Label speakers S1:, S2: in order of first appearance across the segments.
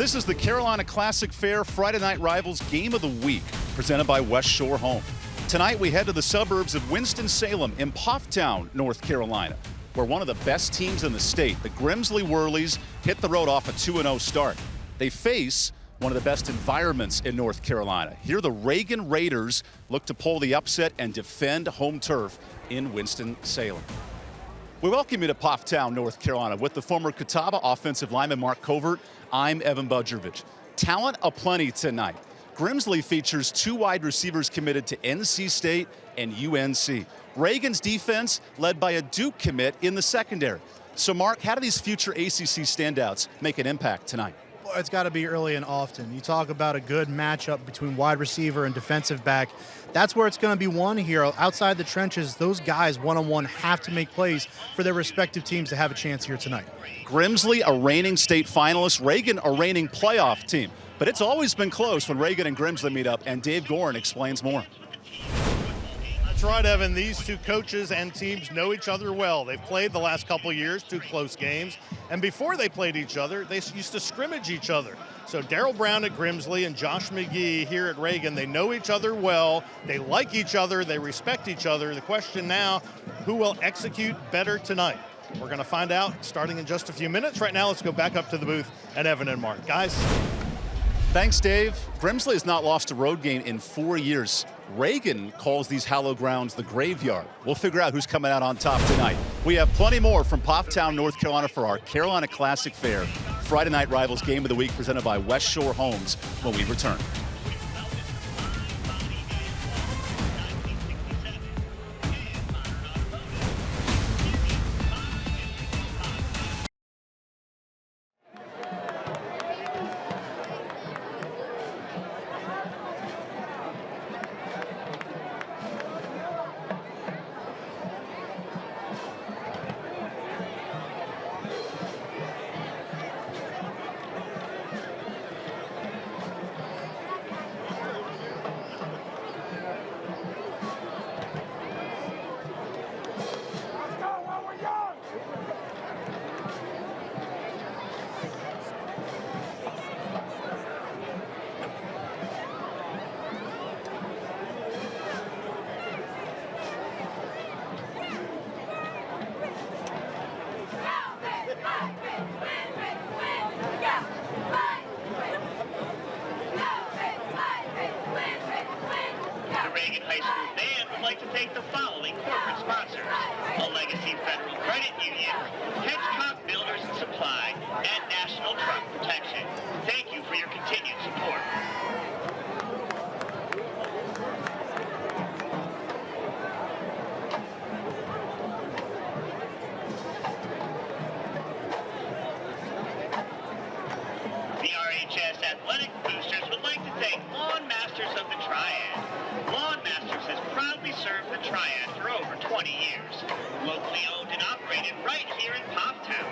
S1: This is the Carolina Classic Fair Friday Night Rivals Game of the Week, presented by West Shore Home. Tonight we head to the suburbs of Winston-Salem in Pofftown, North Carolina, where one of the best teams in the state, the Grimsley Whirlies, hit the road off a 2-0 start. They face one of the best environments in North Carolina. Here the Reagan Raiders look to pull the upset and defend home turf in Winston-Salem. We welcome you to Pofftown, North Carolina. With the former Catawba offensive lineman Mark Covert, I'm EvanBudrovich. Talent aplenty tonight. Grimsley features two wide receivers committed to NC State and UNC. Reagan's defense led by a Duke commit in the secondary. So Mark, how do these future ACC standouts make an impact tonight?
S2: Well, it's got to be early and often. You talk about a good matchup between wide receiver and defensive back. That's where it's going to be won here. Outside the trenches, those guys one-on-one have to make plays for their respective teams to have a chance here tonight. Grimsley,
S1: a reigning state finalist. Reagan, a reigning playoff team. But it's always been close when Reagan and Grimsley meet up, and Dave Gorin explains more.
S3: That's right, Evan. These two coaches and teams know each other well. They've played the last couple of years, two close games. And before they played each other, they used to scrimmage each other. So Darryl Brown at Grimsley and Josh McGee here at Reagan, they know each other well. They like each other. They respect each other. The question now, who will execute better tonight? We're going to find out starting in just a few minutes. Right now, let's go back up to the booth at Evan and Mark. Guys.
S1: Thanks, Dave. Grimsley has not lost a road game in 4 years. Reagan calls these hallowed grounds the graveyard. We'll figure out who's coming out on top tonight. We have plenty more from Pofftown, North Carolina for our Carolina Classic Fair Friday Night Rivals Game of the Week presented by West Shore Homes when we return.
S4: Reagan High School Band would like to thank the following corporate sponsors: a Legacy Federal Credit Union, Hedgecock Builders and Supply, and National Truck Protection. Thank you for your continued support. The RHS Athletic Boosters would like to thank Lawn Masters of the Triad. Lawn Masters has proudly served the Triad for over 20 years. Locally owned and operated right here in Pofftown.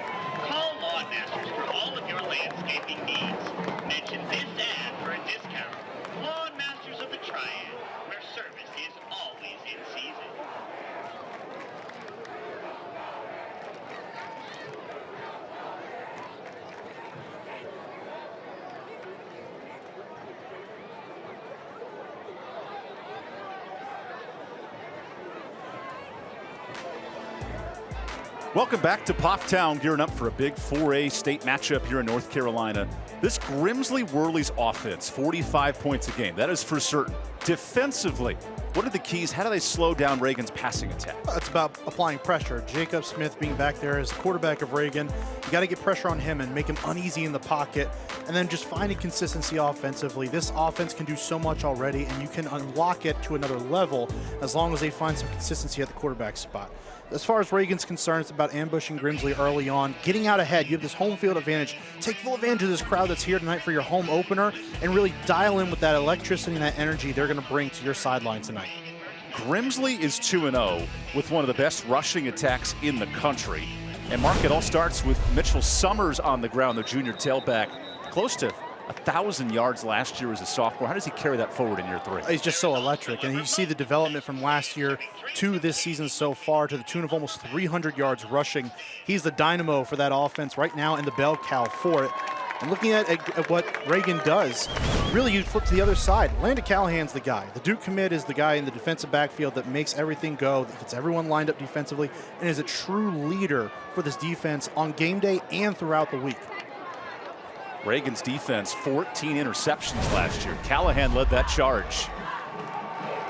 S4: Call Lawn Masters for all of your landscaping needs. Mention this ad for a discount. Lawn Masters of the Triad, where service is always in season.
S1: Welcome back to Pofftown, gearing up for a big 4A state matchup here in North Carolina. This Grimsley Whirlies offense, 45 points a game. That is for certain. Defensively, what are the keys? How do they slow down Reagan's passing attack?
S2: It's about applying pressure. Jacob Smith being back there as quarterback of Reagan, you got to get pressure on him and make him uneasy in the pocket, and then just finding consistency offensively. This offense can do so much already, and you can unlock it to another level as long as they find some consistency at the quarterback spot. As far as Reagan's concerned, it's about ambushing Grimsley early on, getting out ahead. You have this home field advantage. Take full advantage of this crowd that's here tonight for your home opener and really dial in with that electricity and that energy they're going to bring to your sideline tonight.
S1: Grimsley is 2-0 with one of the best rushing attacks in the country. And Mark, it all starts with Mitchell Summers on the ground, the junior tailback, close to 1,000 yards last year as a sophomore. How does he carry that forward in year three?
S2: He's just so electric, and you see the development from last year to this season so far to the tune of almost 300 yards rushing. He's the dynamo for that offense right now and the bell cow for it. And looking at what Reagan does, really you flip to the other side. Landon Callahan's the guy. The Duke commit is the guy in the defensive backfield that makes everything go, that gets everyone lined up defensively, and is a true leader for this defense on game day and throughout the week.
S1: Reagan's defense, 14 interceptions last year. Callahan led that charge.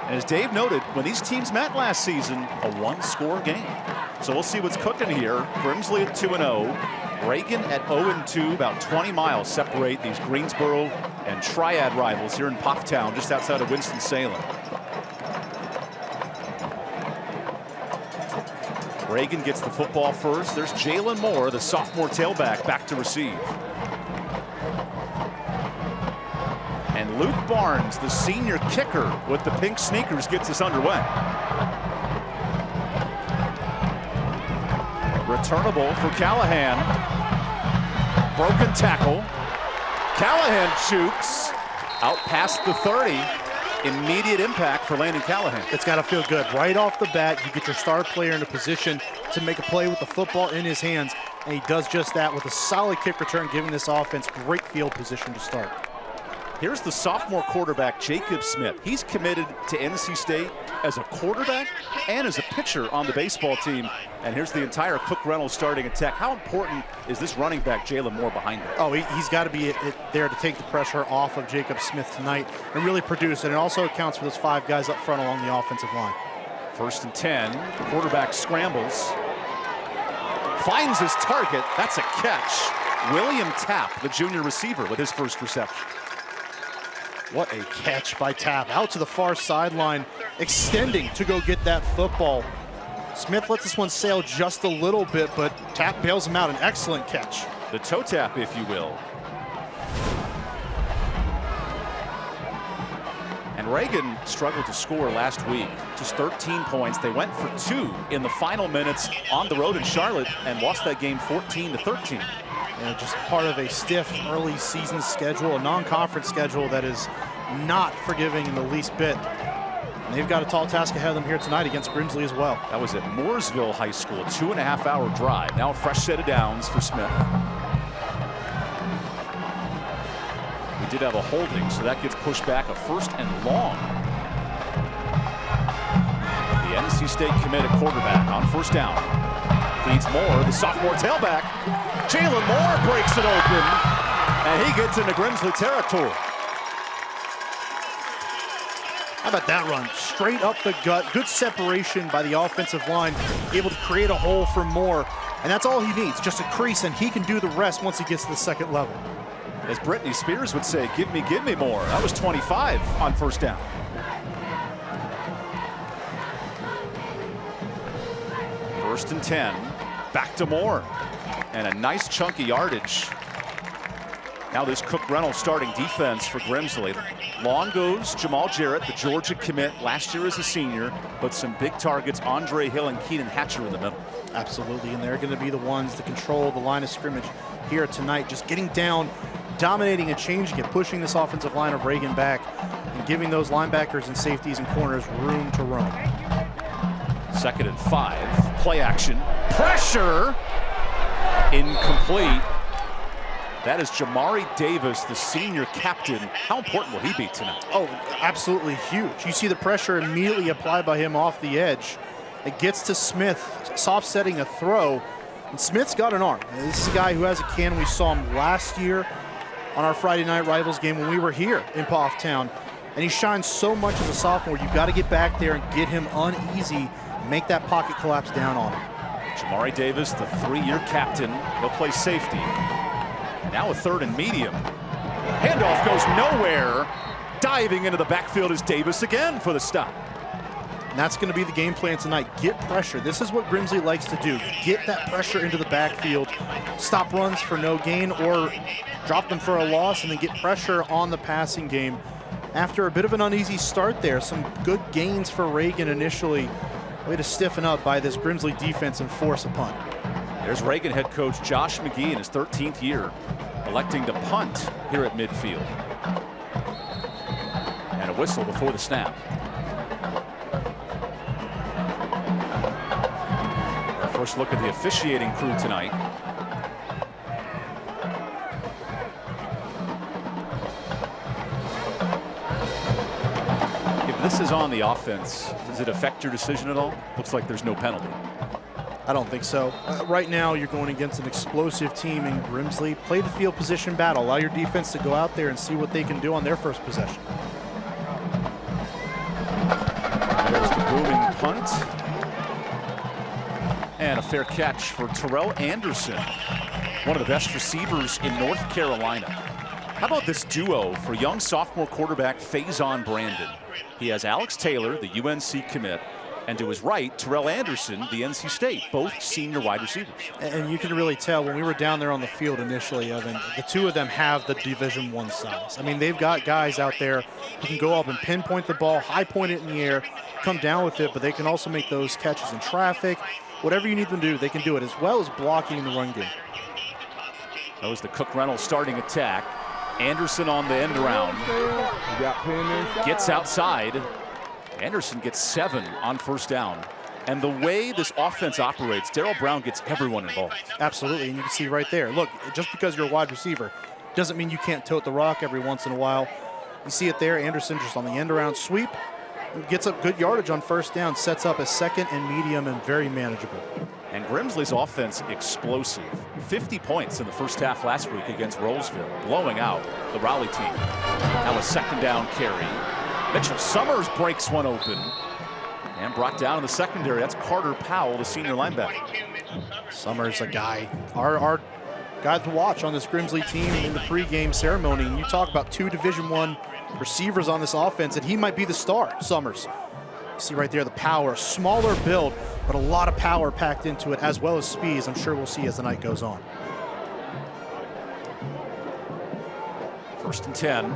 S1: And as Dave noted, when these teams met last season, a one-score game. So we'll see what's cooking here. Grimsley at 2-0. Reagan at 0-2, about 20 miles separate these Greensboro and Triad rivals here in Pufftown, just outside of Winston-Salem. Reagan gets the football first. There's Jalen Moore, the sophomore tailback, back to receive. And Luke Barnes, the senior kicker with the pink sneakers, gets us underway. Returnable for Callahan. Broken tackle. Callahan shoots out past the 30. Immediate impact for Landon Callahan.
S2: It's got to feel good. Right off the bat, you get your star player in a position to make a play with the football in his hands, and he does just that with a solid kick return, giving this offense great field position to start.
S1: Here's the sophomore quarterback, Jacob Smith. He's committed to NC State as a quarterback and as a pitcher on the baseball team. And here's the entire Cook Reynolds starting attack. How important is this running back, Jalen Moore, behind him?
S2: Oh, he's got to be there to take the pressure off of Jacob Smith tonight and really produce. And it also accounts for those 5 guys up front along the offensive line.
S1: 1st and 10. The quarterback scrambles. Finds his target. That's a catch. William Tapp, the junior receiver, with his first reception.
S2: What a catch by Tapp. Out to the far sideline, extending to go get that football. Smith lets this one sail just a little bit, but Tapp bails him out. An excellent catch.
S1: The toe tap, if you will. And Reagan struggled to score last week. Just 13 points. They went for 2 in the final minutes on the road in Charlotte and lost that game 14-13.
S2: And just part of a stiff early season schedule, a non-conference schedule that is not forgiving in the least bit. And they've got a tall task ahead of them here tonight against Grimsley as well.
S1: That was at Mooresville High School, 2.5-hour drive. Now a fresh set of downs for Smith. We did have a holding, so that gets pushed back, a 1st and long. The NC State commit at quarterback on 1st down. Feeds Moore, the sophomore tailback. Jalen Moore breaks it open, and he gets into Grimsley territory.
S2: How about that run? Straight up the gut. Good separation by the offensive line, able to create a hole for Moore. And that's all he needs, just a crease, and he can do the rest once he gets to the 2nd level.
S1: As Britney Spears would say, give me more. That was 25 on 1st down. First and 10, back to Moore. And a nice chunky yardage. Now this Cook Reynolds starting defense for Grimsley. Long goes Jamal Jarrett, the Georgia commit, last year as a senior, but some big targets, Andre Hill and Keenan Hatcher in the middle.
S2: Absolutely, and they're going to be the ones to control the line of scrimmage here tonight, just getting down, dominating and changing it, pushing this offensive line of Reagan back, and giving those linebackers and safeties and corners room to roam.
S1: 2nd and 5, play action, pressure, incomplete. That is Jamari Davis, the senior captain. How important will he be tonight?
S2: Oh, absolutely huge. You see the pressure immediately applied by him off the edge. It gets to Smith, soft setting a throw, and Smith's got an arm. This is a guy who has a cannon. We saw him last year on our Friday Night Rivals game when we were here in Pufftown, and he shines so much as a sophomore. You've got to get back there and get him uneasy, make that pocket collapse down on him.
S1: Jamari Davis, the 3-year captain. He'll play safety. Now a 3rd and medium. Handoff goes nowhere. Diving into the backfield is Davis again for the stop.
S2: And that's going to be the game plan tonight. Get pressure. This is what Grimsley likes to do. Get that pressure into the backfield. Stop runs for no gain or drop them for a loss, and then get pressure on the passing game. After a bit of an uneasy start there, some good gains for Reagan initially. Way to stiffen up by this Grimsley defense and force a punt.
S1: There's Reagan head coach Josh McGee in his 13th year, electing to punt here at midfield. And a whistle before the snap. Our first look at the officiating crew tonight. this is on the offense, does it affect your decision at all? Looks like there's no penalty.
S2: I don't think so. Right now, you're going against an explosive team in Grimsley. Play the field position battle. Allow your defense to go out there and see what they can do on their first possession.
S1: There's the booming punt. And a fair catch for Terrell Anderson, one of the best receivers in North Carolina. How about this duo for young sophomore quarterback Faison Brandon? He has Alex Taylor, the UNC commit, and to his right, Terrell Anderson, the NC State, both senior wide receivers.
S2: And you can really tell when we were down there on the field initially, Evan, the two of them have the Division I size. I mean, they've got guys out there who can go up and pinpoint the ball, high point it in the air, come down with it, but they can also make those catches in traffic. Whatever you need them to do, they can do it, as well as blocking in the run game.
S1: That was the Cook Reynolds starting attack. Anderson on the end around. Gets outside. Anderson gets 7 on first down. And the way this offense operates, Darrell Brown gets everyone involved.
S2: Absolutely, and you can see right there. Look, just because you're a wide receiver doesn't mean you can't tote the rock every once in a while. You see it there, Anderson just on the end around sweep. Gets up good yardage on first down, sets up a second and medium and very manageable.
S1: And Grimsley's offense explosive. 50 points in the first half last week against Rollsville, blowing out the Raleigh team. Now a second down carry. Mitchell Summers breaks one open and brought down in the secondary. That's Carter Powell, the senior linebacker.
S2: Summers, a guy, our guy to watch on this Grimsley team in the pregame ceremony. And you talk about 2 Division I receivers on this offense, and he might be the star, Summers. You see right there the power, smaller build, but a lot of power packed into it, as well as speed, as I'm sure we'll see as the night goes on.
S1: First and 10.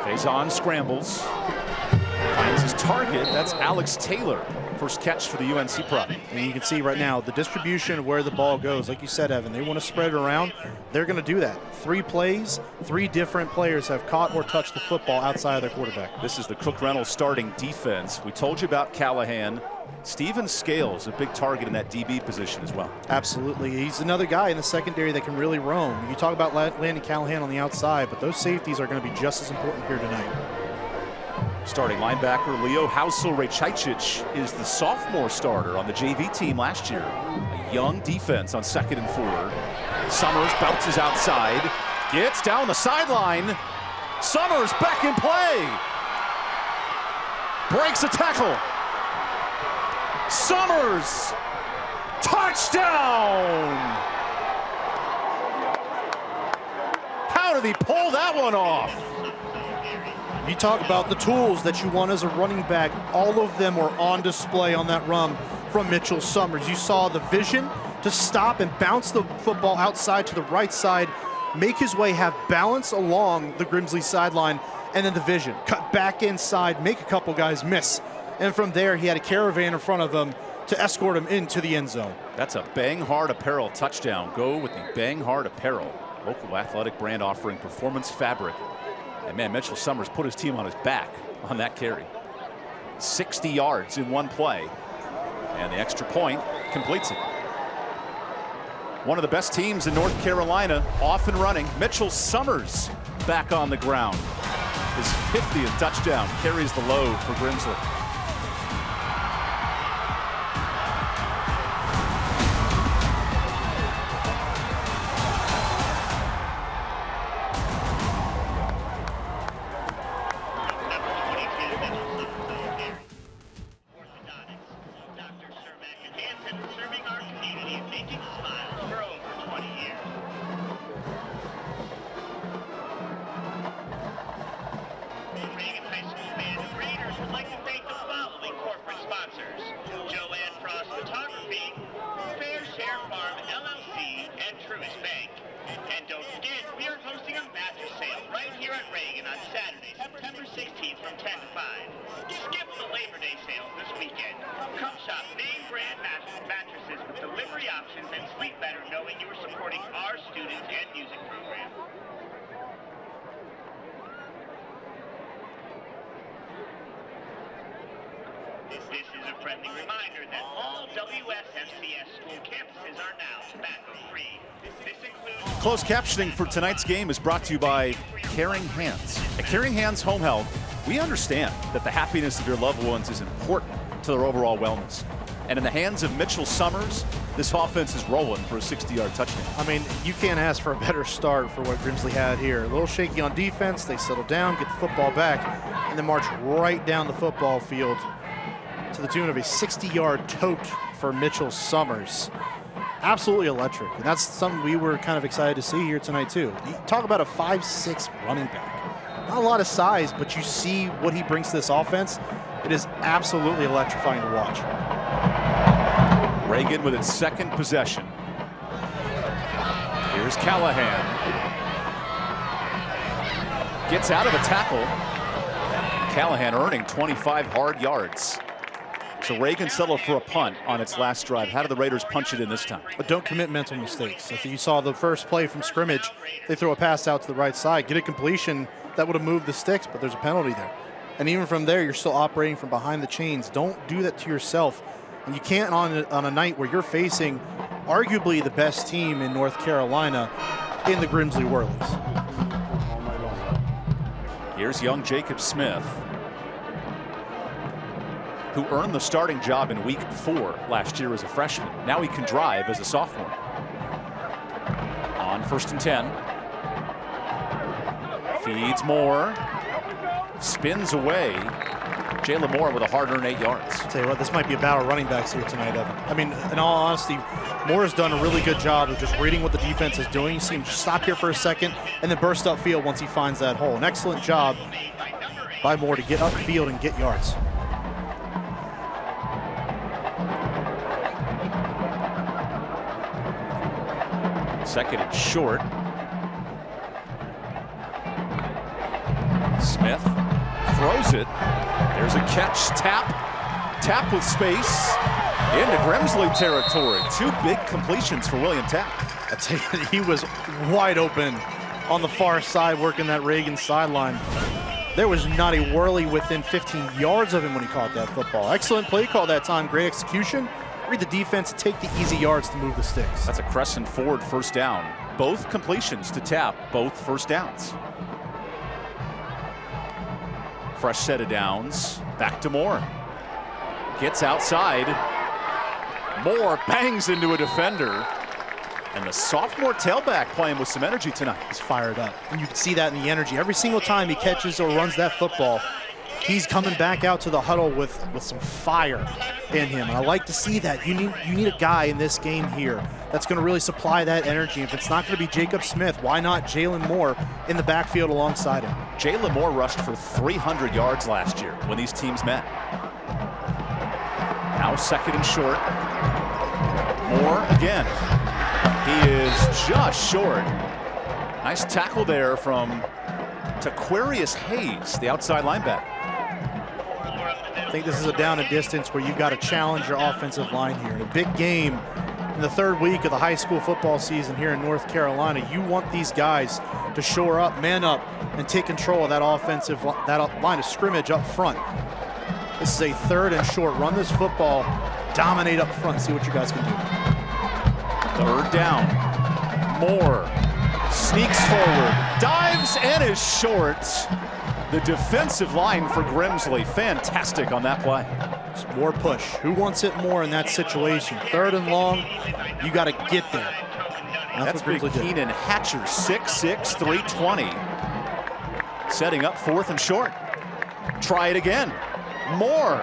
S1: Faison scrambles. Finds his target. That's Alex Taylor. First catch for the UNC product.
S2: And you can see right now the distribution of where the ball goes. Like you said, Evan, they want to spread it around. They're going to do that. 3 plays, 3 different players have caught or touched the football outside of their quarterback.
S1: This is the Cook Reynolds starting defense. We told you about Callahan. Steven Scales, a big target in that DB position as well.
S2: Absolutely. He's another guy in the secondary that can really roam. You talk about Landon Callahan on the outside, but those safeties are going to be just as important here tonight.
S1: Starting linebacker Leo Hausel-Rechicic is the sophomore starter on the JV team last year. A young defense on 2nd and 4. Summers bounces outside, gets down the sideline. Summers back in play. Breaks a tackle. Summers, touchdown! How did he pull that one off?
S2: You talk about the tools that you want as a running back. All of them were on display on that run from Mitchell Summers. You saw the vision to stop and bounce the football outside to the right side, make his way, have balance along the Grimsley sideline, and then the vision. Cut back inside, make a couple guys miss. And from there, he had a caravan in front of him to escort him into the end zone.
S1: That's a Bang Hard Apparel touchdown. Go with the Bang Hard Apparel, local athletic brand offering performance fabric. And man, Mitchell Summers put his team on his back on that carry. 60 yards in one play. And the extra point completes it. One of the best teams in North Carolina off and running. Mitchell Summers back on the ground. His 50th touchdown carries the load for Grimsley.
S4: Reagan High School Band of Raiders would like to thank the following corporate sponsors: Joanne Frost Photography, Fair Share Farm LLC, and Truist Bank. And don't forget, we are hosting a mattress sale right here at Reagan on Saturday, September 16th from 10 to 5. Skip the Labor Day sales this weekend. Come shop name brand mattresses with delivery options and sleep better knowing you are supporting our students and music program. This is a friendly reminder that all WSFCS school campuses are now tobacco-free. This includes...
S1: Closed captioning for tonight's game is brought to you by Caring Hands. At Caring Hands Home Health, We understand that the happiness of your loved ones is important to their overall wellness. And in the hands of Mitchell Summers, this offense is rolling for a 60-yard touchdown.
S2: I mean, you can't ask for a better start for what Gimsley had here. A little shaky on defense. They settle down, get the football back, and then march right down the football field to the tune of a 60-yard tote for Mitchell Summers. Absolutely electric. And that's something we were kind of excited to see here tonight, too. You talk about a 5'6" running back. Not a lot of size, but you see what he brings to this offense. It is absolutely electrifying to watch.
S1: Reagan with its second possession. Here's Callahan. Gets out of a tackle. Callahan earning 25 hard yards. So Reagan settled for a punt on its last drive. How did the Raiders punch it in this time?
S2: But don't commit mental mistakes. I think you saw the first play from scrimmage. They throw a pass out to the right side, get a completion that would have moved the sticks, but there's a penalty there. And even from there, you're still operating from behind the chains. Don't do that to yourself. And you can't on a night where you're facing arguably the best team in North Carolina in the Grimsley Whirlies.
S1: Here's young Jacob Smith, who earned the starting job in week 4 last year as a freshman. Now he can drive as a sophomore. On 1st and 10. Feeds Moore. Spins away. Jalen Moore with a hard-earned 8 yards.
S2: I'll tell you what, this might be a battle of running backs here tonight, Evan. I mean, in all honesty, Moore has done a really good job of just reading what the defense is doing. You see him just stop here for a second and then burst upfield once he finds that hole. An excellent job by Moore to get upfield and get yards.
S1: Second and short. Smith throws it. There's a catch. Tap with space into Grimsley territory. 2 big completions for William Tapp.
S2: I tell you, he was wide open on the far side working that Reagan sideline. There was not a whirly within 15 yards of him when he caught that football. Excellent play call that time. Great execution. Read the defense, take the easy yards to move the sticks.
S1: That's a Crescent Ford first down. Both completions to Tapp, both first downs. Fresh set of downs. Back to Moore. Gets outside. Moore bangs into a defender. And the sophomore tailback playing with some energy tonight.
S2: He's fired up. And you can see that in the energy. Every single time he catches or runs that football, he's coming back out to the huddle with some fire in him. And I like to see that. You need a guy in this game here that's going to really supply that energy. If it's not going to be Jacob Smith, why not Jalen Moore in the backfield alongside him?
S1: Jalen Moore rushed for 300 yards last year when these teams met. Now second and short. Moore again. He is just short. Nice tackle there from Taquarius Hayes, the outside linebacker.
S2: I think this is a down and distance where you've got to challenge your offensive line here. In a big game in the 3rd week of the high school football season here in North Carolina, you want these guys to shore up, man up, and take control of that line of scrimmage up front. This is a 3rd and short. Run this football, dominate up front, see what you guys can do.
S1: 3rd down. Moore sneaks forward, dives, and is short. The defensive line for Grimsley, fantastic on that play.
S2: It's more push. Who wants it more in that situation? 3rd and long, you got to get there.
S1: That's big Keenan Hatcher, 6'6", 320. Setting up 4th and short. Try it again. Moore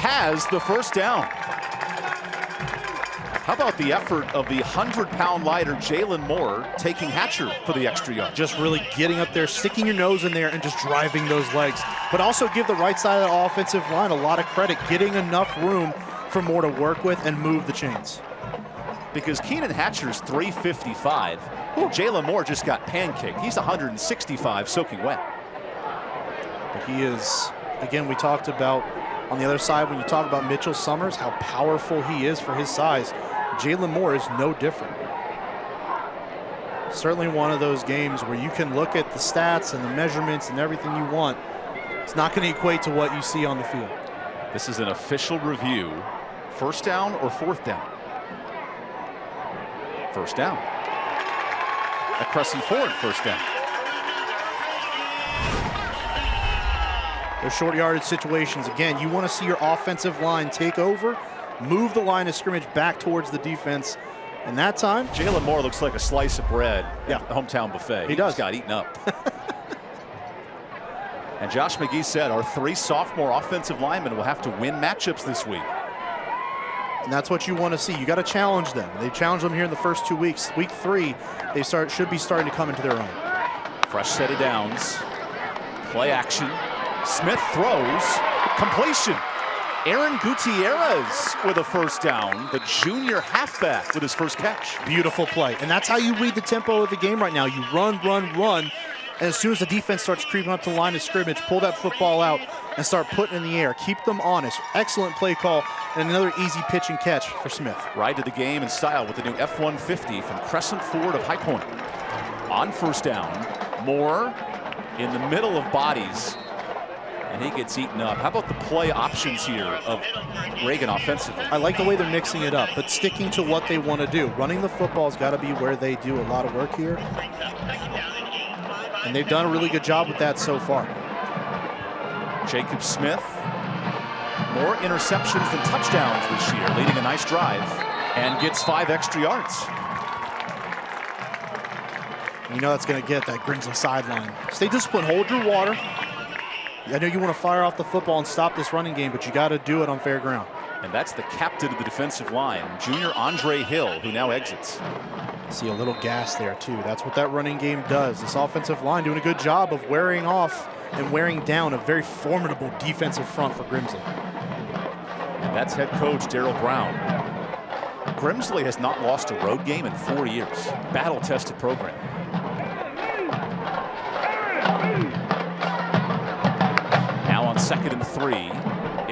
S1: has the first down. How about the effort of the 100-pound lighter Jalen Moore taking Hatcher for the extra yard?
S2: Just really getting up there, sticking your nose in there, and just driving those legs. But also give the right side of the offensive line a lot of credit, getting enough room for Moore to work with and move the chains.
S1: Because Keenan Hatcher's 355. Jalen Moore just got pancaked. He's 165 soaking wet.
S2: But he is, again, we talked about on the other side when you talk about Mitchell Summers, how powerful he is for his size. Jalen Moore is no different. Certainly one of those games where you can look at the stats and the measurements and everything you want. It's not going to equate to what you see on the field.
S1: This is an official review. 1st down or 4th down? 1st down. A Crescent Ford 1st down.
S2: They're short yardage situations. Again, you want to see your offensive line take over, move the line of scrimmage back towards the defense. And that time,
S1: Jalen Moore looks like a slice of bread
S2: Yeah.
S1: at the hometown buffet.
S2: He does.
S1: Just got eaten up. And Josh McGee said our 3 sophomore offensive linemen will have to win matchups this week.
S2: and that's what you want to see. You got to challenge them. They challenged them here in the first 2 weeks. Week 3, they should be starting to come into their own.
S1: Fresh set of downs. Play action. Smith throws. Completion. Aaron Gutierrez with a first down. The junior halfback with his first catch.
S2: Beautiful play. And that's how you read the tempo of the game right now. You run, run, run. And as soon as the defense starts creeping up to the line of scrimmage, pull that football out and start putting it in the air. Keep them honest. Excellent play call and another easy pitch and catch for Smith.
S1: Ride to the game in style with the new F-150 from Crescent Ford of High Point. On first down, Moore in the middle of bodies. And he gets eaten up. How about the play options here of Reagan offensively?
S2: I like the way they're mixing it up, but sticking to what they want to do. Running the football's got to be where they do a lot of work here. And they've done a really good job with that so far.
S1: Jacob Smith, more interceptions than touchdowns this year, leading a nice drive, and gets 5 extra yards.
S2: You know that's going to get that Grimsley sideline. Stay disciplined, hold your water. I know you want to fire off the football and stop this running game, but you got to do it on fair ground.
S1: And that's the captain of the defensive line, junior Andre Hill, who now exits.
S2: See a little gas there too. That's what that running game does. This offensive line doing a good job of wearing off and wearing down a very formidable defensive front for Grimsley.
S1: And that's head coach Darryl Brown. Grimsley has not lost a road game in 4 years. Battle-tested program. Now on 2nd and 3,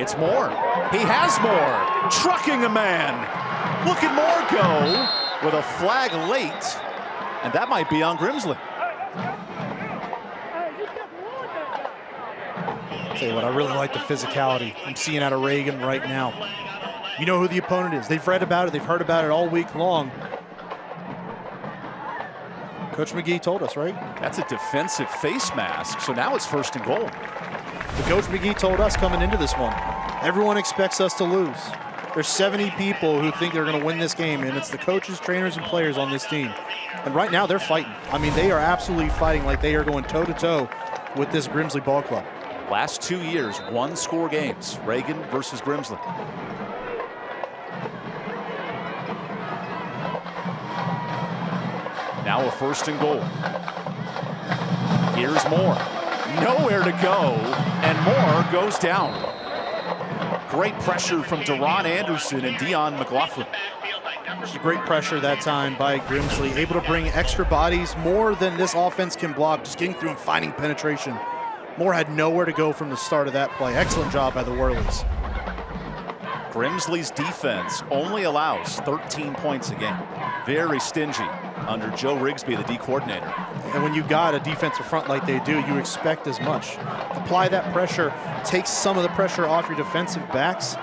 S1: it's Moore. He has Moore, trucking a man. Look at Moore go with a flag late, and that might be on Grimsley.
S2: Tell you what, I really like the physicality I'm seeing out of Reagan right now. You know who the opponent is. They've read about it. They've heard about it all week long. Coach McGee told us, right?
S1: That's a defensive face mask, so now it's 1st and goal.
S2: But Coach McGee told us coming into this one, everyone expects us to lose. There's 70 people who think they're going to win this game, and it's the coaches, trainers, and players on this team. And right now, they're fighting. I mean, they are absolutely fighting like they are going toe-to-toe with this Grimsley ball club.
S1: Last 2 years, 1-score games. Reagan versus Grimsley. Now a 1st and goal. Here's Moore. Nowhere to go, and Moore goes down. Great pressure from Deron Anderson and Dion McLaughlin.
S2: Just great pressure that time by Grimsley, able to bring extra bodies, more than this offense can block, just getting through and finding penetration. Moore had nowhere to go from the start of that play. Excellent job by the Whirlies.
S1: Grimsley's defense only allows 13 points a game. Very stingy under Joe Rigsby, the D coordinator.
S2: And when you got a defensive front like they do, you expect as much. Apply that pressure, take some of the pressure off your defensive backs.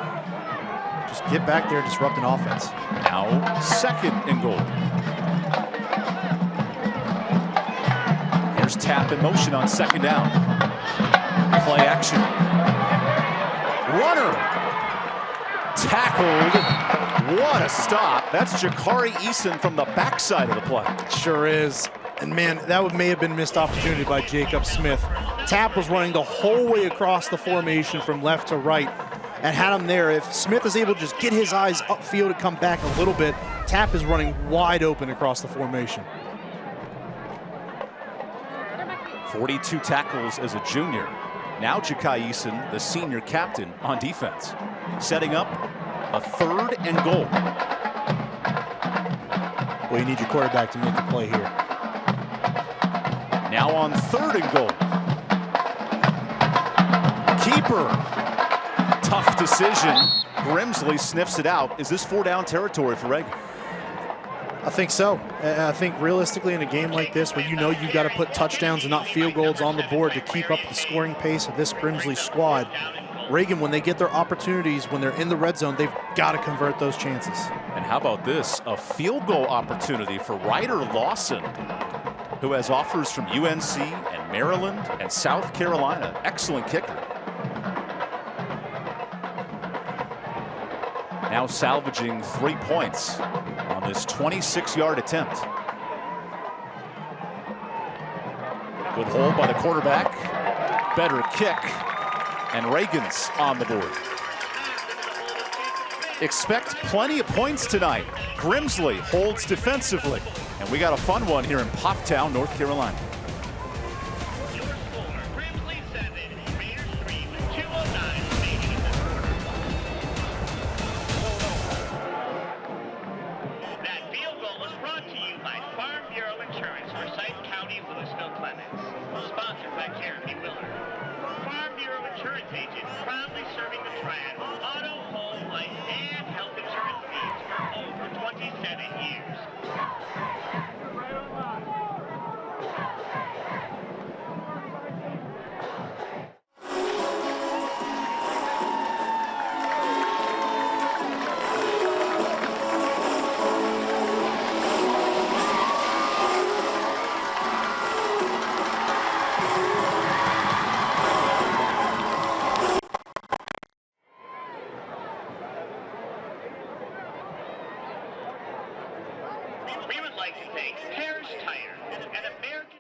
S2: Just get back there, disrupt an offense.
S1: Now 2nd and goal. Here's Tap in motion on 2nd down. Play action. Runner tackled. What a stop. That's Jakari Eason from the backside of the play.
S2: Sure is. And man, that may have been a missed opportunity by Jacob Smith. Tap was running the whole way across the formation from left to right and had him there. If Smith is able to just get his eyes upfield and come back a little bit, Tap is running wide open across the formation.
S1: 42 tackles as a junior. Now Jakari Eason, the senior captain on defense, setting up a 3rd and goal.
S2: Well, you need your quarterback to make the play here.
S1: Now on 3rd and goal. Keeper. Tough decision. Grimsley sniffs it out. Is this 4-down territory for Reagan?
S2: I think so. I think realistically in a game like this where you know you've got to put touchdowns and not field goals on the board to keep up the scoring pace of this Grimsley squad, Reagan, when they get their opportunities, when they're in the red zone, they've got to convert those chances.
S1: And how about this? A field goal opportunity for Ryder Lawson, who has offers from UNC and Maryland and South Carolina. Excellent kicker. now salvaging 3 points on this 26-yard attempt. Good hold by the quarterback. Better kick. And Reagan's on the board. Expect plenty of points tonight. Gimsley holds defensively. And we got a fun one here in Poptown, North Carolina.
S4: Your score, Gimsley 7, Raiders 3 with 2:09 remaining in the quarter. That field goal was brought to you by Farm Bureau Insurance for Forsyth County, Louisville, Clemens. Sponsored by Jeremy Willard. Farm Bureau Insurance agent proudly serving the Triad with auto, home, life, and health insurance needs for over 27 years. We would like to thank Parrish Tire, an American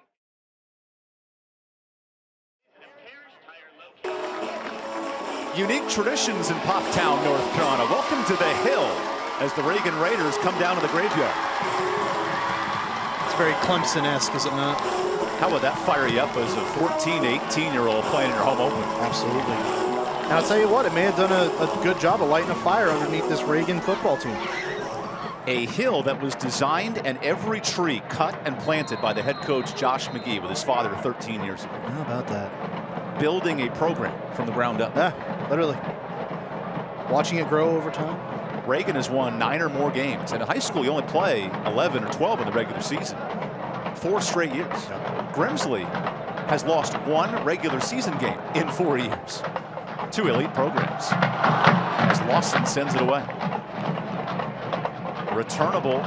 S4: Parrish Tire located.
S1: Unique traditions in Poptown, North Carolina. Welcome to the Hill as the Reagan Raiders come down to the graveyard.
S2: It's very Clemson-esque, is it not?
S1: How would that fire you up as a 14, 18-year-old playing in your home opener?
S2: Absolutely. And I'll tell you what, it may have done a good job of lighting a fire underneath this Reagan football team.
S1: A hill that was designed and every tree cut and planted by the head coach Josh McGee with his father 13 years ago.
S2: How about that?
S1: Building a program from the ground up.
S2: Yeah, literally. Watching it grow over time.
S1: Reagan has won 9 or more games. And in high school, you only play 11 or 12 in the regular season. 4 straight years. Gimsley has lost 1 regular season game in 4 years. 2 elite programs. As Lawson sends it away. Returnable.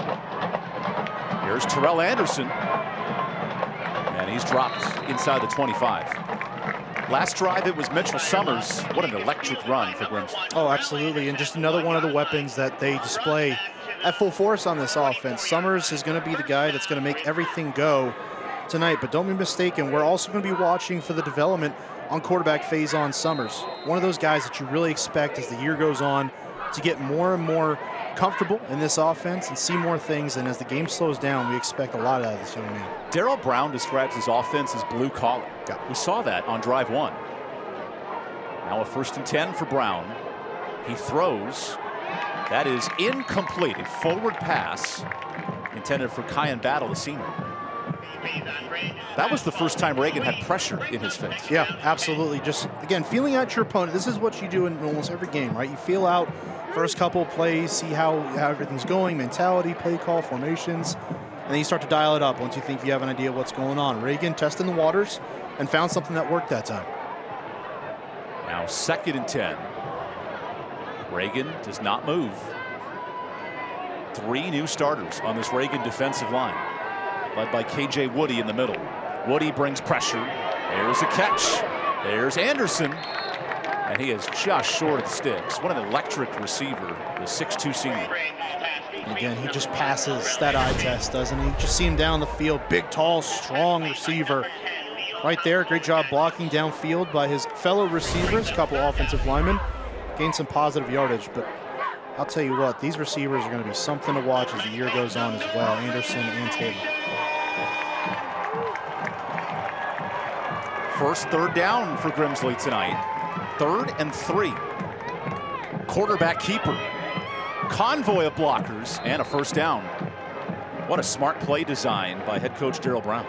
S1: Here's Terrell Anderson. And he's dropped inside the 25. Last drive, it was Mitchell Summers. What an electric run for Gimsley.
S2: Oh, absolutely. And just another one of the weapons that they display at full force on this offense. Summers is going to be the guy that's going to make everything go tonight. But don't be mistaken, we're also going to be watching for the development on quarterback Faison Summers. One of those guys that you really expect as the year goes on to get more and more comfortable in this offense and see more things. And as the game slows down, we expect a lot out of this young man.
S1: Darrell Brown describes his offense as blue collar.
S2: Yeah.
S1: We saw that on drive 1. Now a 1st and 10 for Brown. He throws. That is incomplete. A forward pass intended for Kyan Battle, the senior. That was the first time Reagan had pressure in his face.
S2: Yeah, absolutely. Just, again, feeling out your opponent. This is what you do in almost every game, right? You feel out first couple of plays, see how everything's going, mentality, play call, formations, and then you start to dial it up once you think you have an idea of what's going on. Reagan testing the waters and found something that worked that time.
S1: Now 2nd and 10. Reagan does not move. 3 new starters on this Reagan defensive line, led by KJ Woody in the middle. Woody brings pressure. There's a catch. There's Anderson. And he is just short of the sticks. What an electric receiver, the 6'2 senior.
S2: And again, he just passes that eye test, doesn't he? Just see him down the field. Big, tall, strong receiver. Right there, great job blocking downfield by his fellow receivers. A couple offensive linemen. Gained some positive yardage, but I'll tell you what, these receivers are going to be something to watch as the year goes on as well, Anderson and Taylor.
S1: 1st 3rd down for Gimsley tonight. 3rd and 3. Quarterback keeper. Convoy of blockers and a 1st down. What a smart play design by head coach Darrell Brown.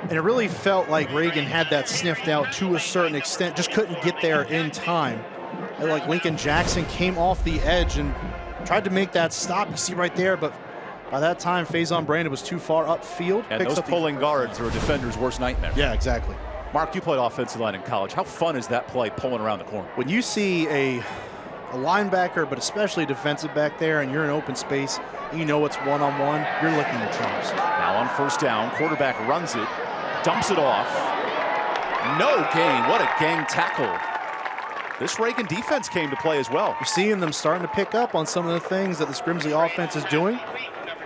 S2: And it really felt like Reagan had that sniffed out to a certain extent, just couldn't get there in time. And like Lincoln Jackson came off the edge and tried to make that stop. You see right there, but by that time, Faison Brandon was too far upfield.
S1: And those pulling guards are a defender's worst nightmare.
S2: Yeah, exactly.
S1: Mark, you played offensive line in college. How fun is that play pulling around the corner?
S2: When you see a linebacker, but especially a defensive back there, and you're in open space, and you know it's one-on-one, you're licking your chops.
S1: Now on 1st down, quarterback runs it, dumps it off. No gain. What a gang tackle This Reagan defense came to play as well.
S2: You're seeing them starting to pick up on some of the things that this Grimsley offense is doing.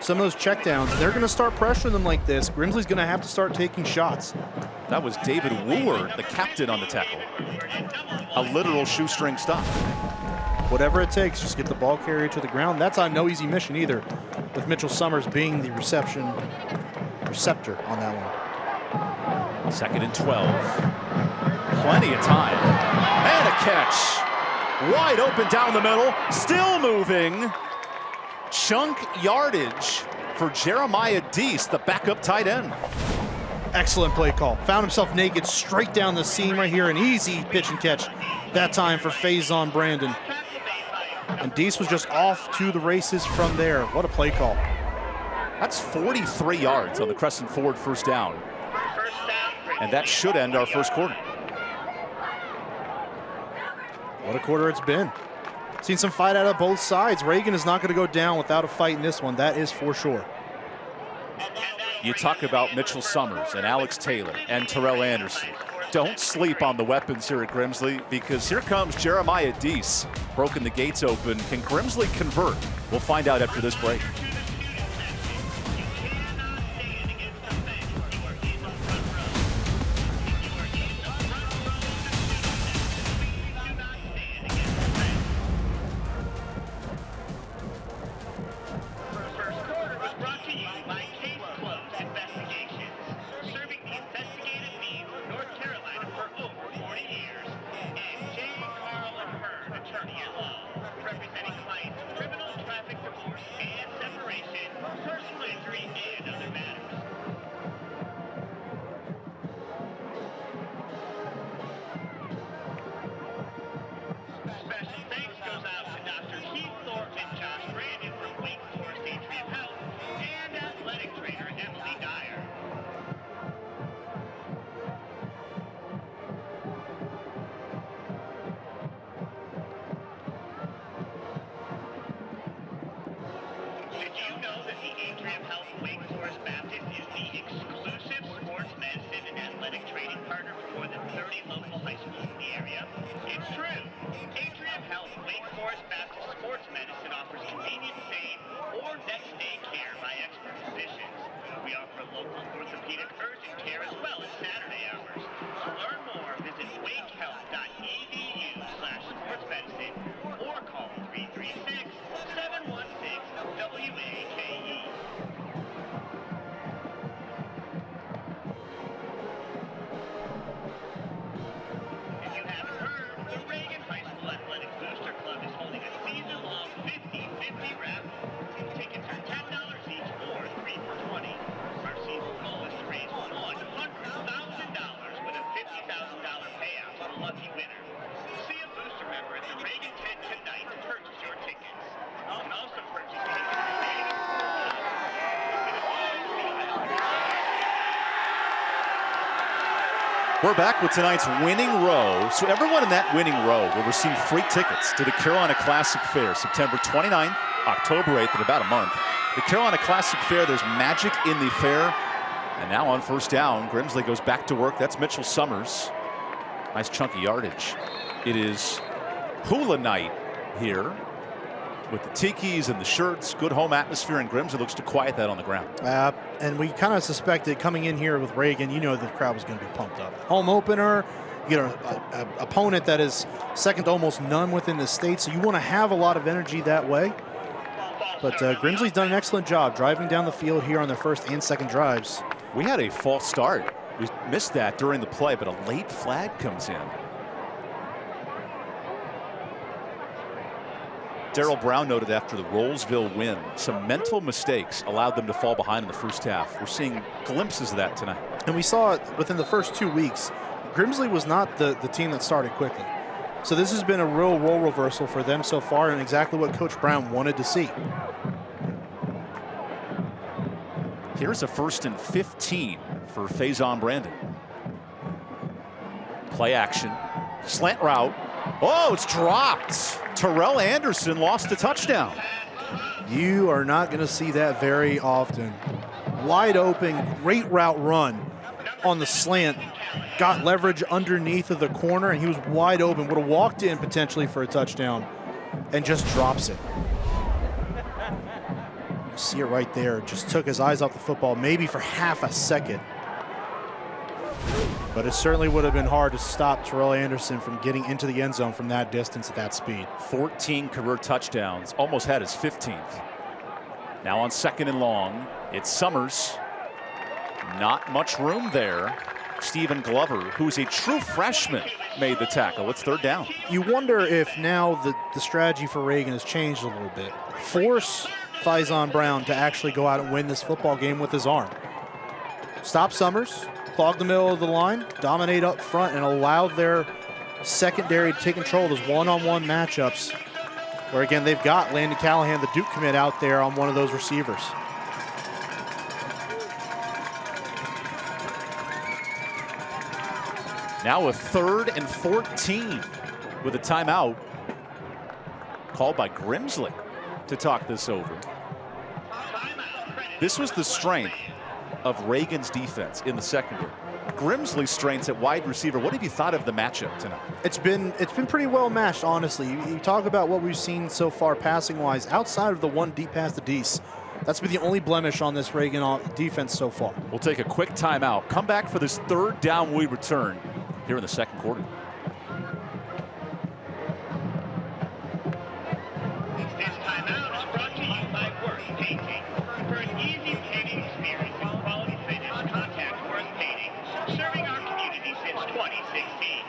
S2: Some of those checkdowns, they're going to start pressuring them like this. Grimsley's going to have to start taking shots.
S1: That was David Wooler, the captain, on the tackle. A literal shoestring stop.
S2: Whatever it takes, just get the ball carrier to the ground. That's on no easy mission either, with Mitchell Summers being the receptor on that one.
S1: 2nd and 12. Plenty of time. And a catch. Wide open down the middle. Still moving. Chunk yardage for Jeremiah Deese, the backup tight end.
S2: Excellent play call. Found himself naked straight down the seam right here. An easy pitch and catch that time for Faison Brandon. And Deese was just off to the races from there. What a play call.
S1: That's 43 yards on the Crescent Ford first down. And that should end our first quarter.
S2: What a quarter it's been. Seen some fight out of both sides. Reagan is not going to go down without a fight in this one. That is for sure.
S1: You talk about Mitchell Summers and Alex Taylor and Terrell Anderson. Don't sleep on the weapons here at Grimsley, because here comes Jeremiah Deese. Broken the gates open. Can Grimsley convert? We'll find out after this break. We're back with tonight's winning row. So everyone in that winning row will receive free tickets to the Carolina Classic Fair, September 29th, October 8th, in about a month. The Carolina Classic Fair, there's magic in the fair. And now on first down, Grimsley goes back to work. That's Mitchell Summers. Nice chunky yardage. It is hula night here with the tikis and the shirts. Good home atmosphere, and Grimsley looks to quiet that on the ground.
S2: And we kind of suspected coming in here with Reagan, you know the crowd was going to be pumped up. Home opener, you get an opponent that is second to almost none within the state, so you want to have a lot of energy that way. But Grimsley's done an excellent job driving down the field here on their first and second drives.
S1: We had a false start. We missed that during the play, but a late flag comes in. Darryl Brown noted after the Rollsville win, some mental mistakes allowed them to fall behind in the first half. We're seeing glimpses of that tonight.
S2: And we saw it within the first 2 weeks. Grimsley was not the team that started quickly. So this has been a real role reversal for them so far, and exactly what Coach Brown wanted to see.
S1: Here's a 1st and 15 for Faison Brandon. Play action, slant route. Oh, it's dropped. Terrell Anderson lost a touchdown.
S2: You are not going to see that very often. Wide open, great route run. on the slant, got leverage underneath of the corner, and he was wide open, would have walked in potentially for a touchdown, and just drops it. You see it right there, just took his eyes off the football, maybe for half a second. But it certainly would have been hard to stop Terrell Anderson from getting into the end zone from that distance at that speed.
S1: 14 career touchdowns, almost had his 15th. Now on 2nd and long, it's Summers. Not much room there. Stephen Glover, who's a true freshman, made the tackle. It's 3rd down.
S2: You wonder if now the strategy for Reagan has changed a little bit. Force Faison Brown to actually go out and win this football game with his arm. Stop Summers, clog the middle of the line, dominate up front, and allow their secondary to take control of those one-on-one matchups, where again they've got Landon Callahan, the Duke commit, out there on one of those receivers.
S1: Now a 3rd and 14 with a timeout called by Gimsley to talk this over. This was the strength of Reagan's defense in the secondary. Grimsley's strengths at wide receiver. What have you thought of the matchup tonight?
S2: It's been pretty well matched, honestly. You talk about what we've seen so far passing wise, outside of the one deep pass to Deese. That's been the only blemish on this Reagan defense so far.
S1: We'll take a quick timeout. Come back for this 3rd down we return here in the 2nd quarter.
S4: This timeout is brought to you by Worth Painting. For an easy painting experience and quality finish, contact Worth Painting, serving our community since 2016.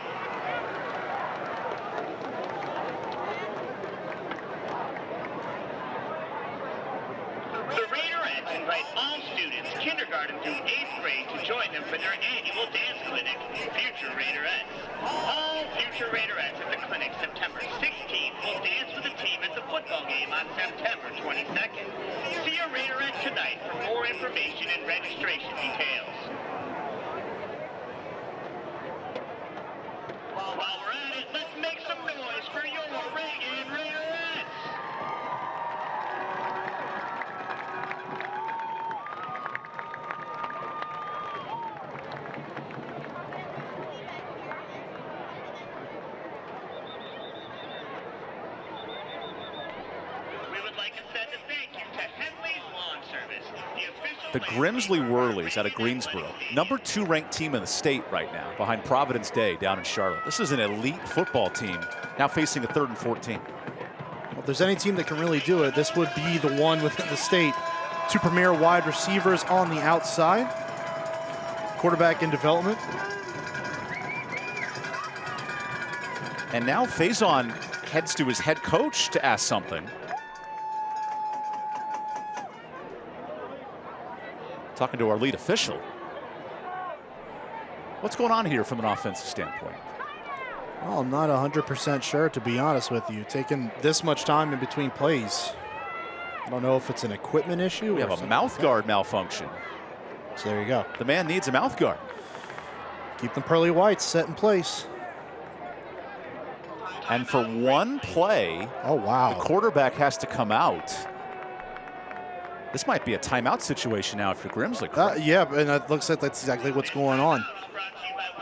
S4: The Raiderettes invite all students, kindergarten through 8th grade, to join them for their annual dance clinic, Future Raiderettes. All Future Raiderettes at the clinic September 16th will dance with the team at the football game on September 22nd. See a Raiderette tonight for more information and registration details. While we're at it, let's make some noise for your Reagan Raiderettes.
S1: The Grimsley Whirlies out of Greensboro, number 2 ranked team in the state right now, behind Providence Day down in Charlotte. This is an elite football team, now facing a 3rd and 14.
S2: Well, if there's any team that can really do it, this would be the one within the state. 2 premier wide receivers on the outside, quarterback in development.
S1: And now Faison heads to his head coach to ask something. Talking to our lead official. What's going on here from an offensive standpoint?
S2: Well, I'm not 100% sure, to be honest with you. Taking this much time in between plays. I don't know if it's an equipment issue.
S1: We have a mouth guard malfunction.
S2: So there you go.
S1: The man needs a mouth guard.
S2: Keep them pearly whites set in place.
S1: And for one play,
S2: oh wow,
S1: the quarterback has to come out. This might be a timeout situation now for Grimsley.
S2: Yeah, and it looks like that's exactly what's going on.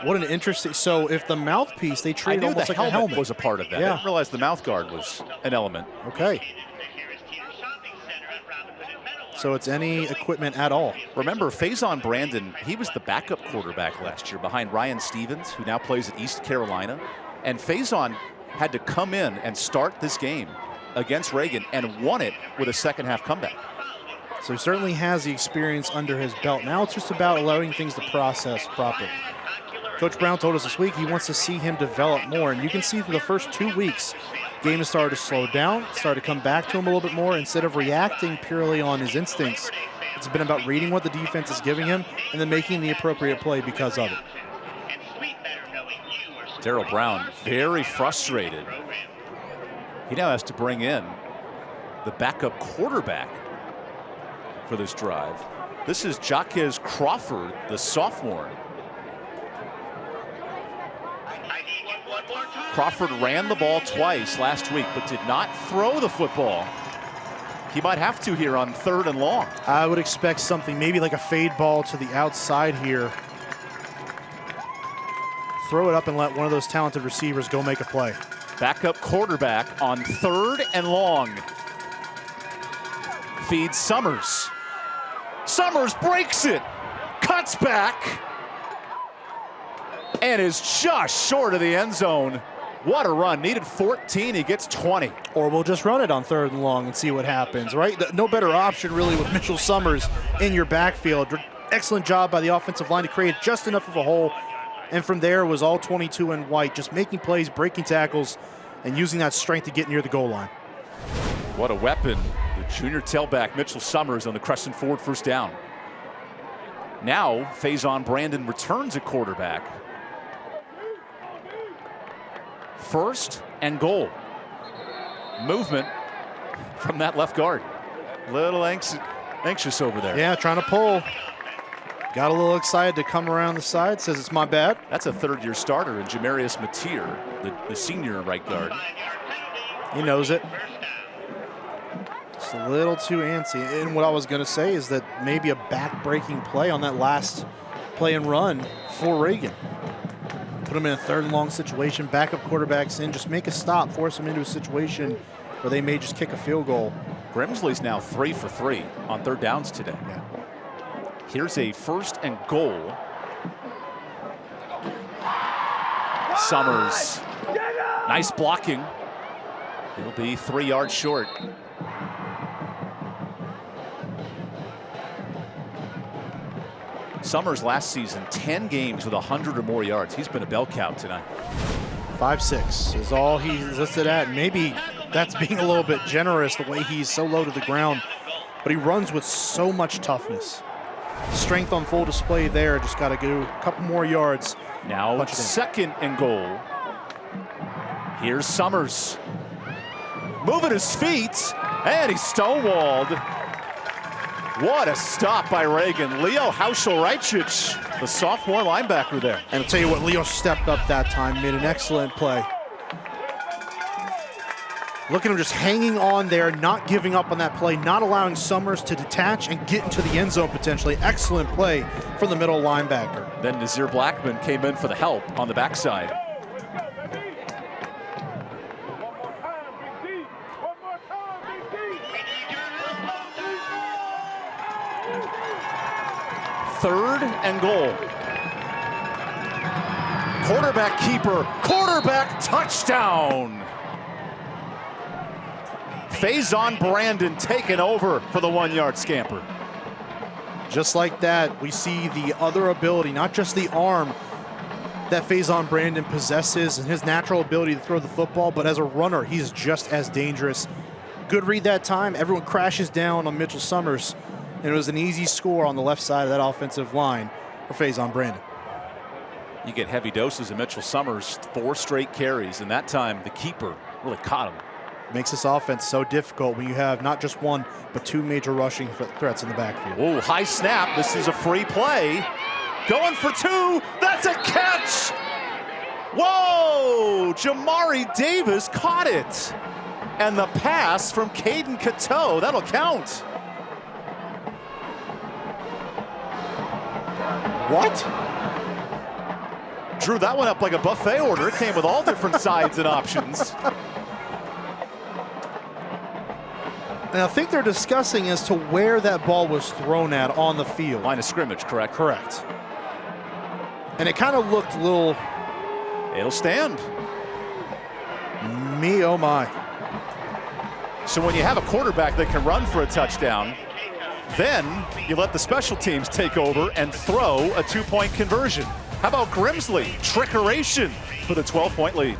S2: What an interesting. So if the mouthpiece, they treat it almost like a helmet.
S1: Was a part of that.
S2: Yeah.
S1: I didn't realize the mouth guard was an element.
S2: Okay. So it's any equipment at all.
S1: Remember, Faison Brandon, he was the backup quarterback last year behind Ryan Stevens, who now plays at East Carolina. And Faison had to come in and start this game against Reagan and won it with a 2nd half comeback.
S2: So he certainly has the experience under his belt. Now it's just about allowing things to process properly. Coach Brown told us this week he wants to see him develop more, and you can see for the first 2 weeks, game has started to slow down, started to come back to him a little bit more. Instead of reacting purely on his instincts, it's been about reading what the defense is giving him and then making the appropriate play because of it.
S1: Darryl Brown very frustrated. He now has to bring in the backup quarterback for this drive. This is Jaquez Crawford, the sophomore. Crawford ran the ball twice last week, but did not throw the football. He might have to here on 3rd and long.
S2: I would expect something, maybe like a fade ball to the outside here. throw it up and let one of those talented receivers go make a play.
S1: Backup quarterback on 3rd and long. Feeds Summers. Summers breaks it, cuts back, and is just short of the end zone. What a run. Needed 14, he gets 20.
S2: Or we'll just run it on 3rd and long and see what happens, right? No better option really with Mitchell Summers in your backfield. Excellent job by the offensive line to create just enough of a hole. And from there was all 22 in white, just making plays, breaking tackles, and using that strength to get near the goal line.
S1: What a weapon. The junior tailback, Mitchell Summers, on the Crescent Ford first down. Now, Faison Brandon returns at quarterback. 1st and goal. Movement from that left guard. Little anxious over there.
S2: Yeah, trying to pull. Got a little excited to come around the side, says it's my bad.
S1: That's a 3rd-year starter in Jamarius Mateer, the senior right guard.
S2: He knows it. Just a little too antsy. And what I was going to say is that maybe a back-breaking play on that last play and run for Reagan. Put him in a 3rd and long situation, backup quarterbacks in, just make a stop, force them into a situation where they may just kick a field goal.
S1: Grimsley's now 3 for 3 on 3rd downs today.
S2: Yeah.
S1: Here's a 1st and goal. Summers, nice blocking. He'll be 3 yards short. Summers last season, 10 games with 100 or more yards. He's been a bell cow tonight.
S2: 5'6" is all he's listed at. Maybe that's being a little bit generous the way he's so low to the ground, but he runs with so much toughness. Strength on full display there. Just got to go a couple more yards.
S1: Now 2nd and goal. Here's Summers. Moving his feet, and he's stonewalled. What a stop by Reagan. Leo Hauschel-Reichich, the sophomore linebacker there.
S2: And I'll tell you what, Leo stepped up that time, made an excellent play. Look at him just hanging on there, not giving up on that play, not allowing Summers to detach and get into the end zone potentially. Excellent play from the middle linebacker.
S1: Then Nazir Blackman came in for the help on the backside. Third and goal. Quarterback keeper, quarterback touchdown. Faison Brandon taking over for the 1-yard scamper.
S2: Just like that, we see the other ability, not just the arm that Faison Brandon possesses and his natural ability to throw the football, but as a runner, he's just as dangerous. Good read that time. Everyone crashes down on Mitchell Summers, and it was an easy score on the left side of that offensive line for Faison Brandon.
S1: You get heavy doses of Mitchell Summers, 4 straight carries, and that time the keeper really caught him.
S2: Makes this offense so difficult when you have not just one, but 2 major rushing threats in the backfield.
S1: Oh, high snap. This is a free play. Going for 2. That's a catch. Whoa! Jamari Davis caught it. And the pass from Caden Cateau. That'll count.
S2: What?
S1: Drew that one up like a buffet order. It came with all different sides and options.
S2: And I think they're discussing as to where that ball was thrown at on the field.
S1: Line of scrimmage, correct?
S2: Correct. And it kind of looked a little...
S1: It'll stand.
S2: Me, oh my.
S1: So when you have a quarterback that can run for a touchdown, then you let the special teams take over and throw a 2-point conversion. How about Grimsley? Trickeration for the 12-point lead.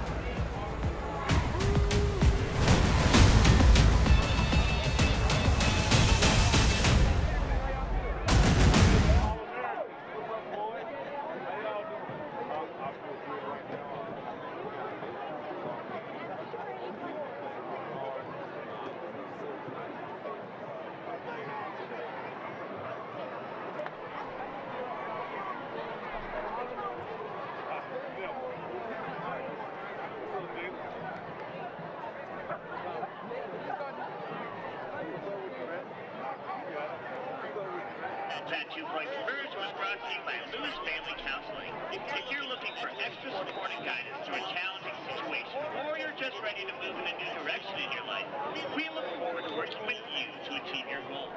S4: That 2-point conversion was brought to you by Lewis Family Counseling. If you're looking for extra support and guidance through a challenging situation, or you're just ready to move in a new direction in your life, we look forward to working with you to achieve your goals.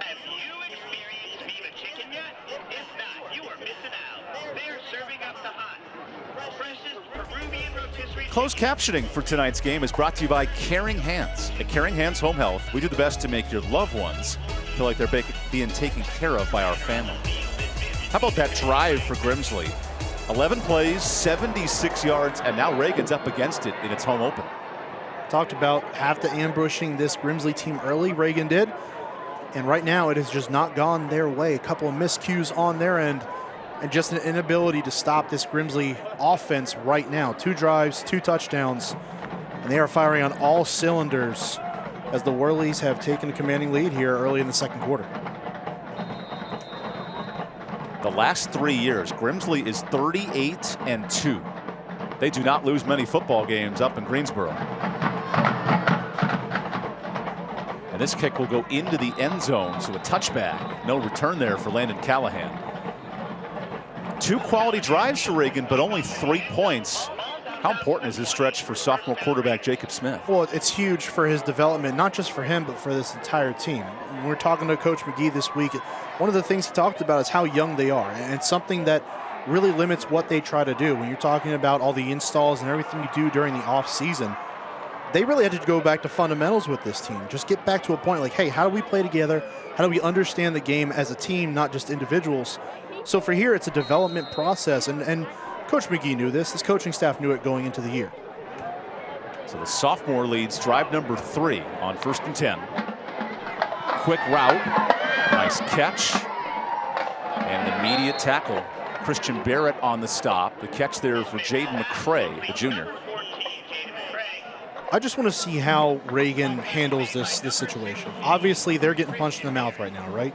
S4: Have you experienced Viva Chicken yet? If not, you are missing out. They're serving up the hot, freshest Peruvian rotisserie.
S1: Closed captioning for tonight's game is brought to you by Caring Hands. At Caring Hands Home Health, we do the best to make your loved ones feel like they're being taken care of by our family. How about that drive for Gimsley? 11 plays, 76 yards, and now Reagan's up against it in its home opener.
S2: Talked about have to ambushing this Gimsley team early, Reagan did. And right now it has just not gone their way. A couple of miscues on their end and just an inability to stop this Gimsley offense right now. 2 drives, 2 touchdowns, and they are firing on all cylinders as the Whirlies have taken a commanding lead here early in the second quarter.
S1: The last 3 years, Gimsley is 38-2. They do not lose many football games up in Greensboro. And this kick will go into the end zone, so a touchback. No return there for Landon Callahan. 2 quality drives for Reagan, but only 3 points. How important is this stretch for sophomore quarterback Jacob Smith?
S2: Well, it's huge for his development, not just for him, but for this entire team. When we're talking to Coach McGee this week, one of the things he talked about is how young they are, and it's something that really limits what they try to do. When you're talking about all the installs and everything you do during the off season, they really had to go back to fundamentals with this team. Just get back to a point like, hey, how do we play together? How do we understand the game as a team, not just individuals? So for here, it's a development process, and Coach McGee knew this. His coaching staff knew it going into the year.
S1: So the sophomore leads drive number 3 on 1st and 10. Quick route, nice catch, and an immediate tackle. Christian Barrett on the stop. The catch there for Jaden McCray, the junior.
S2: I just want to see how Reagan handles this situation. Obviously, they're getting punched in the mouth right now, right?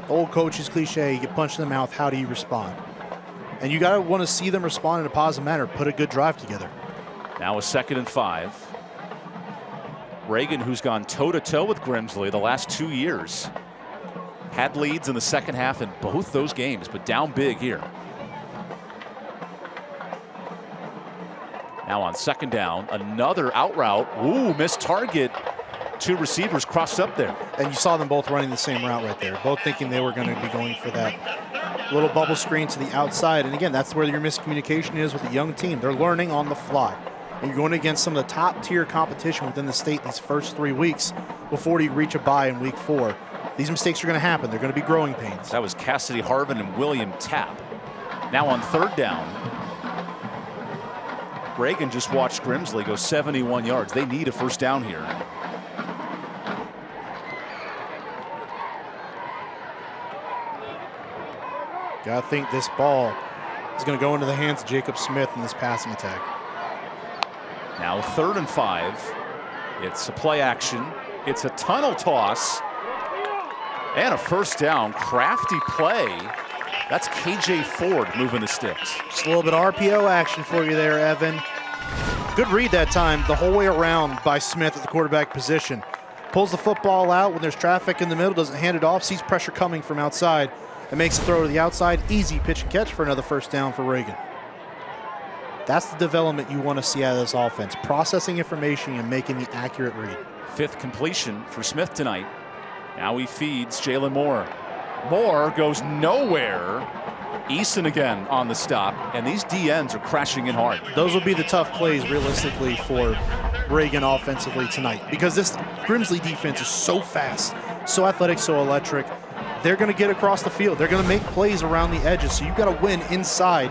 S2: The old coach's cliche, you get punched in the mouth, how do you respond? And you got to want to see them respond in a positive manner, put a good drive together.
S1: Now a 2nd and 5. Reagan, who's gone toe-to-toe with Gimsley the last 2 years, had leads in the second half in both those games, but down big here. Now on 2nd down, another out route. Ooh, missed target. 2 receivers crossed up there.
S2: And you saw them both running the same route right there, both thinking they were going to be going for that little bubble screen to the outside. And again, that's where your miscommunication is with a young team. They're learning on the fly. And you're going against some of the top tier competition within the state these first 3 weeks before you reach a bye in week 4. These mistakes are going to happen. They're going to be growing pains.
S1: That was Cassidy Harvin and William Tapp. Now on 3rd down, Reagan just watched Gimsley go 71 yards. They need a 1st down here.
S2: Gotta think this ball is going to go into the hands of Jacob Smith in this passing attack.
S1: Now 3rd and 5. It's a play action. It's a tunnel toss. And a 1st down. Crafty play. That's KJ Ford moving the sticks.
S2: Just a little bit of RPO action for you there, Evan. Good read that time, the whole way around by Smith at the quarterback position. Pulls the football out when there's traffic in the middle, doesn't hand it off, sees pressure coming from outside, and makes a throw to the outside. Easy pitch and catch for another 1st down for Reagan. That's the development you want to see out of this offense. Processing information and making the accurate read.
S1: 5th completion for Smith tonight. Now he feeds Jalen Moore. Moore goes nowhere. Eason again on the stop, and these DNs are crashing in hard.
S2: Those will be the tough plays realistically for Reagan offensively tonight, because this Gimsley defense is so fast, so athletic, so electric. They're going to get across the field. They're going to make plays around the edges, so you've got to win inside.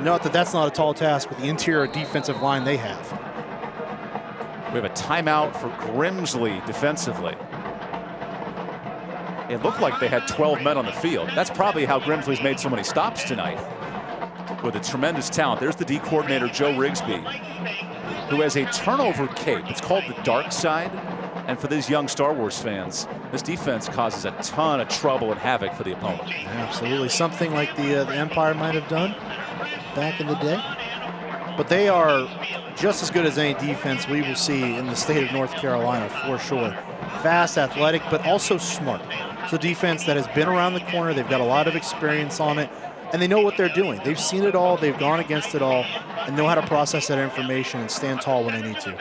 S2: Note that that's not a tall task with the interior defensive line they have.
S1: We have a timeout for Gimsley defensively. It looked like they had 12 men on the field. That's probably how Grimsley's made so many stops tonight. With a tremendous talent. There's the D coordinator, Joe Rigsby, who has a turnover cape. It's called the dark side. And for these young Star Wars fans, this defense causes a ton of trouble and havoc for the opponent.
S2: Absolutely. Something like the Empire might have done back in the day. But they are just as good as any defense we will see in the state of North Carolina for sure. Fast, athletic, but also smart. It's a defense that has been around the corner. They've got a lot of experience on it, and they know what they're doing. They've seen it all, they've gone against it all, and know how to process that information and stand tall when they need to.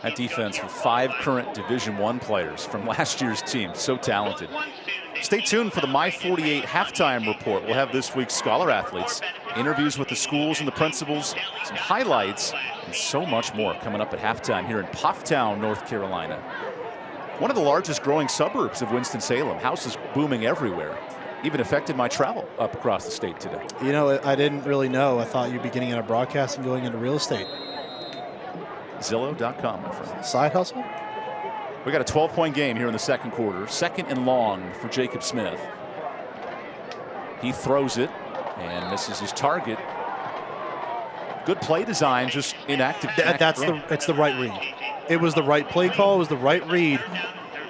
S1: That defense with 5 current Division I players from last year's team. So talented. Stay tuned for the My 48 halftime report. We'll have this week's Scholar Athletes, interviews with the schools and the principals, some highlights, and so much more coming up at halftime here in Pufftown, North Carolina. One of the largest growing suburbs of Winston-Salem. Houses booming everywhere. Even affected my travel up across the state today.
S2: You know, I didn't really know. I thought you'd be getting out of broadcasting, going into real estate.
S1: Zillow.com, my friend.
S2: Side hustle?
S1: We got a 12-point game here in the second quarter. 2nd and long for Jacob Smith. He throws it and misses his target. Good play design, just inactive.
S2: It's the right read. It was the right play call. It was the right read.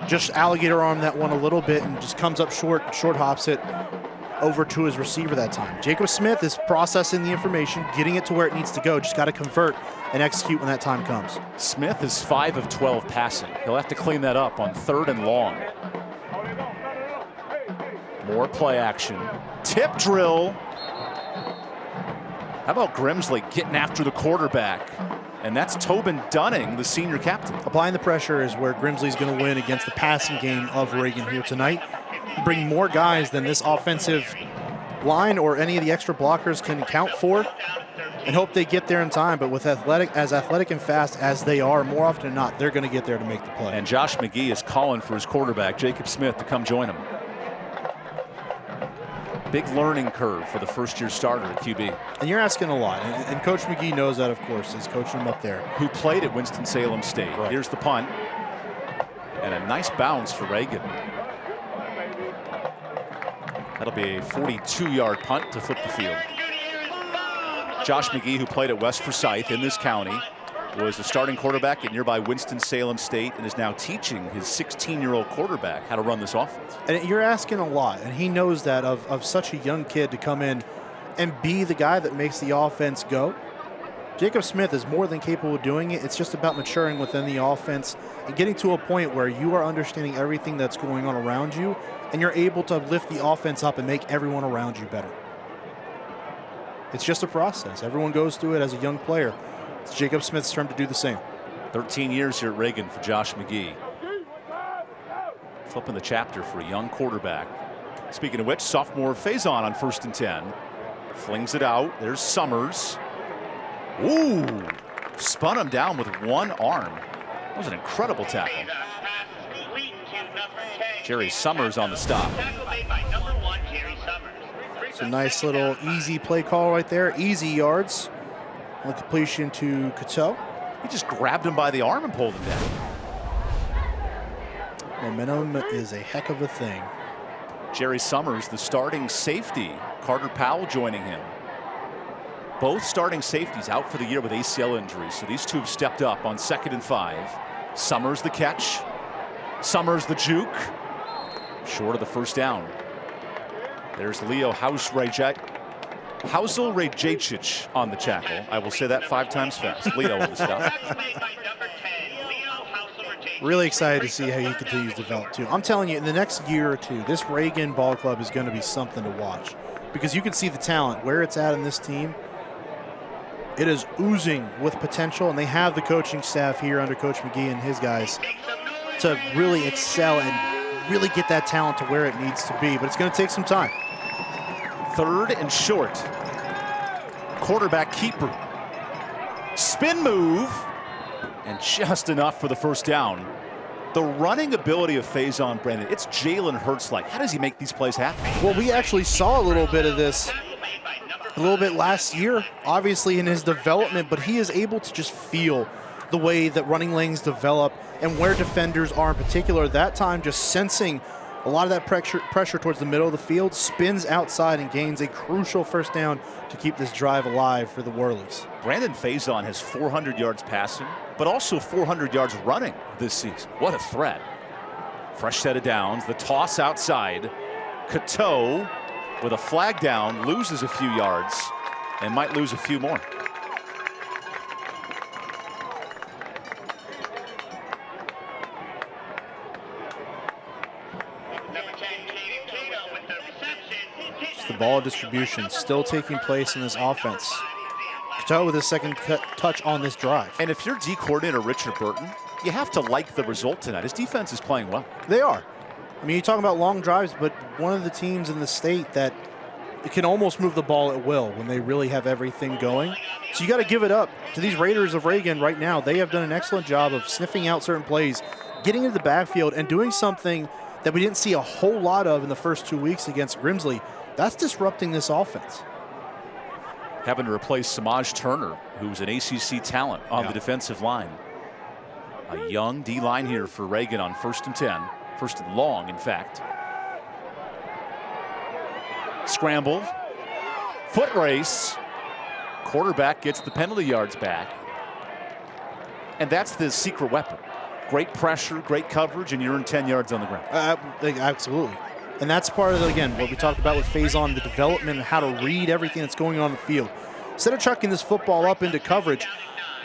S2: Just alligator arm that one a little bit and just comes up short hops it over to his receiver that time. Jacob Smith is processing the information, getting it to where it needs to go. Just got to convert and execute when that time comes.
S1: Smith is 5 of 12 passing. He'll have to clean that up on 3rd and long. More play action. Tip drill. How about Grimsley getting after the quarterback? And that's Tobin Dunning, the senior captain.
S2: Applying the pressure is where Grimsley's going to win against the passing game of Reagan here tonight. Bring more guys than this offensive line or any of the extra blockers can account for, and hope they get there in time. But with athletic and fast as they are, more often than not, they're going to get there to make the play.
S1: And Josh McGee is calling for his quarterback, Jacob Smith, to come join him. Big learning curve for the first-year starter at QB.
S2: And you're asking a lot, and Coach McGee knows that, of course. He's coaching him up there.
S1: Who played at Winston-Salem State. Right. Here's the punt. And a nice bounce for Reagan. That'll be a 42-yard punt to flip the field. Josh McGee, who played at West Forsyth in this county, was the starting quarterback at nearby Winston-Salem State and is now teaching his 16-year-old quarterback how to run this offense.
S2: And you're asking a lot, and he knows that of such a young kid to come in and be the guy that makes the offense go. Jacob Smith is more than capable of doing it. It's just about maturing within the offense and getting to a point where you are understanding everything that's going on around you, and you're able to lift the offense up and make everyone around you better. It's just a process. Everyone goes through it as a young player. It's Jacob Smith's turn to do the same.
S1: 13 years here at Reagan for Josh McGee. Flipping the chapter for a young quarterback. Speaking of which, sophomore Faison on 1st and 10. Flings it out. There's Summers. Ooh, spun him down with one arm. That was an incredible tackle. Jerry Summers on the stop.
S2: It's a nice little easy play call right there. Easy yards. On completion to Cateau.
S1: He just grabbed him by the arm and pulled him down.
S2: Momentum is a heck of a thing.
S1: Jerry Summers, the starting safety. Carter Powell joining him. Both starting safeties out for the year with ACL injuries. So these two have stepped up on 2nd and 5. Summers the catch. Summers the juke. Short of the first down. There's Leo Hausel Rejcic on the tackle. I will say that 5 times fast. Leo on the stop.
S2: Really excited to see how he continues to develop too. I'm telling you, in the next year or two, this Reagan ball club is going to be something to watch, because you can see the talent where it's at in this team. It is oozing with potential, and they have the coaching staff here under Coach McGee and his guys to really excel and really get that talent to where it needs to be. But it's going to take some time.
S1: 3rd and short. Quarterback keeper. Spin move. And just enough for the first down. The running ability of Faison, Brandon, it's Jalen Hurts-like. How does he make these plays happen?
S2: Well, we actually saw a little bit of this a little bit last year, obviously in his development, but he is able to just feel the way that running lanes develop and where defenders are in particular. That time, just sensing a lot of that pressure towards the middle of the field, spins outside and gains a crucial first down to keep this drive alive for the Whirlies.
S1: Brandon Faison has 400 yards passing, but also 400 yards running this season. What a threat. Fresh set of downs, the toss outside. Cateau with a flag down, loses a few yards and might lose a few more.
S2: ball distribution still taking place in this offense. Cato with his second touch on this drive.
S1: And if you're D coordinator Richard Burton, you have to like the result tonight. His defense is playing well.
S2: They are. I mean, you're talking about long drives, but one of the teams in the state that it can almost move the ball at will when they really have everything going. So you got to give it up to these Raiders of Reagan right now. They have done an excellent job of sniffing out certain plays, getting into the backfield, and doing something that we didn't see a whole lot of in the first 2 weeks against Grimsley. That's disrupting this offense.
S1: Having to replace Samaj Turner, who's an ACC talent on the defensive line. A young D-line here for Reagan on 1st and 10. 1st and long, in fact. Scramble. Foot race. Quarterback gets the penalty yards back. And that's the secret weapon. Great pressure, great coverage, and you earn 10 yards on the ground.
S2: Absolutely. And that's part of, again, what we talked about with Faison, the development and how to read everything that's going on the field. Instead of chucking this football up into coverage,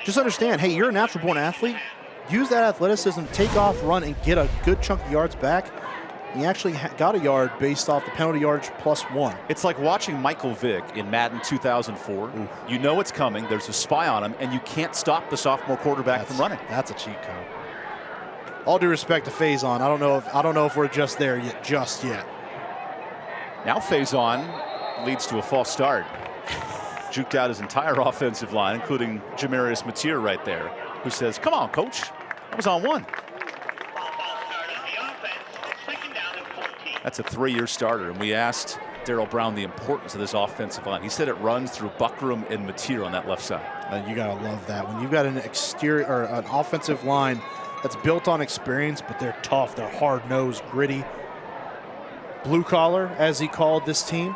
S2: just understand, hey, you're a natural-born athlete. Use that athleticism, take off, run, and get a good chunk of yards back. He actually got a yard based off the penalty yardage +1.
S1: It's like watching Michael Vick in Madden 2004. Oof. You know it's coming. There's a spy on him, and you can't stop the sophomore quarterback from running.
S2: That's a cheat code. All due respect to Faison, I don't know if we're just there yet,
S1: Now Faison leads to a false start. Juked out his entire offensive line, including Jamarius Mateer right there, who says, "Come on, coach. I was on one." That's a 3-year starter, and we asked Darryl Brown the importance of this offensive line. He said it runs through Buckram and Mateer on that left side.
S2: You gotta love that when you've got an exterior or an offensive line that's built on experience, but they're tough, they're hard-nosed, gritty, blue collar, as he called this team.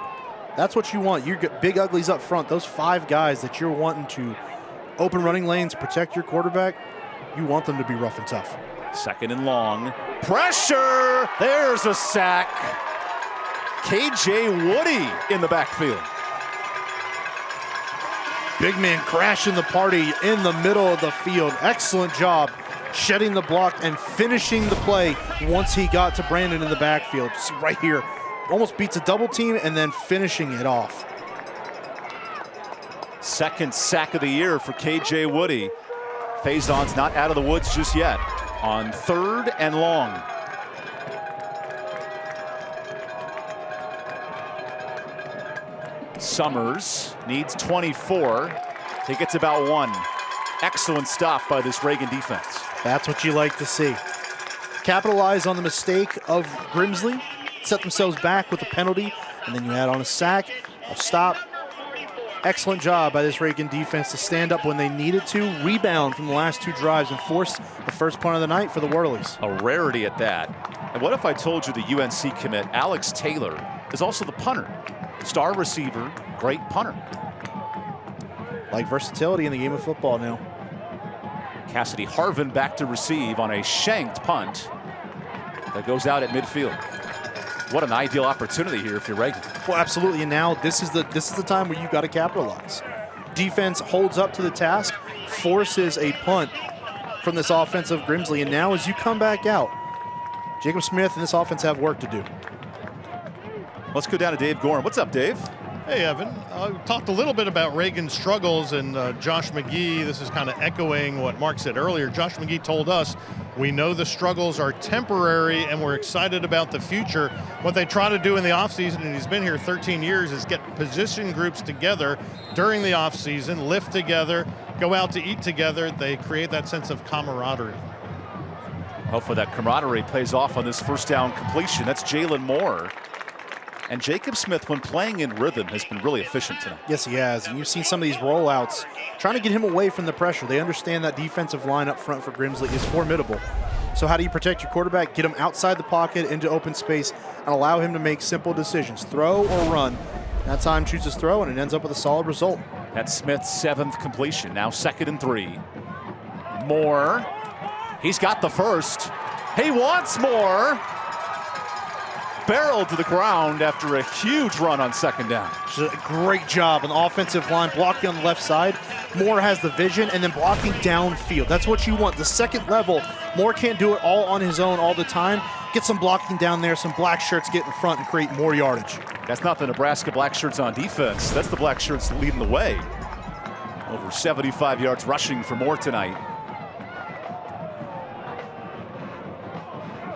S2: That's what you want. You get big uglies up front. Those 5 guys that you're wanting to open running lanes, protect your quarterback. You want them to be rough and tough.
S1: 2nd and long. Pressure! There's a sack. KJ Woody in the backfield.
S2: Big man crashing the party in the middle of the field. Excellent job shedding the block and finishing the play once he got to Brandon in the backfield. See right here, almost beats a double team and then finishing it off.
S1: 2nd sack of the year for KJ Woody. Faison's not out of the woods just yet. On 3rd and long. Summers needs 24. He gets about 1. Excellent stop by this Reagan defense.
S2: That's what you like to see. Capitalize on the mistake of Grimsley, set themselves back with a penalty, and then you add on a sack, a stop. Excellent job by this Reagan defense to stand up when they needed to, rebound from the last 2 drives, and force the first punt of the night for the Whirlies.
S1: A rarity at that. And what if I told you the UNC commit, Alex Taylor, is also the punter? Star receiver, great punter.
S2: Like versatility in the game of football now.
S1: Cassidy Harvin back to receive on a shanked punt that goes out at midfield. What an ideal opportunity here if you're Reagan.
S2: Well, absolutely, and now this is the time where you got to capitalize. Defense holds up to the task, forces a punt from this offensive Grimsley, and now as you come back out, Jacob Smith and this offense have work to do.
S1: Let's go down to Dave Gorham. What's up, Dave?
S3: Hey, Evan. We talked a little bit about Reagan's struggles, and Josh McGee, this is kind of echoing what Mark said earlier. Josh McGee told us, we know the struggles are temporary, and we're excited about the future. What they try to do in the offseason, and he's been here 13 years, is get position groups together during the offseason, lift together, go out to eat together. They create that sense of camaraderie.
S1: Hopefully that camaraderie pays off on this 1st down completion. That's Jalen Moore. And Jacob Smith, when playing in rhythm, has been really efficient tonight.
S2: Yes, he has. And you've seen some of these rollouts trying to get him away from the pressure. They understand that defensive line up front for Grimsley is formidable. So how do you protect your quarterback? Get him outside the pocket into open space and allow him to make simple decisions. Throw or run. That time chooses throw, and it ends up with a solid result.
S1: That's Smith's 7th completion. Now 2nd and 3. Moore. He's got the first. He wants more. Barreled to the ground after a huge run on 2nd down.
S2: Great job on the offensive line, blocking on the left side. Moore has the vision, and then blocking downfield. That's what you want. The second level, Moore can't do it all on his own all the time. Get some blocking down there, some black shirts get in front and create more yardage.
S1: That's not the Nebraska black shirts on defense. That's the black shirts leading the way. Over 75 yards rushing for Moore tonight.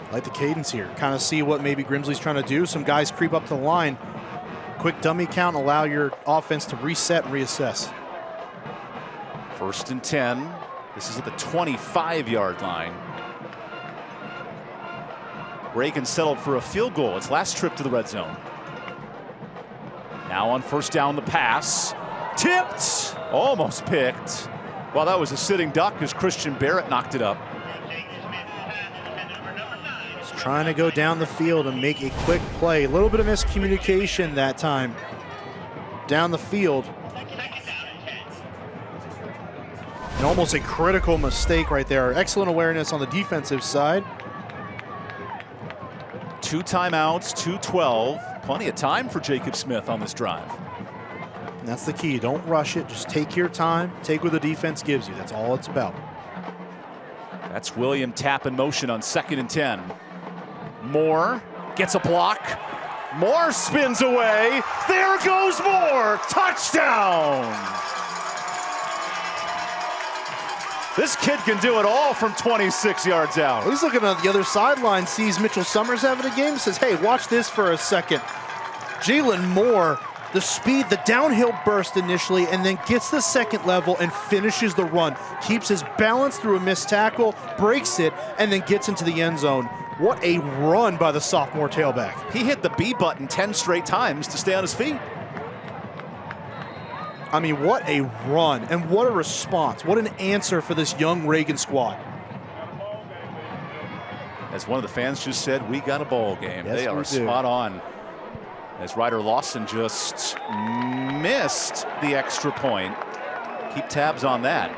S2: I like the cadence here. Kind of see what maybe Grimsley's trying to do. Some guys creep up to the line. Quick dummy count, allow your offense to reset and reassess.
S1: 1st and 10. This is at the 25-yard line. Reagan settled for a field goal. Its last trip to the red zone. Now on 1st down, the pass. Tipped. Almost picked. Well, that was a sitting duck as Christian Barrett knocked it up.
S2: Just trying to go down the field and make a quick play. A little bit of miscommunication that time. Down the field. And almost a critical mistake right there. Excellent awareness on the defensive side.
S1: 2 timeouts, 2:12. Plenty of time for Jacob Smith on this drive.
S2: And that's the key. Don't rush it. Just take your time. Take what the defense gives you. That's all it's about.
S1: That's William Tapp in motion on 2nd and 10. Moore gets a block. Moore spins away. There goes Moore. Touchdown. This kid can do it all from 26 yards out.
S2: He's looking on the other sideline, sees Mitchell Summers having a game, says, hey, watch this for a second. Jalen Moore, the speed, the downhill burst initially, and then gets the second level and finishes the run. Keeps his balance through a missed tackle, breaks it, and then gets into the end zone. What a run by the sophomore tailback.
S1: He hit the B button 10 straight times to stay on his feet.
S2: I mean, what a run and what a response. What an answer for this young Reagan squad.
S1: As one of the fans just said, we got a ball game.
S2: Yes,
S1: they are spot on. As Ryder Lawson just missed the extra point. Keep tabs on that.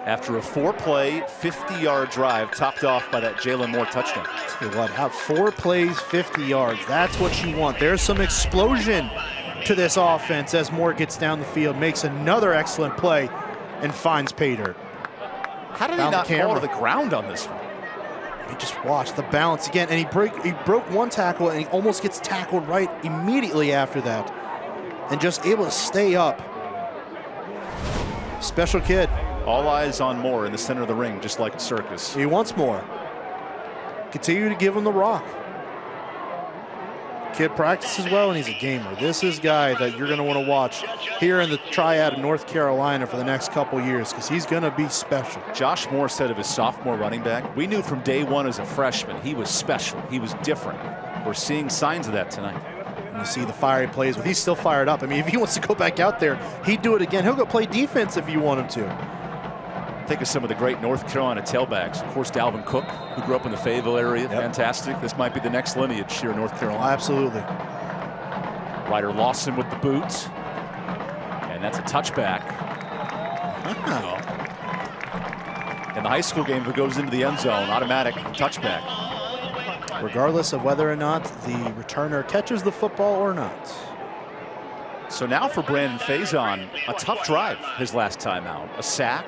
S1: After a 4-play, 50-yard drive topped off by that Jalen Moore touchdown.
S2: What, 4 plays, 50 yards. That's what you want. There's some explosion to this offense as Moore gets down the field, makes another excellent play, and finds pay dirt.
S1: How did he not fall to the ground on this one?
S2: He just watched the balance again, and he broke one tackle, and he almost gets tackled right immediately after that, and just able to stay up. Special kid.
S1: All eyes on Moore in the center of the ring, just like a circus.
S2: He wants more. Continue to give him the rock. Kid practices well, and he's a gamer. This is a guy that you're going to want to watch here in the Triad of North Carolina for the next couple years, because he's going to be special.
S1: Josh Moore said of his sophomore running back, we knew from day one as a freshman he was special. He was different. We're seeing signs of that tonight.
S2: And you see the fire he plays with. He's still fired up. I mean, if he wants to go back out there, he'd do it again. He'll go play defense if you want him to.
S1: Think of some of the great North Carolina tailbacks. Of course, Dalvin Cook, who grew up in the Fayetteville area. Yep. Fantastic. This might be the next lineage here in North Carolina.
S2: Absolutely.
S1: Ryder Lawson with the boot. And that's a touchback. In the high school game, if it goes into the end zone, automatic touchback.
S2: Regardless of whether or not the returner catches the football or not.
S1: So now for Brandon Faison, a tough drive his last time out. A sack.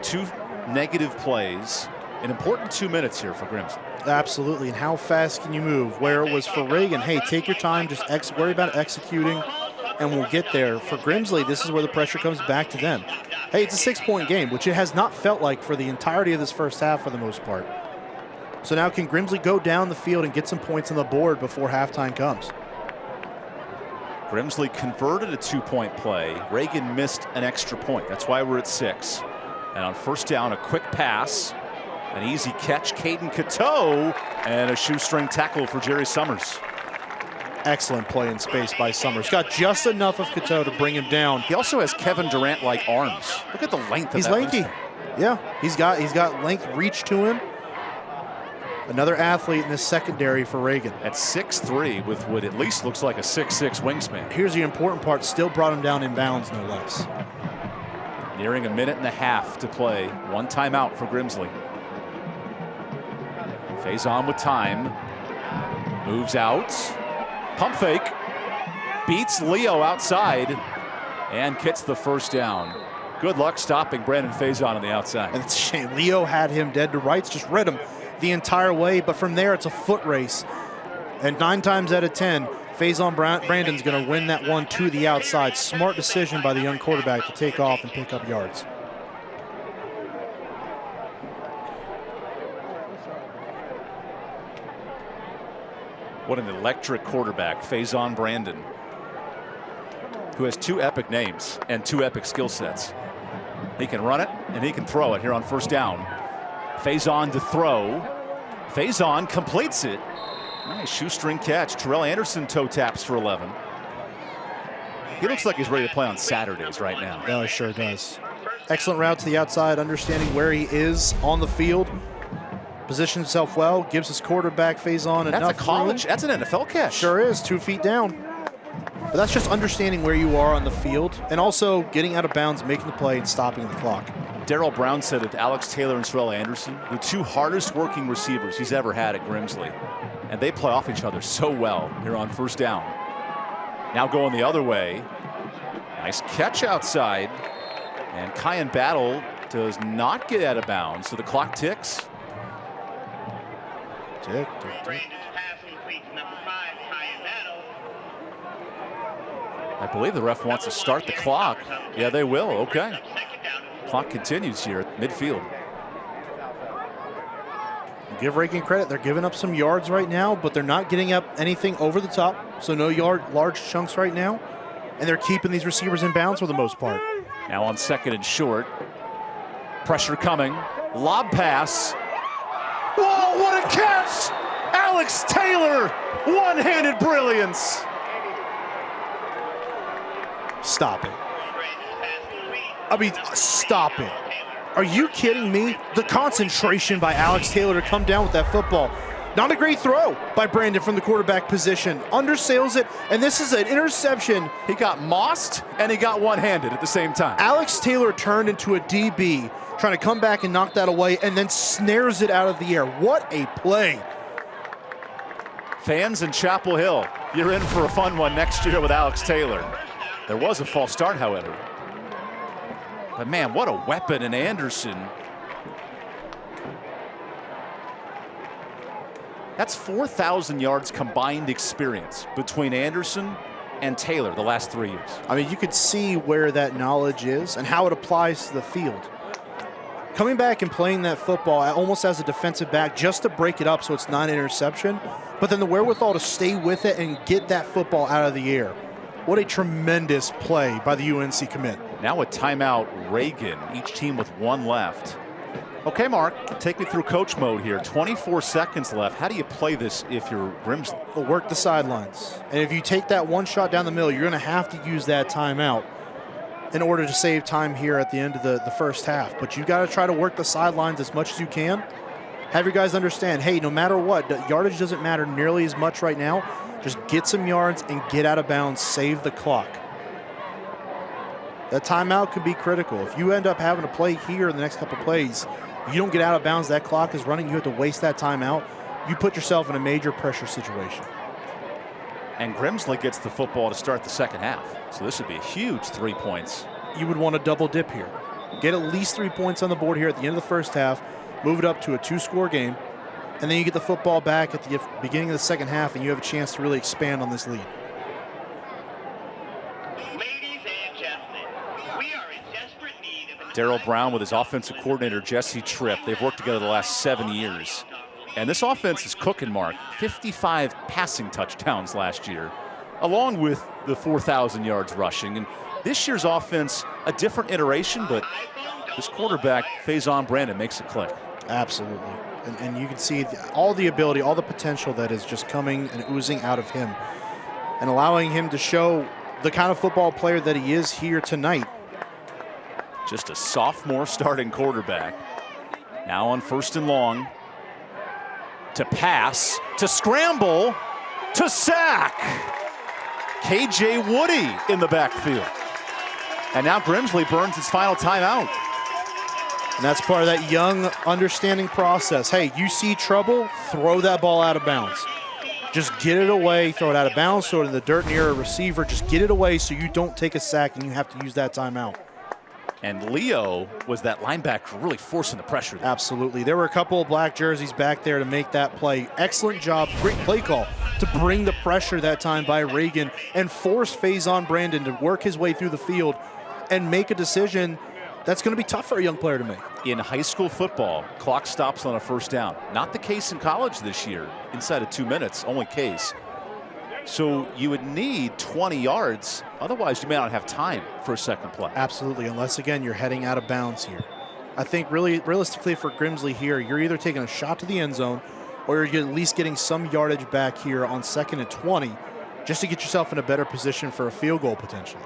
S1: 2 negative plays, an important 2 minutes here for Grimsley.
S2: Absolutely, and how fast can you move? Where it was for Reagan, hey, take your time, just worry about executing, and we'll get there. For Grimsley, this is where the pressure comes back to them. Hey, it's a 6-point game, which it has not felt like for the entirety of this first half for the most part. So now can Grimsley go down the field and get some points on the board before halftime comes?
S1: Grimsley converted a 2-point play. Reagan missed an extra point. That's why we're at 6. And on 1st down, a quick pass, an easy catch, Caden Cateau, and a shoestring tackle for Jerry Summers.
S2: Excellent play in space by Summers. Got just enough of Cateau to bring him down.
S1: He also has Kevin Durant-like arms. Look at the length of that.
S2: He's lanky. Yeah, he's got length, reach to him. Another athlete in the secondary for Reagan.
S1: At 6'3", with what at least looks like a 6'6" wingspan.
S2: Here's the important part, still brought him down in bounds, no less.
S1: Nearing a minute and a half to play. 1 timeout for Grimsley. Faison with time. Moves out. Pump fake. Beats Leo outside. And gets the 1st down. Good luck stopping Brandon Faison on the outside.
S2: And it's a shame. Leo had him dead to rights, just read him the entire way. But from there, it's a foot race. And 9 times out of 10, Faison Brandon's going to win that one to the outside. Smart decision by the young quarterback to take off and pick up yards.
S1: What an electric quarterback, Faison Brandon, who has 2 epic names and 2 epic skill sets. He can run it and he can throw it here on first down. Faison to throw. Faison completes it. Nice shoestring catch. Terrell Anderson toe taps for 11. He looks like he's ready to play on Saturdays right now.
S2: Yeah, he sure does. Excellent route to the outside, understanding where he is on the field. Positions himself well, gives his quarterback Faison enough.
S1: That's a college, that's an NFL catch.
S2: Sure is, 2 feet down. But that's just understanding where you are on the field and also getting out of bounds, making the play, and stopping the clock.
S1: Darrell Brown said that Alex Taylor and Terrell Anderson, the 2 hardest working receivers he's ever had at Grimsley. And they play off each other so well here on first down. Now going the other way. Nice catch outside. And Kyan Battle does not get out of bounds, so the clock ticks.
S2: Tick, tick, tick.
S1: I believe the ref wants to start the clock. Yeah, they will. Okay. Clock continues here at midfield.
S2: Give Reagan credit. They're giving up some yards right now, but they're not getting up anything over the top. So no large chunks right now. And they're keeping these receivers in bounds for the most part.
S1: Now on 2nd and short. Pressure coming. Lob pass. Whoa, what a catch! Alex Taylor, one-handed brilliance.
S2: Stop it. I mean, stop it. Are you kidding me? The concentration by Alex Taylor to come down with that football. Not a great throw by Brandon from the quarterback position. Undersails it, and this is an interception.
S1: He got mossed, and he got one-handed at the same time.
S2: Alex Taylor turned into a DB, trying to come back and knock that away, and then snares it out of the air. What a play.
S1: Fans in Chapel Hill, you're in for a fun one next year with Alex Taylor. There was a false start, however. But man, what a weapon in Anderson. That's 4,000 yards combined experience between Anderson and Taylor the last 3 years.
S2: I mean, you could see where that knowledge is and how it applies to the field. Coming back and playing that football almost as a defensive back just to break it up so it's not an interception, but then the wherewithal to stay with it and get that football out of the air. What a tremendous play by the UNC commit.
S1: Now a timeout, Reagan, each team with 1 left. Okay, Mark, take me through coach mode here. 24 seconds left. How do you play this if you're Grimsley?
S2: Well, work the sidelines. And if you take that one shot down the middle, you're going to have to use that timeout in order to save time here at the end of the first half. But you got to try to work the sidelines as much as you can. Have your guys understand, hey, no matter what, the yardage doesn't matter nearly as much right now. Just get some yards and get out of bounds, save the clock. That timeout could be critical. If you end up having to play here in the next couple plays, you don't get out of bounds, that clock is running, you have to waste that timeout. You put yourself in a major pressure situation.
S1: And Grimsley gets the football to start the second half. So this would be a huge 3 points.
S2: You would want to double dip here. Get at least 3 points on the board here at the end of the first half, move it up to a 2-score game, and then you get the football back at the beginning of the second half and you have a chance to really expand on this lead.
S4: Ladies and gentlemen, we are in desperate need of
S1: Darrell Brown with his offensive coordinator, Jesse Tripp. They've worked together the last 7 years. And this offense is cooking, Mark. 55 passing touchdowns last year, along with the 4,000 yards rushing. And this year's offense, a different iteration, but this quarterback, Faison Brandon, makes it click.
S2: Absolutely. And you can see all the ability, all the potential that is just coming and oozing out of him and allowing him to show the kind of football player that he is here tonight.
S1: Just a sophomore starting quarterback. Now on 1st and long. To pass, to scramble, to sack. KJ Woody in the backfield. And now Grimsley burns its final timeout.
S2: And that's part of that young understanding process. Hey, you see trouble, throw that ball out of bounds. Just get it away, throw it out of bounds, throw it in the dirt near a receiver. Just get it away so you don't take a sack and you have to use that timeout.
S1: And Leo was that linebacker really forcing the pressure there.
S2: Absolutely. There were a couple of black jerseys back there to make that play. Excellent job, great play call to bring the pressure that time by Reagan and force Faison Brandon to work his way through the field and make a decision that's going to be tough for a young player to make.
S1: In high school football, clock stops on a first down. Not the case in college this year. Inside of 2 minutes, only case. So you would need 20 yards. Otherwise, you may not have time for a second play.
S2: Absolutely, unless, again, you're heading out of bounds here. I think really, realistically for Grimsley here, you're either taking a shot to the end zone or you're at least getting some yardage back here on 2nd and 20 just to get yourself in a better position for a field goal potentially.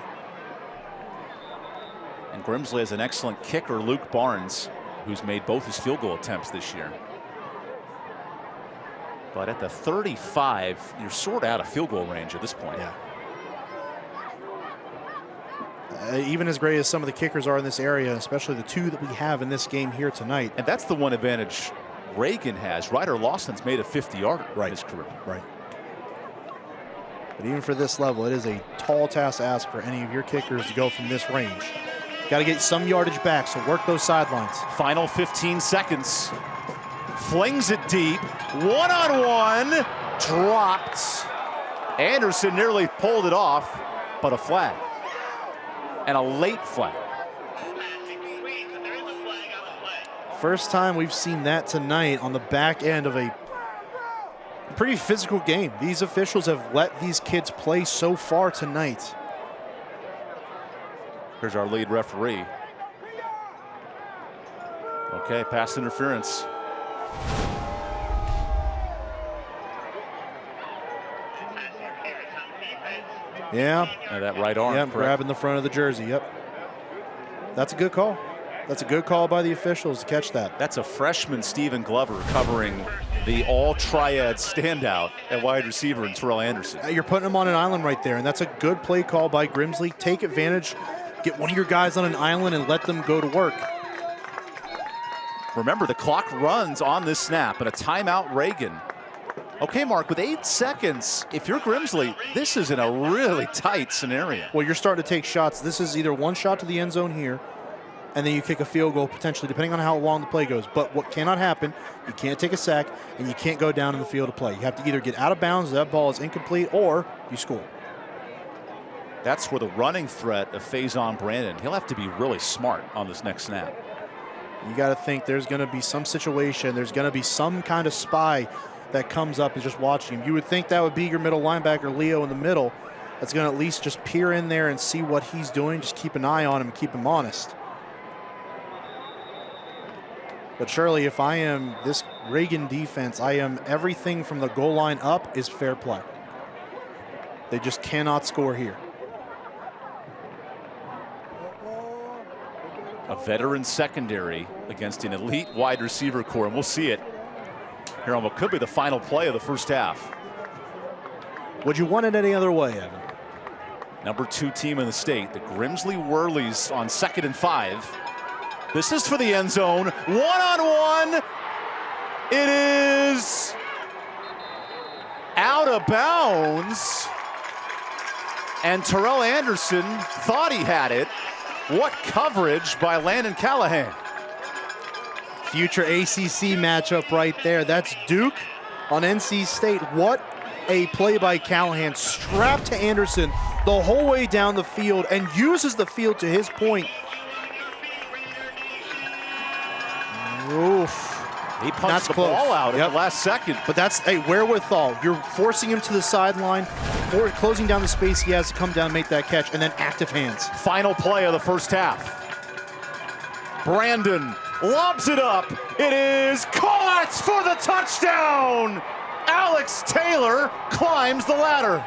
S1: And Grimsley has an excellent kicker, Luke Barnes, who's made both his field goal attempts this year. But at the 35, you're sort of out of field goal range at this point.
S2: Yeah. Even as great as some of the kickers are in this area, especially the two that we have in this game here tonight.
S1: And that's the one advantage Reagan has. Ryder Lawson's made a 50-yarder in his career.
S2: Right. But even for this level, it is a tall task to ask for any of your kickers to go from this range. Got to get some yardage back, so work those sidelines.
S1: Final 15 seconds. Flings it deep. One-on-one. Dropped. Anderson nearly pulled it off, but a flag. And a late flag.
S2: First time we've seen that tonight on the back end of a pretty physical game. These officials have let these kids play so far tonight.
S1: Here's our lead referee. Okay, pass interference.
S2: Yeah.
S1: And that right arm.
S2: Yep, grabbing the front of the jersey. Yep. That's a good call. That's a good call by the officials to catch that.
S1: That's a freshman, Stephen Glover, covering the all-triad standout at wide receiver in Terrell Anderson.
S2: You're putting him on an island right there, and that's a good play call by Grimsley. Take advantage, get one of your guys on an island and let them go to work.
S1: Remember, the clock runs on this snap, and a timeout Reagan. Okay, Mark, with 8 seconds, if you're Grimsley, this is in a really tight scenario.
S2: Well, you're starting to take shots. This is either one shot to the end zone here, and then you kick a field goal potentially, depending on how long the play goes. But what cannot happen, you can't take a sack, and you can't go down in the field of play. You have to either get out of bounds, that ball is incomplete, or you score.
S1: That's where the running threat of Faison Brandon, he'll have to be really smart on this next snap.
S2: You got to think there's going to be some situation, there's going to be some kind of spy that comes up and just watching him. You would think that would be your middle linebacker, Leo, in the middle. That's going to at least just peer in there and see what he's doing. Just keep an eye on him and keep him honest. But surely if I am this Reagan defense, I am everything from the goal line up is fair play. They just cannot score here.
S1: A veteran secondary against an elite wide receiver core, and we'll see it here on what could be the final play of the first half.
S2: Would you want it any other way, Evan?
S1: Number 2 team in the state, the Grimsley Whirlies on 2nd and 5. This is for the end zone. One-on-one. It is out of bounds. And Terrell Anderson thought he had it. What coverage by Landon Callahan.
S2: Future ACC matchup right there. That's Duke on NC State. What a play by Callahan. Strapped to Anderson the whole way down the field and uses the field to his point. Oof.
S1: He punched the ball out at the last second.
S2: But that's a wherewithal. You're forcing him to the sideline, or closing down the space he has to come down and make that catch, and then active hands.
S1: Final play of the first half. Brandon lobs it up. It is caught for the touchdown. Alex Taylor climbs the ladder.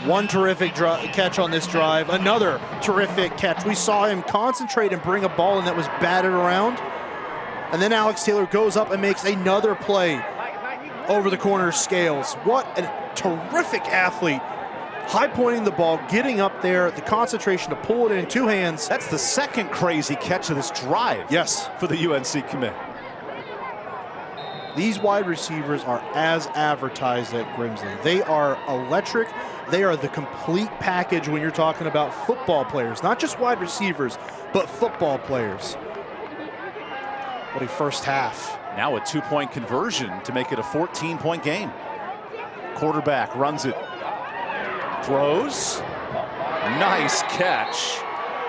S2: One terrific catch on this drive. Another terrific catch. We saw him concentrate and bring a ball in that was batted around. And then Alex Taylor goes up and makes another play over the corner scales. What a terrific athlete. High pointing the ball, getting up there, the concentration to pull it in 2 hands.
S1: That's the second crazy catch of this drive.
S2: Yes.
S1: For the UNC commit.
S2: These wide receivers are as advertised at Grimsley. They are electric. They are the complete package when you're talking about football players, not just wide receivers, but football players. What a first half.
S1: Now a 2-point conversion to make it a 14-point game. Quarterback runs it, throws, nice catch.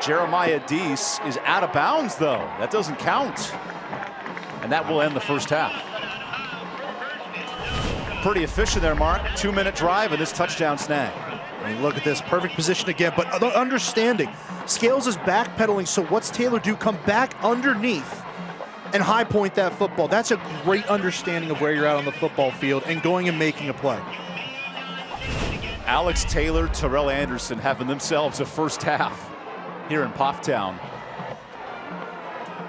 S1: Jeremiah Deese is out of bounds though. That doesn't count. And that will end the first half. Pretty efficient there, Mark. 2-minute drive and this touchdown snag.
S2: I mean, look at this, perfect position again, but understanding. Scales is backpedaling, so what's Taylor do? Come back underneath and high point that football. That's a great understanding of where you're at on the football field and going and making a play.
S1: Alex Taylor, Terrell Anderson having themselves a first half here in Pofftown.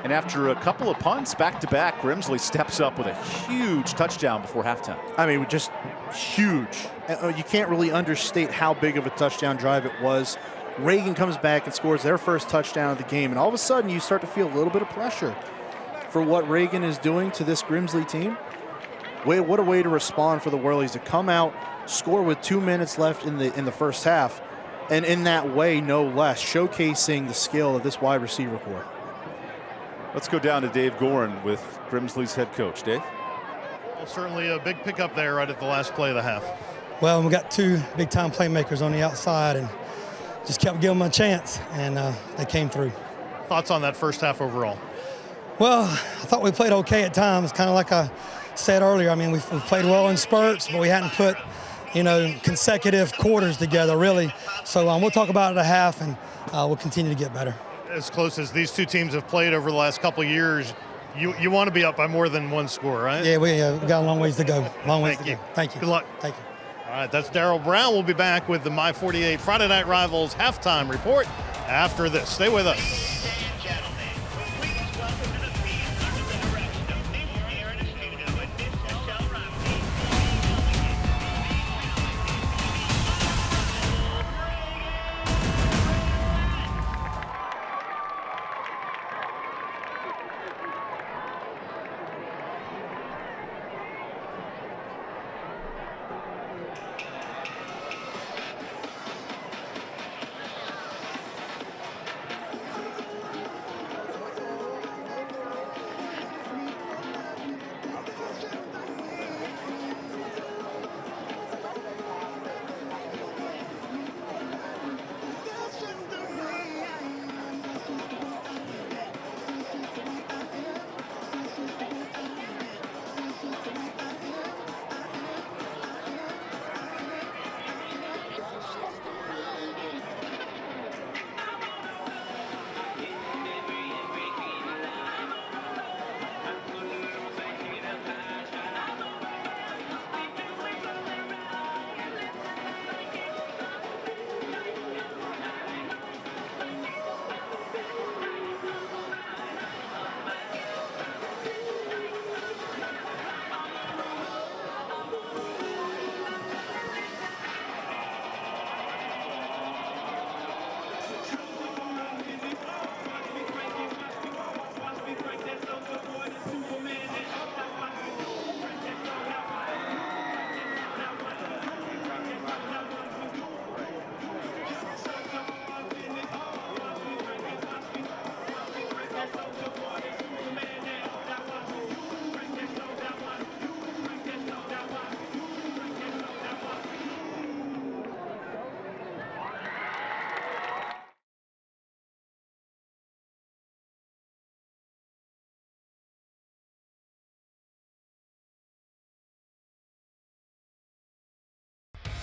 S1: And after a couple of punts back-to-back, Grimsley steps up with a huge touchdown before halftime.
S2: I mean, just huge. You can't really understate how big of a touchdown drive it was. Reagan comes back and scores their first touchdown of the game, and all of a sudden you start to feel a little bit of pressure for what Reagan is doing to this Grimsley team. What a way to respond for the Whirlies to come out, score with 2 minutes left in the first half, and in that way, no less, showcasing the skill of this wide receiver corps.
S1: Let's go down to Dave Gorin with Grimsley's head coach. Dave?
S3: Well, certainly a big pickup there right at the last play of the half.
S5: Well, we got 2 big-time playmakers on the outside and just kept giving them a chance, and they came through.
S3: Thoughts on that first half overall?
S5: Well, I thought we played okay at times, kind of like I said earlier. I mean, we've played well in spurts, but we hadn't put, consecutive quarters together, really. So we'll talk about it at half, and we'll continue to get better.
S3: As close as these two teams have played over the last couple of years, you want to be up by more than 1 score, right?
S5: Yeah, we got a long ways to go. Thank you.
S3: Good luck.
S5: Thank you.
S3: All right, that's Darryl Brown. We'll be back with the My 48 Friday Night Rivals halftime report after this. Stay with us.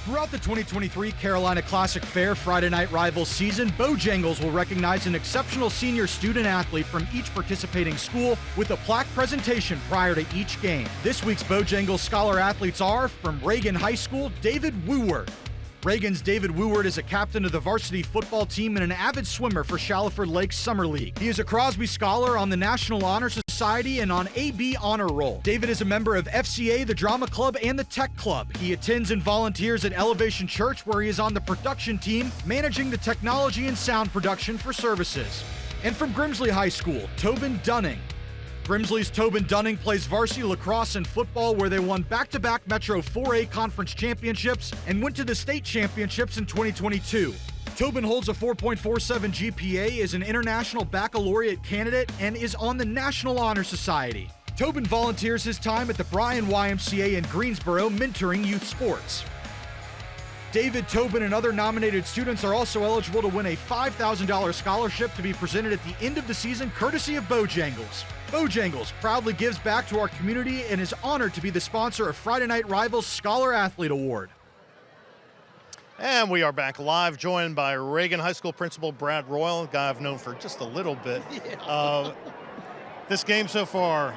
S6: Throughout the 2023 Carolina Classic Fair Friday Night Rivals season, Bojangles will recognize an exceptional senior student athlete from each participating school with a plaque presentation prior to each game. This week's Bojangles Scholar athletes are from Reagan High School, David Wooward. Reagan's David Wooward is a captain of the varsity football team and an avid swimmer for Shallowford Lake Summer League. He is a Crosby Scholar on the National Honor Society and on AB Honor Roll. David is a member of FCA, the Drama Club, and the Tech Club. He attends and volunteers at Elevation Church, where he is on the production team, managing the technology and sound production for services. And from Grimsley High School, Tobin Dunning. Grimsley's Tobin Dunning plays varsity lacrosse and football, where they won back-to-back Metro 4A conference championships and went to the state championships in 2022. Tobin holds a 4.47 GPA, is an international baccalaureate candidate, and is on the National Honor Society. Tobin volunteers his time at the Bryan YMCA in Greensboro, mentoring youth sports. David Tobin and other nominated students are also eligible to win a $5,000 scholarship to be presented at the end of the season, courtesy of Bojangles. Bojangles proudly gives back to our community and is honored to be the sponsor of Friday Night Rivals Scholar Athlete Award.
S3: And we are back live, joined by Reagan High School Principal Brad Royal, a guy I've known for just a little bit. This game so far,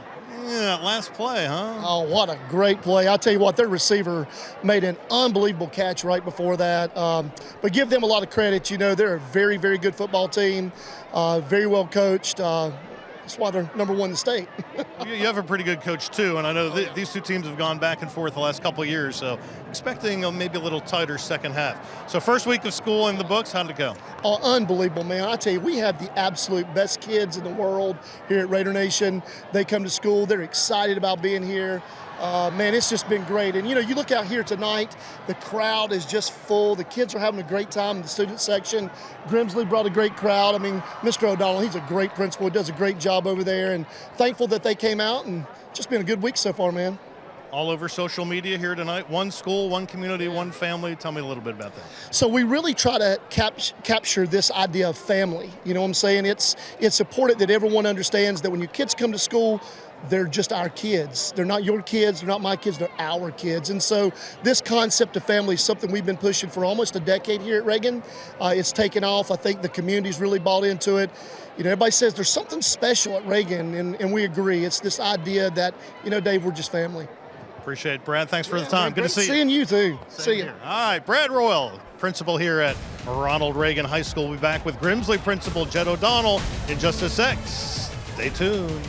S3: that last play, huh?
S7: Oh, what a great play. I'll tell you what, their receiver made an unbelievable catch right before that. But give them a lot of credit. You know, they're a very, very good football team, very well coached. That's why they're number one in the state.
S3: You have a pretty good coach, too, and I know these two teams have gone back and forth the last couple of years, so expecting maybe a little tighter second half. So first week of school in the books, how'd it go?
S7: Oh, unbelievable, man. I tell you, we have the absolute best kids in the world here at Raider Nation. They come to school. They're excited about being here. Man, it's just been great. And, you know, you look out here tonight, the crowd is just full. The kids are having a great time in the student section. Grimsley brought a great crowd. I mean, Mr. O'Donnell, he's a great principal. He does a great job over there. And thankful that they came out, and just been a good week so far, man.
S3: All over social media here tonight. One school, one community, one family. Tell me a little bit about that.
S7: So we really try to capture this idea of family. You know what I'm saying? It's important that everyone understands that when your kids come to school, they're just our kids. They're not your kids, they're not my kids, they're our kids. And so this concept of family is something we've been pushing for almost a decade here at Reagan. It's taken off. I think the community's really bought into it. You know, everybody says there's something special at Reagan, and we agree. It's this idea that, you know, Dave, we're just family.
S3: Appreciate it, Brad. Thanks for the time. Good to see you.
S7: Seeing you, too. See you.
S3: All right, Brad Royal, principal here at Ronald Reagan High School. We'll be back with Grimsley principal Jed O'Donnell in just a sec. Stay tuned.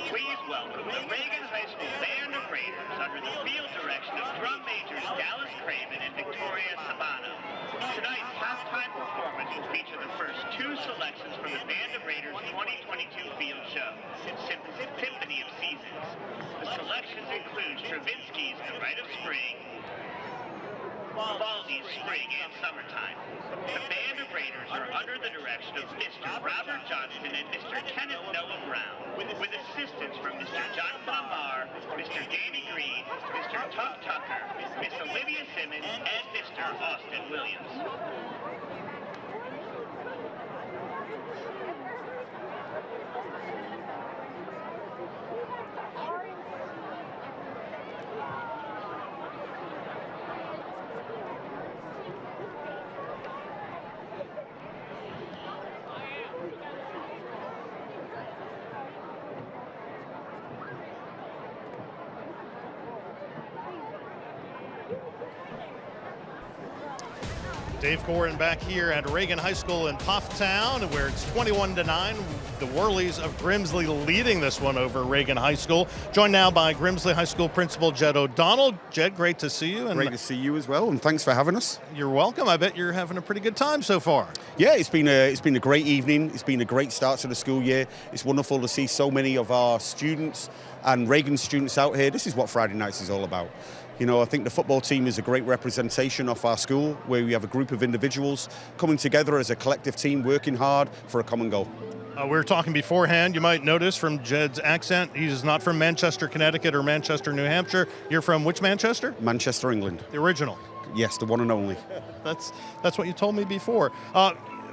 S4: Please welcome the Reagan High School Band of Raiders under the field direction of drum majors Dallas Craven and Victoria Sabano. Tonight's halftime performance will feature the first two selections from the Band of Raiders 2022 field show, Symphony of Seasons. The selections include Stravinsky's The Rite of Spring, Baldi's Spring and Summertime. The Band of Raiders are under the direction of Mr. Robert Johnston and Mr. Kenneth Noah Brown, with assistance from Mr. Jonathan Amar, Mr. Danny Green, Mr. Tuck Tucker, Miss Olivia Simmons, and Mr. Austin Williams.
S3: Dave Gorin back here at Reagan High School in Pufftown, where it's 21-9. The Whirlies of Grimsley leading this one over Reagan High School. Joined now by Grimsley High School Principal Jed O'Donnell. Jed, great to see you. And
S8: great to see you as well, and thanks for having us.
S3: You're welcome. I bet you're having a pretty good time so far.
S8: Yeah, it's been a great evening. It's been a great start to the school year. It's wonderful to see so many of our students and Reagan students out here. This is what Friday nights is all about. You know, I think the football team is a great representation of our school, where we have a group of individuals coming together as a collective team, working hard for a common goal.
S3: We were talking beforehand. You might notice from Jed's accent, he's not from Manchester, Connecticut or Manchester, New Hampshire. You're from which Manchester?
S8: Manchester, England.
S3: The original.
S8: Yes, the one and only.
S3: That's what you told me before.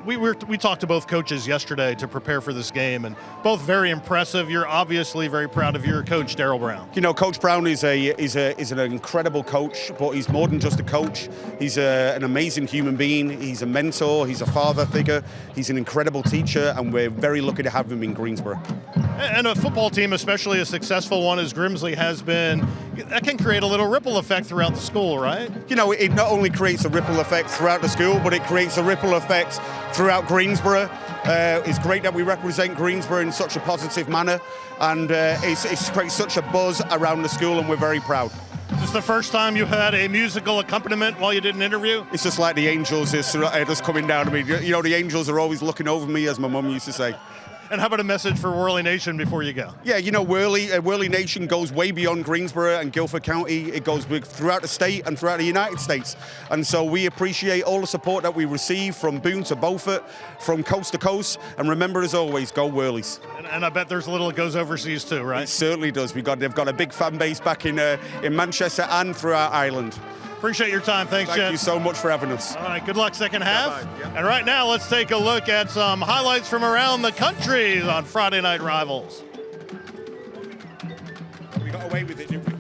S3: We talked to both coaches yesterday to prepare for this game, and both very impressive. You're obviously very proud of your coach, Darryl Brown.
S8: You know, Coach Brown is an incredible coach, but he's more than just a coach. He's an amazing human being. He's a mentor. He's a father figure. He's an incredible teacher, and we're very lucky to have him in Greensboro.
S3: And a football team, especially a successful one as Gimsley has been, that can create a little ripple effect throughout the school, right?
S8: You know, it not only creates a ripple effect throughout the school, but it creates a ripple effect throughout Greensboro. It's great that we represent Greensboro in such a positive manner, and it's creates such a buzz around the school, and we're very proud.
S3: Is this the first time you had a musical accompaniment while you did an interview?
S8: It's just like the angels is just coming down to me. You know, the angels are always looking over me, as my mum used to say.
S3: And how about a message for Worley Nation before you go?
S8: Yeah, you know, Worley Nation goes way beyond Greensboro and Guilford County. It goes throughout the state and throughout the United States. And so we appreciate all the support that we receive from Boone to Beaufort, from coast to coast. And remember, as always, go Worleys.
S3: And I bet there's a little that goes overseas too, right?
S8: It certainly does. They've got a big fan base back in Manchester and throughout Ireland.
S3: Appreciate your time. Thanks, Jed.
S8: Thank you so much for having us.
S3: All right, good luck second half.
S8: Yep.
S3: And right now, let's take a look at some highlights from around the country on Friday Night Rivals.
S8: We got away with it, didn't we?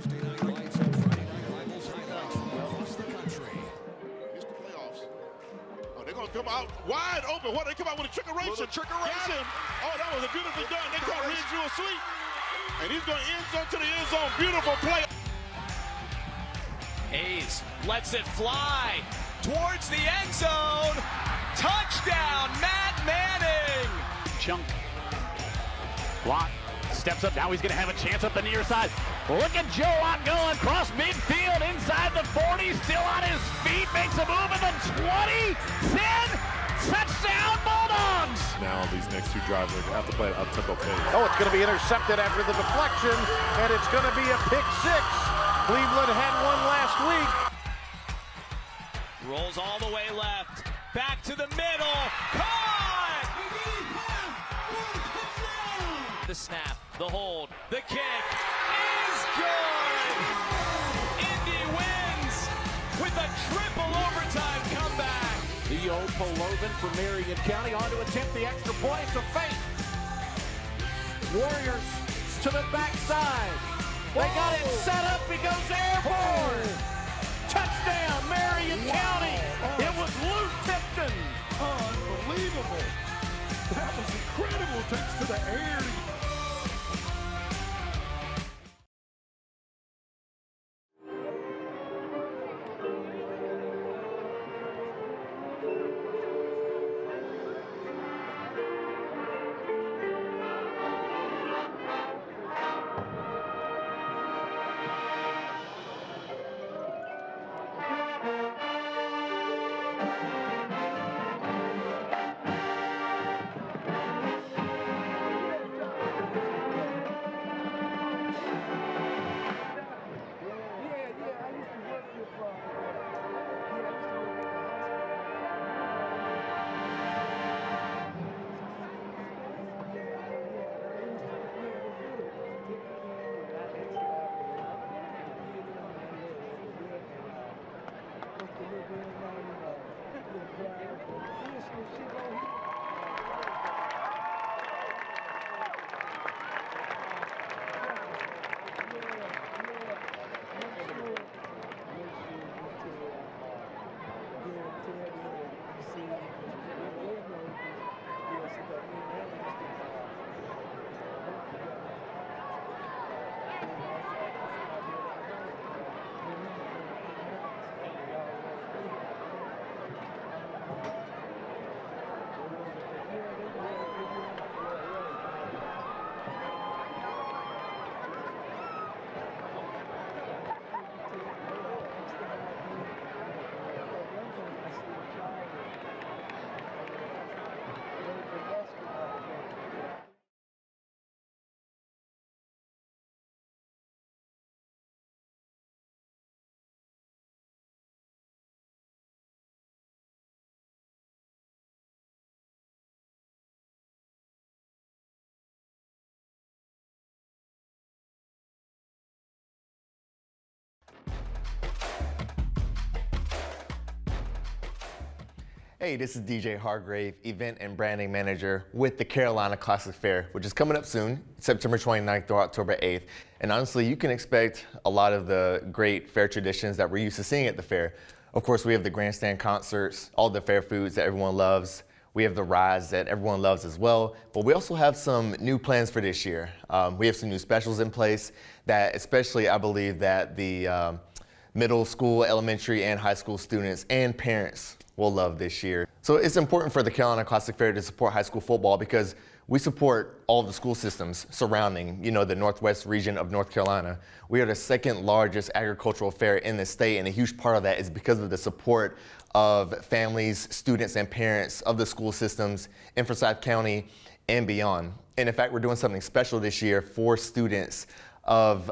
S9: They're going to come out wide open. What? They come out with a trickeration. Oh, that was a beautifully done. They caught Ridgeville Sweet. And he's going end zone to the end zone. Beautiful play.
S10: Hayes lets it fly towards the end zone. Touchdown, Matt Manning.
S11: Chunk. Block. Steps up. Now he's going to have a chance up the near side. Look at Joe Ott going across midfield inside the 40. Still on his feet. Makes a move at the 20. 10. Touchdown, Bulldogs.
S9: Now these next two drives are going to have to play an up-tempo pace.
S12: Oh, it's going to be intercepted after the deflection, and it's going to be a pick six. Cleveland had one last week.
S10: Rolls all the way left. Back to the middle. Caught! The snap, the hold, the kick is good! Indy wins with a triple overtime comeback.
S11: Theo Polovin for Marion County on to attempt the extra point. It's a feint. Warriors to the backside. They got it set up. He goes airborne. Touchdown, Marion County. It was Luke Tipton.
S9: Unbelievable. That was incredible. Takes to the air.
S13: Hey, this is DJ Hargrave, Event and Branding Manager with the Carolina Classic Fair, which is coming up soon, September 29th through October 8th. And honestly, you can expect a lot of the great fair traditions that we're used to seeing at the fair. Of course, we have the grandstand concerts, all the fair foods that everyone loves. We have the rides that everyone loves as well. But we also have some new plans for this year. We have some new specials in place that especially I believe that the middle school, elementary, and high school students and parents will love this year. So it's important for the Carolina Classic Fair to support high school football because we support all of the school systems surrounding, the Northwest region of North Carolina. We are the second largest agricultural fair in the state, and a huge part of that is because of the support of families, students, and parents of the school systems in Forsyth County and beyond. And in fact, we're doing something special this year for students of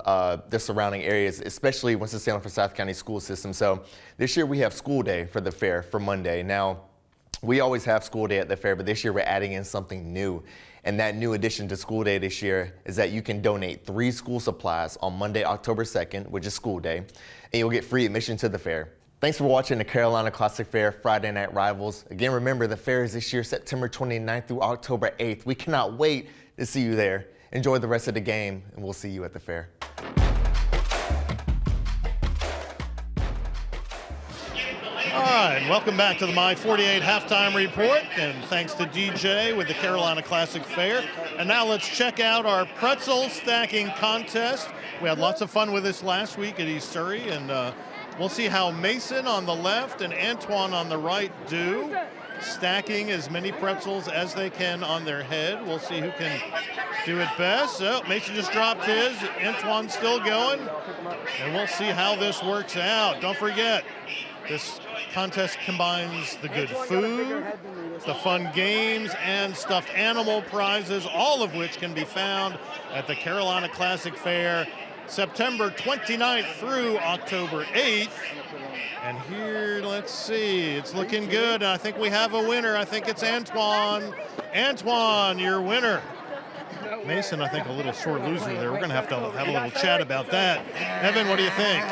S13: the surrounding areas, especially Winston-Salem Forsyth County school system. So this year we have school day for the fair for Monday. Now, we always have school day at the fair, but this year we're adding in something new. And that new addition to school day this year is that you can donate 3 school supplies on Monday, October 2nd, which is school day, and you'll get free admission to the fair. Thanks for watching the Carolina Classic Fair Friday Night Rivals. Again, remember the fair is this year, September 29th through October 8th. We cannot wait to see you there. Enjoy the rest of the game, and we'll see you at the fair.
S3: All right, welcome back to the My 48 Halftime Report, and thanks to DJ with the Carolina Classic Fair. And now let's check out our pretzel stacking contest. We had lots of fun with this last week at East Surrey, and we'll see how Mason on the left and Antoine on the right do, stacking as many pretzels as they can on their head. We'll see who can do it best. So Mason just dropped his. Antoine's still going. And we'll see how this works out. Don't forget, this contest combines the good food, the fun games, and stuffed animal prizes, all of which can be found at the Carolina Classic Fair, September 29th through October 8th. And here, let's see, it's looking good. And I think we have a winner. I think it's Antoine. Antoine, your winner. Mason, I think, a little sore loser there. We're going to have a little chat about that. Evan, what do you think?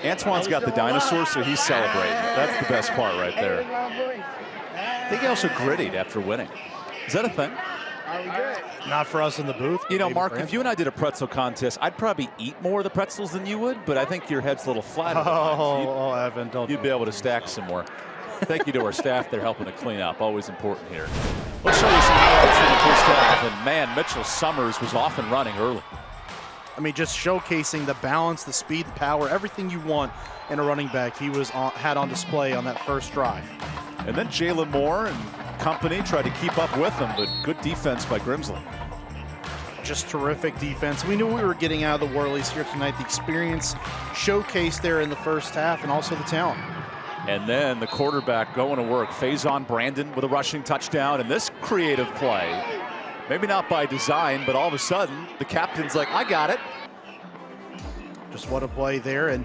S1: Antoine's got the dinosaur, so he's celebrating. That's the best part right there. I think he also grittied after winning. Is that a thing?
S2: Not for us in the booth.
S1: Mark, if you and I did a pretzel contest, I'd probably eat more of the pretzels than you would, but I think your head's a little flat.
S2: Evan, don't.
S1: You'd be able to stack some more. Thank you to our staff. They're helping to clean up. Always important here. Let's show you some highlights from the first half. And man, Mitchell Summers was off and running early.
S2: I mean, just showcasing the balance, the speed, the power, everything you want in a running back. He had on display on that first drive.
S1: And then Jalen Moore and company tried to keep up with him, but good defense by Grimsley.
S2: Just terrific defense. We knew we were getting out of the Whirlies here tonight. The experience showcased there in the first half and also the talent.
S1: And then the quarterback going to work. Faison Brandon with a rushing touchdown. And this creative play, maybe not by design, but all of a sudden the captain's like, I got it.
S2: Just what a play there.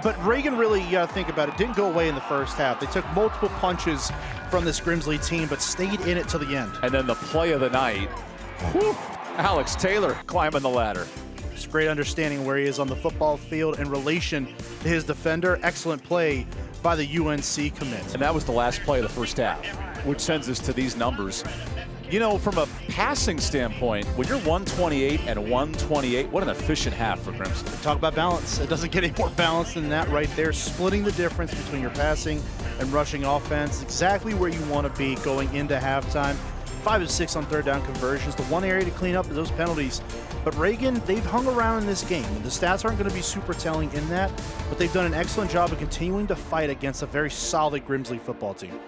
S2: But Reagan really, you got to think about it, didn't go away in the first half. They took multiple punches from this Grimsley team, but stayed in it to the end.
S1: And then the play of the night, whew, Alex Taylor climbing the ladder.
S2: Just great understanding where he is on the football field in relation to his defender. Excellent play by the UNC commit.
S1: And that was the last play of the first half, which sends us to these numbers. From a passing standpoint, when you're 128 and 128, what an efficient half for Grimsley.
S2: Talk about balance. It doesn't get any more balanced than that right there. Splitting the difference between your passing and rushing offense, exactly where you want to be going into halftime. 5 of 6 on third down conversions. The one area to clean up is those penalties. But Reagan, they've hung around in this game. The stats aren't going to be super telling in that, but they've done an excellent job of continuing to fight against a very solid Grimsley football team.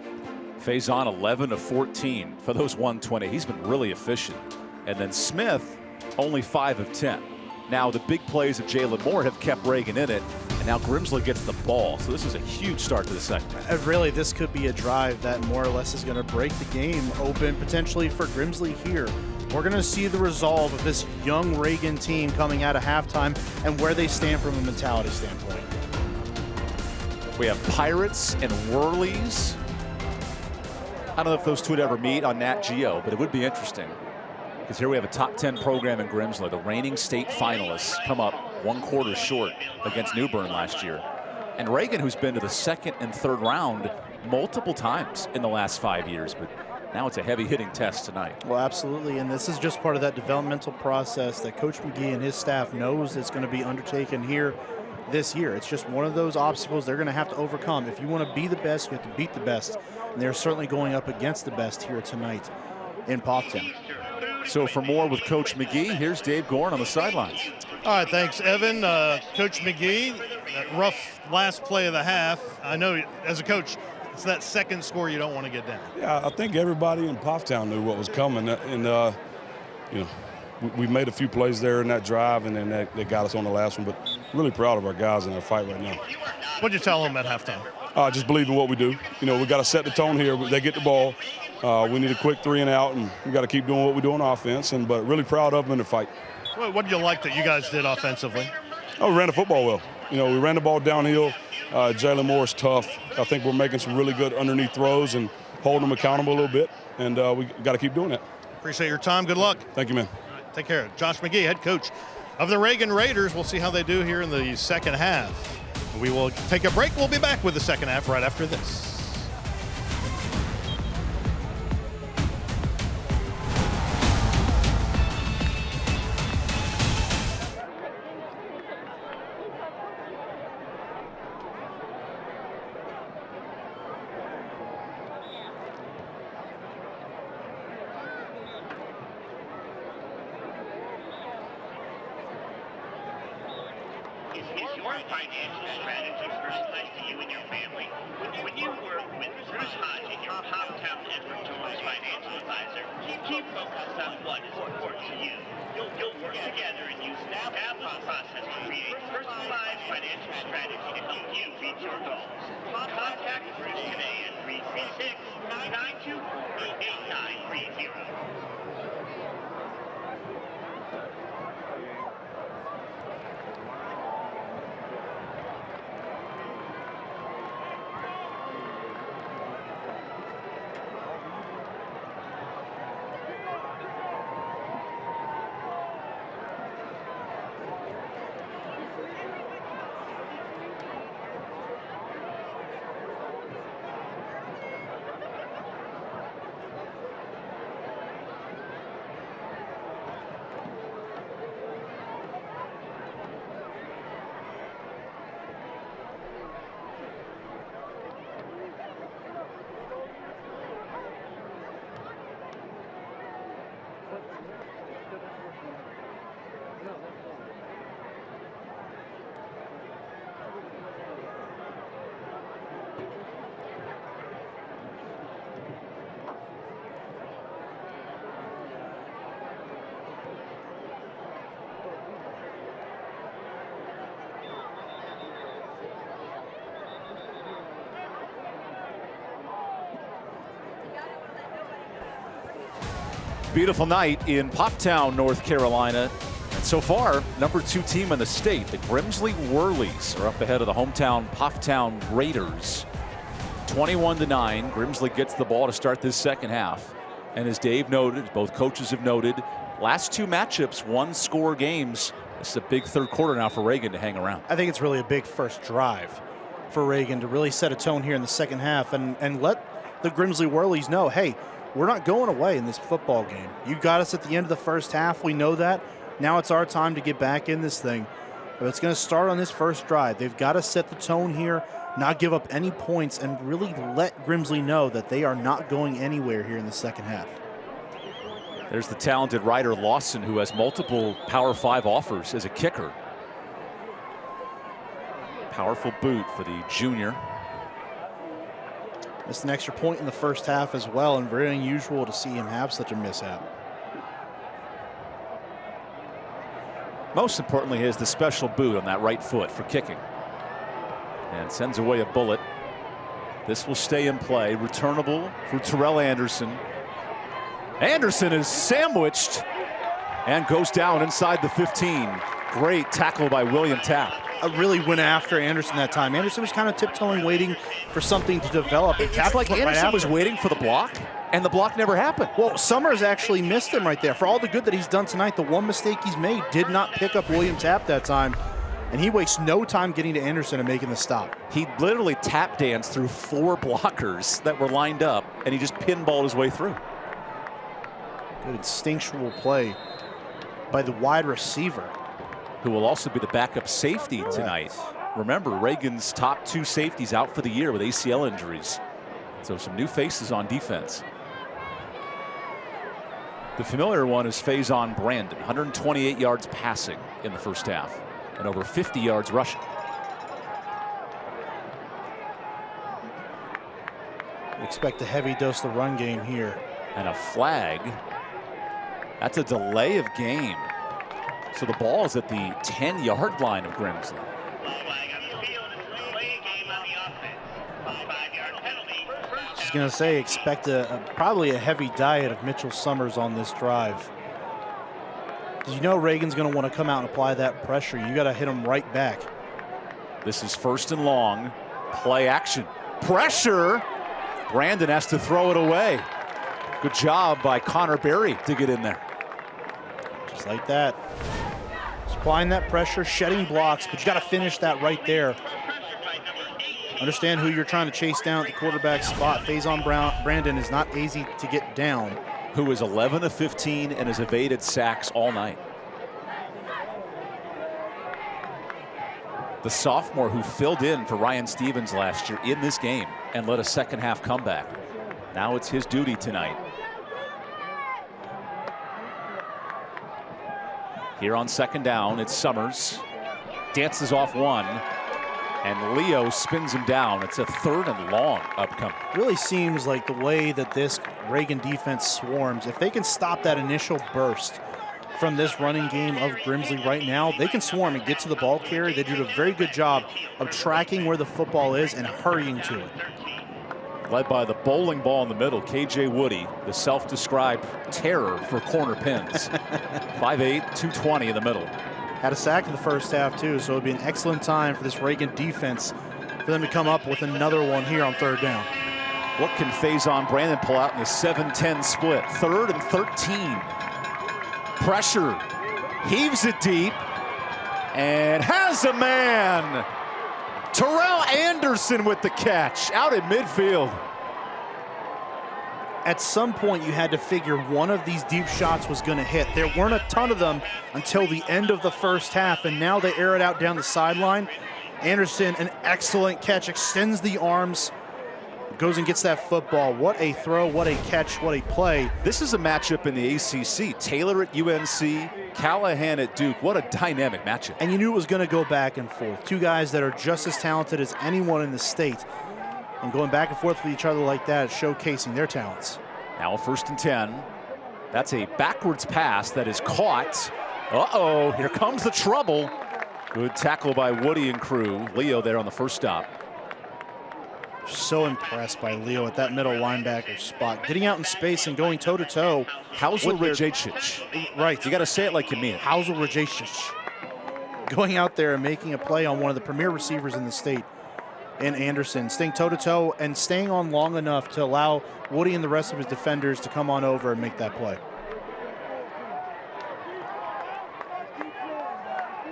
S1: Faison 11 of 14 for those 120. He's been really efficient. And then Smith only 5 of 10. Now the big plays of Jalen Moore have kept Reagan in it, and now Grimsley gets the ball. So this is a huge start to the second.
S2: Really, this could be a drive that more or less is going to break the game open potentially for Grimsley here. We're going to see the resolve of this young Reagan team coming out of halftime and where they stand from a mentality standpoint.
S1: We have Pirates and Whirlies. I don't know if those two would ever meet on Nat Geo, but it would be interesting. Because here we have a top 10 program in Grimsley. The reigning state finalists come up 1 quarter short against New Bern last year. And Reagan, who's been to the second and third round multiple times in the last 5 years, but now it's a heavy hitting test tonight.
S2: Well, absolutely, and this is just part of that developmental process that Coach McGee and his staff knows is going to be undertaken here this year. It's just one of those obstacles they're going to have to overcome. If you want to be the best, you have to beat the best, and they're certainly going up against the best here tonight in Pofftown.
S1: So for more with Coach McGee, here's Dave Gorn on the sidelines.
S3: All right, thanks, Evan. Coach McGee, that rough last play of the half. I know as a coach, it's that second score you don't want to get down.
S14: Yeah, I think everybody in Pofftown knew what was coming, and you know, we made a few plays there in that drive, and then that got us on the last one. But really proud of our guys in our fight right now.
S3: What'd you tell them at halftime?
S14: Just believe in what we do. You know, we got to set the tone here. They get the ball. We need a quick 3 and out, and we got to keep doing what we do on offense. But really proud of them in the fight.
S3: What did you like that you guys did offensively?
S14: We ran the football well. You know, we ran the ball downhill. Jalen Moore's tough. I think we're making some really good underneath throws and holding them accountable a little bit, and we got to keep doing that.
S3: Appreciate your time. Good luck.
S14: Thank you, man.
S3: Take care. Josh McGee, head coach of the Reagan Raiders. We'll see how they do here in the second half. We will take a break. We'll be back with the second half right after this. Is your financial strategy personalized to you and your family? When you work with Bruce Hodge, your Pofftown Edward Jones financial advisor, keep focused on what is important to you. You'll work together and use an established process to create a personalized financial strategy to help you reach your goals. Contact Bruce today at 336-924-8930.
S1: Beautiful night in Pofftown, North Carolina. And so far, number 2 team in the state, the Gimsley Whirlies, are up ahead of the hometown Pofftown Raiders. 21-9. Gimsley gets the ball to start this second half. And as Dave noted, both coaches have noted, last 2 matchups, 1-score games. This is a big third quarter now for Reagan to hang around.
S2: I think it's really a big first drive for Reagan to really set a tone here in the second half and let the Gimsley Whirlies know, hey, we're not going away in this football game. You got us at the end of the first half. We know that. Now it's our time to get back in this thing. But it's going to start on this first drive. They've got to set the tone here, not give up any points, and really let Gimsley know that they are not going anywhere here in the second half.
S1: There's the talented Ryder Lawson, who has multiple Power 5 offers as a kicker. Powerful boot for the junior.
S2: Missed an extra point in the first half as well, and very unusual to see him have such a mishap.
S1: Most importantly, he has the special boot on that right foot for kicking. And sends away a bullet. This will stay in play. Returnable for Terrell Anderson. Anderson is sandwiched and goes down inside the 15. Great tackle by William Tapp.
S2: I really went after Anderson that time. Anderson was kind of tiptoeing, waiting for something to develop.
S1: It's like Anderson was waiting for the block, and the block never happened.
S2: Well, Summers actually missed him right there. For all the good that he's done tonight, the one mistake he's made did not pick up William Tapp that time. And he wastes no time getting to Anderson and making the stop.
S1: He literally tap danced through 4 blockers that were lined up, and he just pinballed his way through.
S2: Good instinctual play by the wide receiver,
S1: who will also be the backup safety tonight. Remember, Reagan's top 2 safeties out for the year with ACL injuries. So some new faces on defense. The familiar one is Faison Brandon, 128 yards passing in the first half and over 50 yards rushing.
S2: Expect a heavy dose of the run game here.
S1: And a flag. That's a delay of game. So the ball is at the 10-yard line of Grimsley.
S2: Just going to say, expect probably a heavy diet of Mitchell Summers on this drive. Because you know Reagan's going to want to come out and apply that pressure. You got to hit him right back.
S1: This is 1st and long. Play action. Pressure. Brandon has to throw it away. Good job by Connor Berry to get in there.
S2: Just like that. Just applying that pressure, shedding blocks, but you got to finish that right there. Understand who you're trying to chase down at the quarterback spot. Faison Brandon is not easy to get down.
S1: Who is 11 of 15 and has evaded sacks all night. The sophomore who filled in for Ryan Stevens last year in this game and led a second half comeback. Now it's his duty tonight. Here on 2nd down, it's Summers. Dances off one. And Leo spins him down. It's a 3rd and long upcoming.
S2: Really seems like the way that this Reagan defense swarms, if they can stop that initial burst from this running game of Grimsley right now, they can swarm and get to the ball carrier. They do a very good job of tracking where the football is and hurrying to it.
S1: Led by the bowling ball in the middle, KJ Woody, the self-described terror for corner pins. 5'8", 220 in the middle.
S2: Had a sack in the first half too, so it'd be an excellent time for this Reagan defense for them to come up with another one here on 3rd down.
S1: What can Faison Brandon pull out in the 7-10 split? 3rd and 13. Pressure, heaves it deep, and has a man. Terrell Anderson with the catch out at midfield.
S2: At some point, you had to figure one of these deep shots was going to hit. There weren't a ton of them until the end of the first half, and now they air it out down the sideline. Anderson, an excellent catch, extends the arms, goes and gets that football. What a throw, what a catch, what a play.
S1: This is a matchup in the ACC. Taylor at UNC, Callahan at Duke. What a dynamic matchup.
S2: And you knew it was going to go back and forth. 2 guys that are just as talented as anyone in the state. And going back and forth with each other like that, showcasing their talents.
S1: Now 1st and 10. That's a backwards pass that is caught. Uh-oh, here comes the trouble. Good tackle by Woody and crew. Leo there on the first stop.
S2: So impressed by Leo at that middle linebacker spot. Getting out in space and going toe-to-toe.
S1: Hausel Rajacic.
S2: Right.
S1: You got to say it like you mean it.
S2: Hausel Rajacic. Going out there and making a play on one of the premier receivers in the state. And Anderson staying toe-to-toe and staying on long enough to allow Woody and the rest of his defenders to come on over and make that play.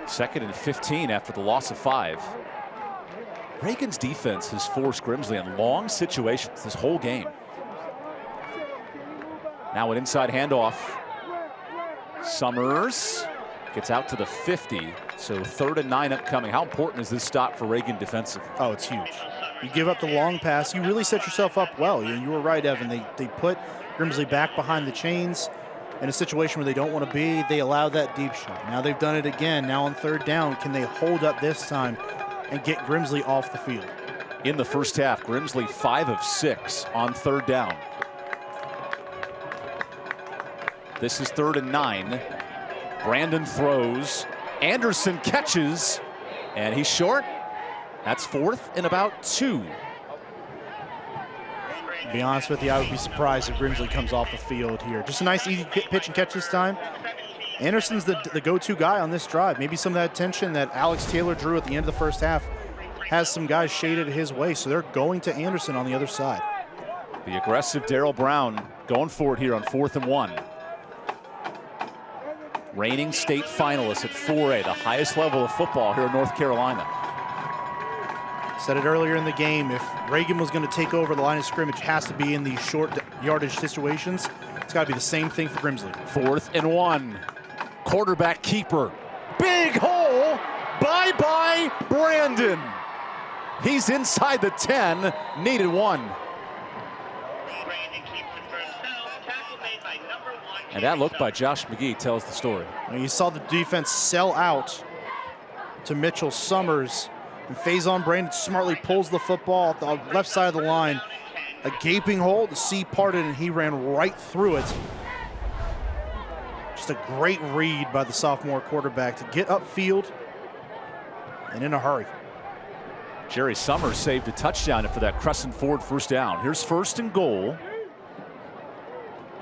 S1: 2nd and 15 after the loss of 5. Reagan's defense has forced Grimsley in long situations this whole game. Now an inside handoff. Summers gets out to the 50. So 3rd and 9 upcoming. How important is this stop for Reagan defensively?
S2: Oh, it's huge. You give up the long pass, you really set yourself up well. You were right, Evan. They put Grimsley back behind the chains in a situation where they don't want to be. They allow that deep shot. Now they've done it again. Now on 3rd down, can they hold up this time and get Grimsley off the field?
S1: In the first half, Grimsley 5 of 6 on 3rd down. This is 3rd and 9. Brandon throws. Anderson catches, and he's short. That's 4th and about 2.
S2: To be honest with you, I would be surprised if Grimsley comes off the field here. Just a nice, easy pitch and catch this time. Anderson's the go-to guy on this drive. Maybe some of that attention that Alex Taylor drew at the end of the first half has some guys shaded his way, so they're going to Anderson on the other side.
S1: The aggressive Darrell Brown going for it here on 4th and 1. reigning state finalists at 4A, the highest level of football here in North Carolina.
S2: Said it earlier in the game, if Reagan was going to take over the line of scrimmage, it has to be in these short yardage situations. It's got to be the same thing for Grimsley.
S1: 4th and 1. Quarterback keeper. Big hole. Bye-bye, Brandon. He's inside the 10. Needed 1. And that look by Josh McGee tells the story.
S2: And you saw the defense sell out to Mitchell Summers. And Faison Brandon smartly pulls the football at the left side of the line. A gaping hole, the sea parted, and he ran right through it. Just a great read by the sophomore quarterback to get upfield and in a hurry.
S1: Jerry Summers saved a touchdown for that Crescent Ford first down. Here's 1st and goal.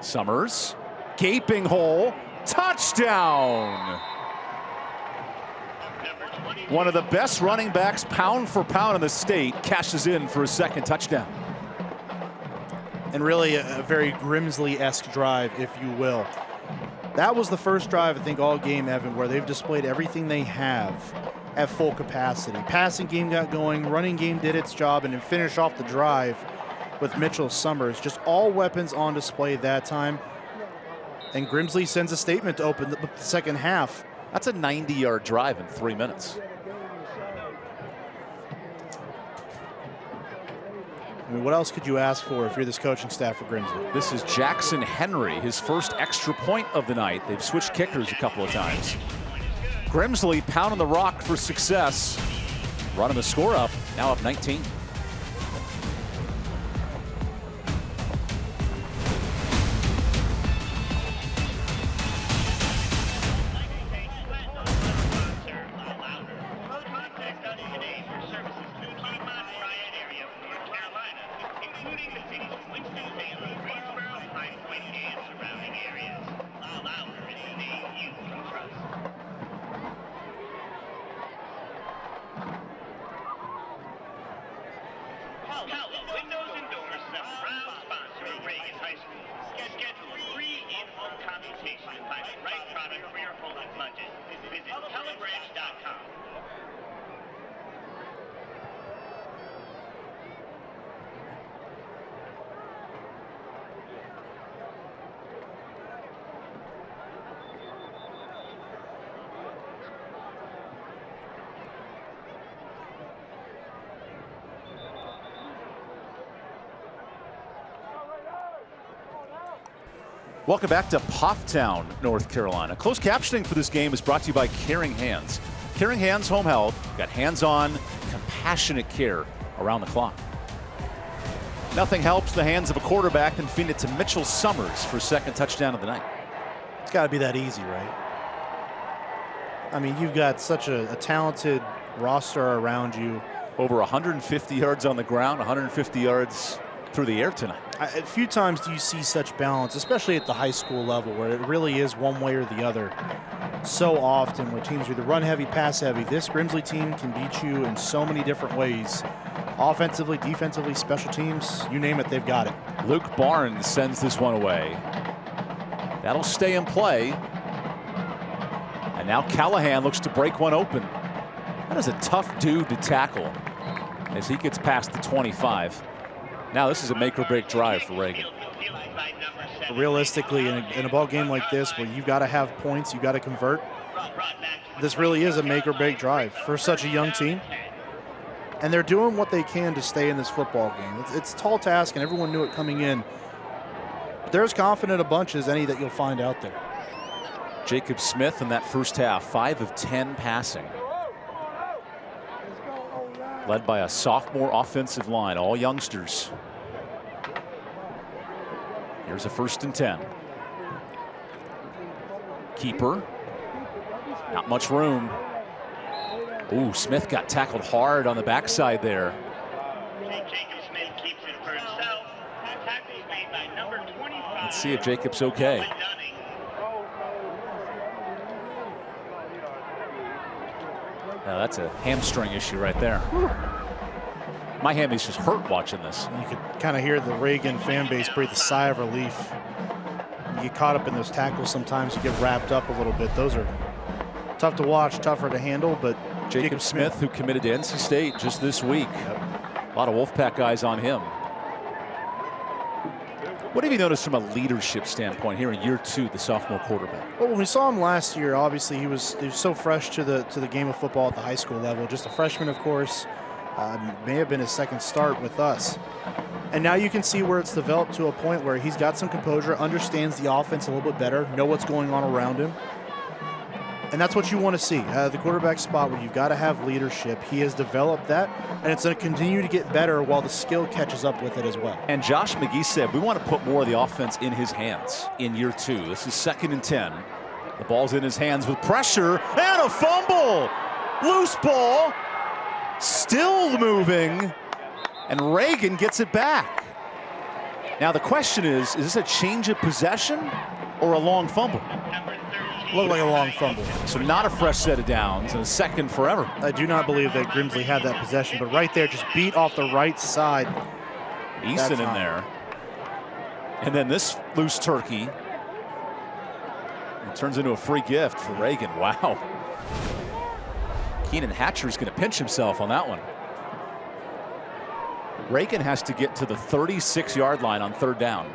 S1: Summers, gaping hole, touchdown. One of the best running backs pound for pound in the state cashes in for a 2nd touchdown.
S2: And really a very Grimsley-esque drive, if you will. That was the first drive, I think, all game, Evan, where they've displayed everything they have at full capacity. Passing game got going, running game did its job, and then finished off the drive with Mitchell Summers. Just all weapons on display that time. And Grimsley sends a statement to open the second half.
S1: That's a 90-yard drive in 3 minutes.
S2: I mean, what else could you ask for if you're this coaching staff for Grimsley?
S1: This is Jackson Henry, his first extra point of the night. They've switched kickers a couple of times. Grimsley pounding the rock for success. Running the score up, now up 19.
S4: Windows and Doors is a proud sponsor of Reagan High School. Schedule a free in-home consultation to find the right product for your home and budget. Visit telebranch.com.
S1: Welcome back to Pofftown, North Carolina. Closed captioning for this game is brought to you by Caring Hands. Caring Hands Home Health got hands-on, compassionate care around the clock. Nothing helps the hands of a quarterback than feeding it to Mitchell Summers for 2nd touchdown of the night.
S2: It's got to be that easy, right? I mean, you've got such a talented roster around you.
S1: Over 150 yards on the ground, 150 yards through the air tonight.
S2: A few times do you see such balance, especially at the high school level, where it really is one way or the other. So often where teams are either run heavy, pass heavy. This Grimsley team can beat you in so many different ways. Offensively, defensively, special teams, you name it, they've got it.
S1: Luke Barnes sends this one away. That'll stay in play. And now Callahan looks to break one open. That is a tough dude to tackle as he gets past the 25. Now this is a make or break drive for Reagan.
S2: Realistically, in a ball game like this, where you've got to have points, you've got to convert, this really is a make or break drive for such a young team. And they're doing what they can to stay in this football game. It's a tall task, and everyone knew it coming in. But they're as confident a bunch as any that you'll find out there.
S1: Jacob Smith in that first half, 5 of 10 passing. Led by a sophomore offensive line, all youngsters. Here's a 1st and 10. Keeper. Not much room. Ooh, Smith got tackled hard on the backside there.
S4: Jacob Smith keeps it for himself. The tackle is made by number 25.
S1: Let's see if Jacob's okay. Now that's a hamstring issue right there. My hammy's just hurt watching this.
S2: You could kind of hear the Reagan fan base breathe a sigh of relief. You get caught up in those tackles sometimes. You get wrapped up a little bit. Those are tough to watch, tougher to handle, but
S15: Jacob Smith, who committed to NC State just this week. A lot of Wolfpack guys on him. What have you noticed from a leadership standpoint here in year 2, the sophomore quarterback?
S2: Well, when we saw him last year, obviously he was so fresh to the game of football at the high school level. Just a freshman, of course. May have been his second start with us. And now you can see where it's developed to a point where he's got some composure, understands the offense a little bit better, know what's going on around him. And that's what you want to see. The quarterback spot where you've got to have leadership. He has developed that, and it's going to continue to get better while the skill catches up with it as well.
S15: And Josh McGee said, we want to put more of the offense in his hands in year 2. This is 2nd and 10. The ball's in his hands with pressure and a fumble. Loose ball, still moving, and Reagan gets it back. Now the question is this a change of possession or a long fumble?
S2: Looked like a long fumble.
S15: So not a fresh set of downs and a second forever.
S2: I do not believe that Grimsley had that possession, but right there, just beat off the right side.
S15: Eason in there. And then this loose turkey. It turns into a free gift for Reagan. Wow. Keenan Hatcher's going to pinch himself on that one. Reagan has to get to the 36-yard line on 3rd down,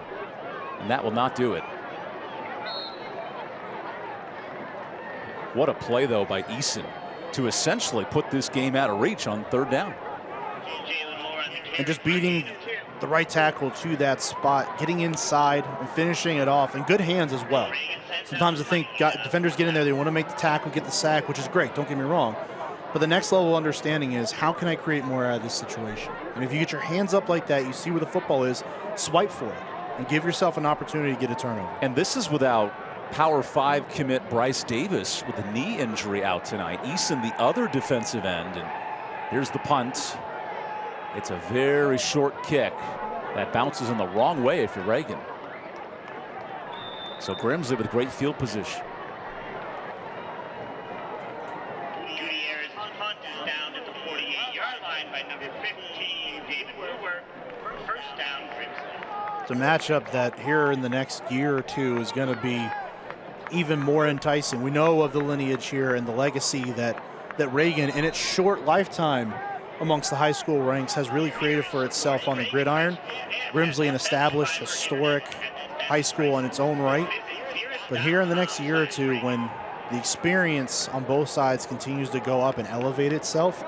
S15: and that will not do it. What a play, though, by Eason to essentially put this game out of reach on 3rd down.
S2: And just beating the right tackle to that spot, getting inside and finishing it off, and good hands as well. Sometimes I think defenders get in there, they want to make the tackle, get the sack, which is great, don't get me wrong. But the next level of understanding is, how can I create more out of this situation? And if you get your hands up like that, you see where the football is, swipe for it and give yourself an opportunity to get a turnover.
S15: And this is without Power 5 commit Bryce Davis with a knee injury out tonight. Eason, the other defensive end, and here's the punt. It's a very short kick that bounces in the wrong way if you're Reagan. So Grimsley with great field position.
S4: Punt is down at the 48-yard line by number 15, David Woodward. First down, Grimsley.
S2: It's a matchup that here in the next year or two is going to be even more enticing. We know of the lineage here and the legacy that Reagan, in its short lifetime amongst the high school ranks, has really created for itself on the gridiron. Grimsley, an established, historic high school in its own right. But here in the next year or two, when the experience on both sides continues to go up and elevate itself,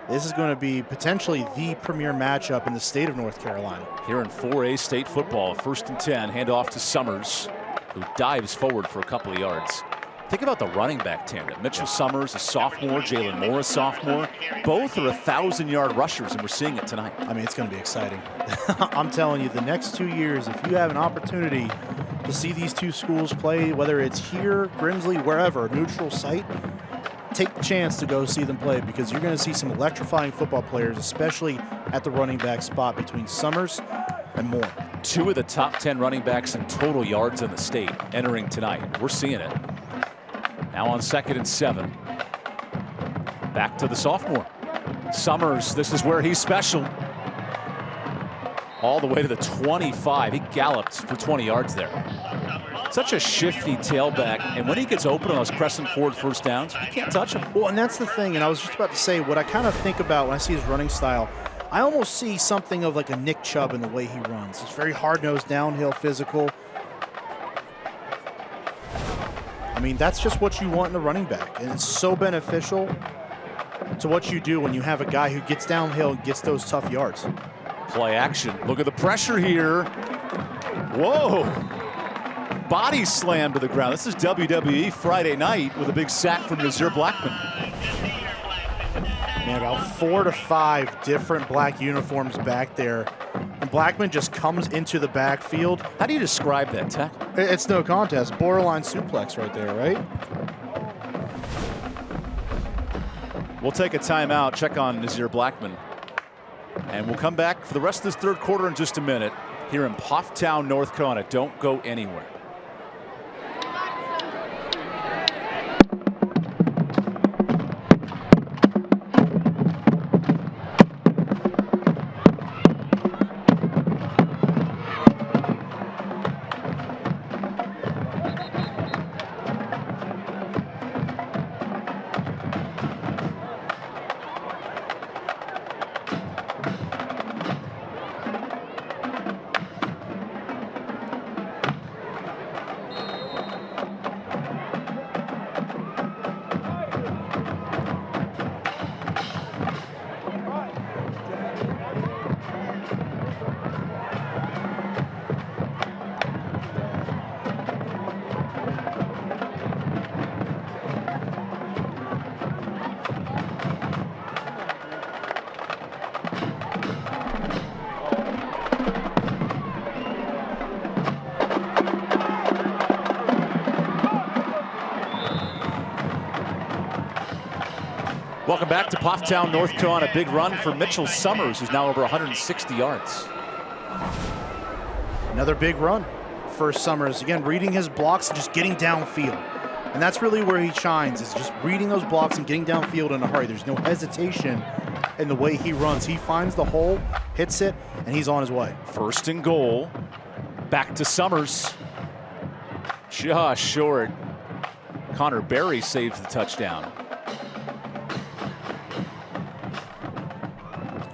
S2: this is going to be potentially the premier matchup in the state of North Carolina.
S15: Here in 4A state football, 1st and 10, handoff to Summers, who dives forward for a couple of yards. Think about the running back tandem. Mitchell Summers, a sophomore, Jalen Moore, a sophomore. Both are 1,000-yard rushers, and we're seeing it tonight.
S2: I mean, it's going to be exciting. I'm telling you, the next 2 years, if you have an opportunity to see these two schools play, whether it's here, Grimsley, wherever, neutral site, take the chance to go see them play, because you're going to see some electrifying football players, especially at the running back spot between Summers and Moore.
S15: 2 of the top 10 running backs in total yards in the state entering tonight. We're seeing it. Now on 2nd and 7. Back to the sophomore. Summers, this is where he's special. All the way to the 25. He galloped for 20 yards there. Such a shifty tailback, and when he gets open on those crescent forward first downs, you can't touch him.
S2: Well, and that's the thing, and I was just about to say, what I kind of think about when I see his running style, I almost see something of like a Nick Chubb in the way he runs. It's very hard-nosed, downhill, physical. I mean, that's just what you want in a running back, and it's so beneficial to what you do when you have a guy who gets downhill and gets those tough yards.
S15: Play action. Look at the pressure here. Whoa. Body slam to the ground. This is WWE Friday night with a big sack from Nazir Blackman.
S2: Man, about 4 to 5 different black uniforms back there. And Blackman just comes into the backfield.
S15: How do you describe that tackle?
S2: It's no contest. Borderline suplex right there, right?
S15: We'll take a timeout, check on Nazir Blackman. And we'll come back for the rest of this 3rd quarter in just a minute here in Pofftown, North Carolina. Don't go anywhere. Welcome back to Pofftown, North Carolina. Big run for Mitchell Summers, who's now over 160 yards.
S2: Another big run for Summers. Again, reading his blocks and just getting downfield. And that's really where he shines, is just reading those blocks and getting downfield in a hurry. There's no hesitation in the way he runs. He finds the hole, hits it, and he's on his way.
S15: First and goal. Back to Summers. Just short. Connor Berry saves the touchdown.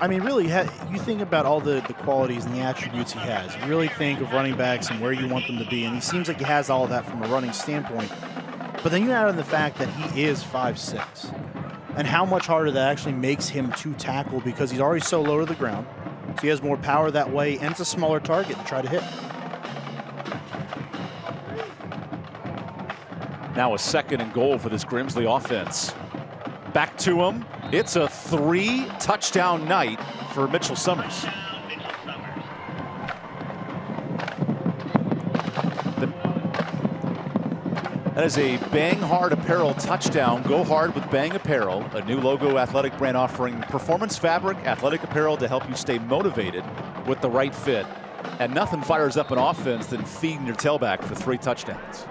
S2: I mean, really, you think about all the qualities and the attributes he has. You really think of running backs and where you want them to be, and he seems like he has all of that from a running standpoint. But then you add in the fact that he is 5'6", and how much harder that actually makes him to tackle because he's already so low to the ground. So he has more power that way, and it's a smaller target to try to hit.
S15: Now a second and goal for this Grimsley offense. Back to him. It's a 3-touchdown night for Mitchell Summers. That is a Bang Hard Apparel touchdown. Go hard with Bang Apparel, a new logo athletic brand offering performance fabric, athletic apparel to help you stay motivated with the right fit. And nothing fires up an offense than feeding your tailback for 3 touchdowns.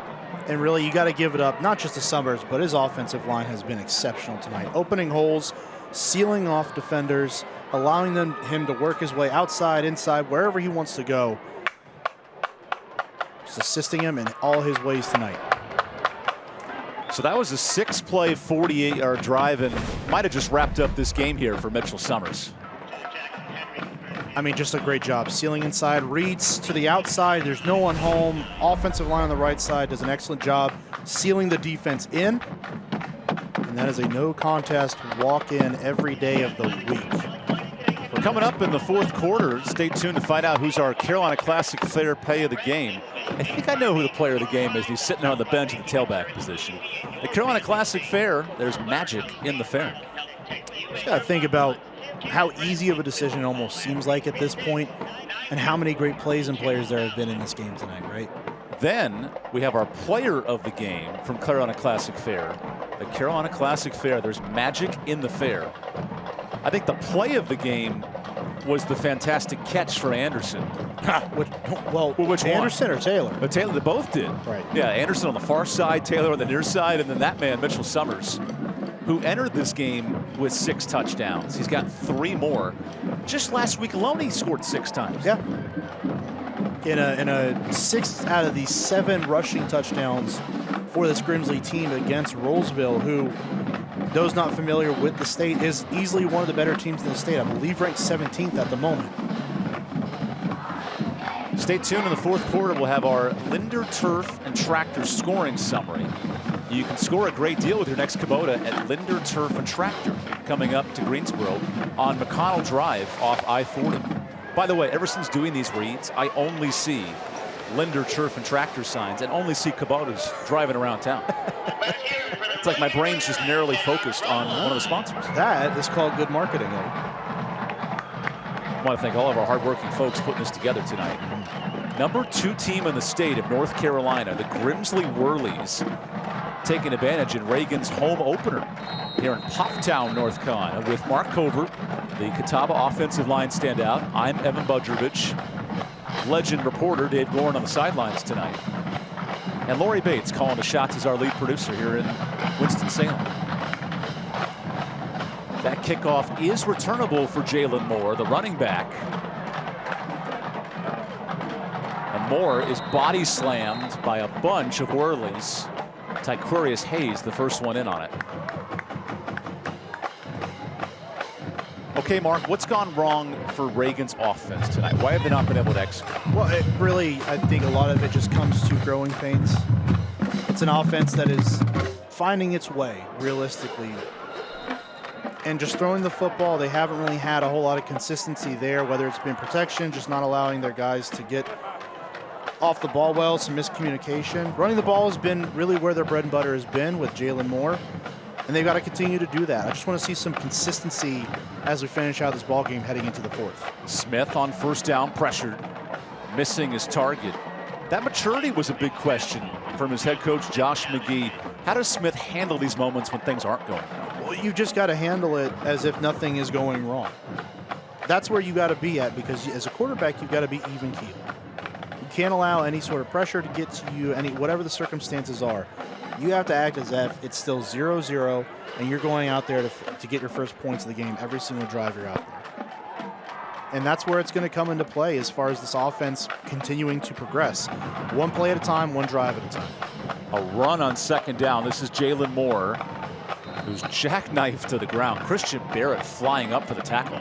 S2: And really, you got to give it up, not just to Summers, but his offensive line has been exceptional tonight. Opening holes, sealing off defenders, allowing him to work his way outside, inside, wherever he wants to go. Just assisting him in all his ways tonight.
S15: So that was a 6-play, 48-yard drive, and might have just wrapped up this game here for Mitchell Summers.
S2: I mean, just a great job. Sealing inside, reads to the outside. There's no one home. Offensive line on the right side does an excellent job sealing the defense in. And that is a no contest walk-in every day of the week.
S15: We're coming up in the fourth quarter. Stay tuned to find out who's our Carolina Classic Fair Pay of the Game. I think I know who the player of the game is. He's sitting on the bench in the tailback position. The Carolina Classic Fair, there's magic in the fair.
S2: Just got to think about how easy of a decision it almost seems like at this point, and how many great plays and players there have been in this game tonight, right?
S15: Then we have our player of the game from Carolina Classic Fair. The Carolina Classic Fair, there's magic in the fair. I think the play of the game was the fantastic catch for Anderson.
S2: Which Anderson or Taylor?
S15: But Taylor, they both did.
S2: Right.
S15: Yeah, Anderson on the far side, Taylor on the near side, and then that man, Mitchell Summers, who entered this game with 6 touchdowns. He's got 3 more. Just last week alone, he scored 6 times.
S2: Yeah. In a 6 out of the 7 rushing touchdowns for this Grimsley team against Rollsville, who, those not familiar with the state, is easily one of the better teams in the state. I believe ranked 17th at the moment.
S15: Stay tuned in the fourth quarter. We'll have our Linder Turf and Tractor scoring summary. You can score a great deal with your next Kubota at Linder Turf and Tractor, coming up to Greensboro on McConnell Drive off I-40. By the way, ever since doing these reads, I only see Linder Turf and Tractor signs and only see Kubotas driving around town. It's like my brain's just narrowly focused on one of the sponsors.
S2: That is called good marketing.
S15: I want to thank all of our hardworking folks putting this together tonight. Number 2 team in the state of North Carolina, the Grimsley Whirlies, taking advantage in Reagan's home opener here in Pofftown, North Carolina, with Mark Covert, the Catawba offensive line standout. I'm EvanBudrovich, legend reporter Dave Gorin on the sidelines tonight. And Lori Bates calling the shots as our lead producer here in Winston-Salem. That kickoff is returnable for Jalen Moore, the running back. And Moore is body slammed by a bunch of Whirlies. Tyquarius Hayes, the first one in on it. Okay, Mark, what's gone wrong for Reagan's offense tonight? Why have they not been able to execute?
S2: Well, it really, I think a lot of it just comes to growing pains. It's an offense that is finding its way, realistically. And just throwing the football, they haven't really had a whole lot of consistency there, whether it's been protection, just not allowing their guys to get off the ball well, some miscommunication. Running the ball has been really where their bread and butter has been with Jalen Moore, and they've got to continue to do that. I just want to see some consistency as we finish out this ball game heading into the fourth.
S15: Smith on first down, pressured, missing his target. That maturity was a big question from his head coach, Josh McGee. How does Smith handle these moments when things aren't going well?
S2: Well, you just got to handle it as if nothing is going wrong. That's where you got to be at, because as a quarterback, you've got to be even keel. You can't allow any sort of pressure to get to you, whatever the circumstances are. You have to act as if it's still 0-0, and you're going out there to get your first points of the game every single drive you're out there. And that's where it's going to come into play as far as this offense continuing to progress. One play at a time, one drive at a time.
S15: A run on second down. This is Jalen Moore, who's jackknifed to the ground. Christian Barrett flying up for the tackle.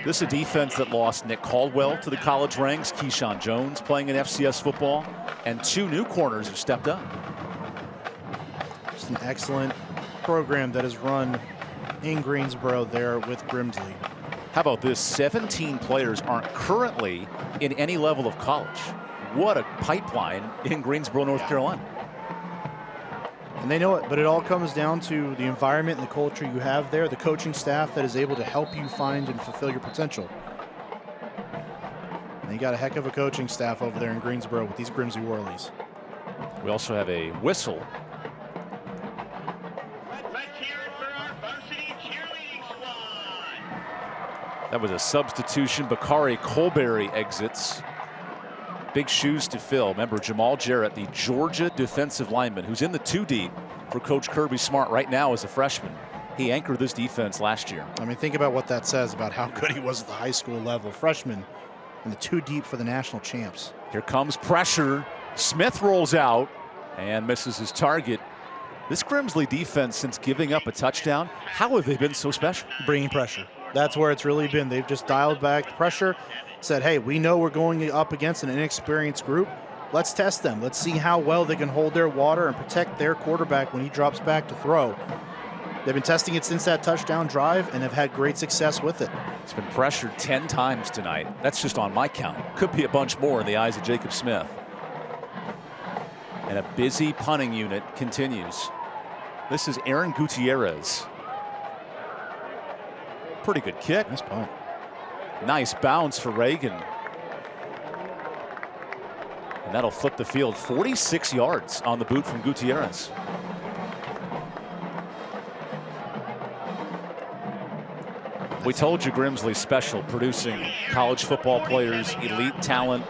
S15: This is a defense that lost Nick Caldwell to the college ranks, Keyshawn Jones playing in FCS football, and 2 new corners have stepped up.
S2: Just an excellent program that is run in Greensboro there with Grimsley.
S15: How about this? 17 players aren't currently in any level of college. What a pipeline in Greensboro, North Carolina.
S2: And they know it, but it all comes down to the environment and the culture you have there, the coaching staff that is able to help you find and fulfill your potential. And you got a heck of a coaching staff over there in Greensboro with these Grimsley Whirlies.
S15: We also have a whistle. That was a substitution. Bakari Colberry exits. Big shoes to fill. Remember, Jamal Jarrett, the Georgia defensive lineman, who's in the 2 deep for Coach Kirby Smart right now as a freshman. He anchored this defense last year.
S2: I mean, think about what that says about how good he was at the high school level. Freshman in the 2 deep for the national champs.
S15: Here comes pressure. Smith rolls out and misses his target. This Grimsley defense, since giving up a touchdown, how have they been so special?
S2: Bringing pressure. That's where it's really been. They've just dialed back the pressure, said, hey, we know we're going up against an inexperienced group. Let's test them. Let's see how well they can hold their water and protect their quarterback when he drops back to throw. They've been testing it since that touchdown drive and have had great success with it.
S15: It's been pressured 10 times tonight. That's just on my count. Could be a bunch more in the eyes of Jacob Smith. And a busy punting unit continues. This is Aaron Gutierrez. Pretty good kick.
S2: Nice punt.
S15: Nice bounce for Reagan. And that'll flip the field. 46 yards on the boot from Gutierrez. We told you Grimsley's special, producing college football players, elite talent.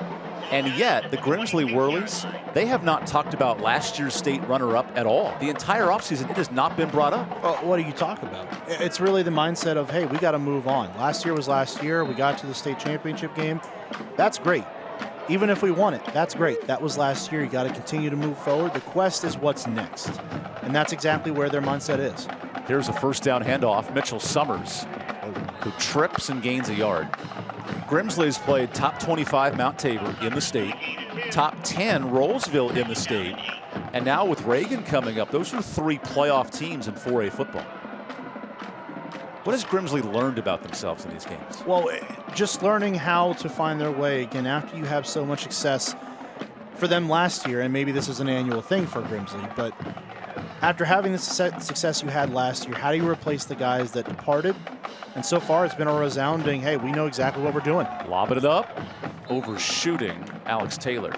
S15: And yet, the Grimsley Whirlies, they have not talked about last year's state runner-up at all. The entire offseason, it has not been brought up.
S2: Well, what are you talking about? It's really the mindset of, hey, we got to move on. Last year was last year. We got to the state championship game. That's great. Even if we won it, that's great. That was last year. You got to continue to move forward. The quest is what's next. And that's exactly where their mindset is.
S15: Here's a first down handoff. Mitchell Summers, who trips and gains a yard. Grimsley has played top 25 Mount Tabor in the state, top 10 Rollsville in the state, and now with Reagan coming up, those are 3 playoff teams in 4A football. What has Grimsley learned about themselves in these games?
S2: Well, just learning how to find their way again after you have so much success for them last year, and maybe this is an annual thing for Grimsley, but after having the success you had last year, how do you replace the guys that departed? And so far, it's been a resounding, hey, we know exactly what we're doing.
S15: Lobbing it up, overshooting Alex Taylor.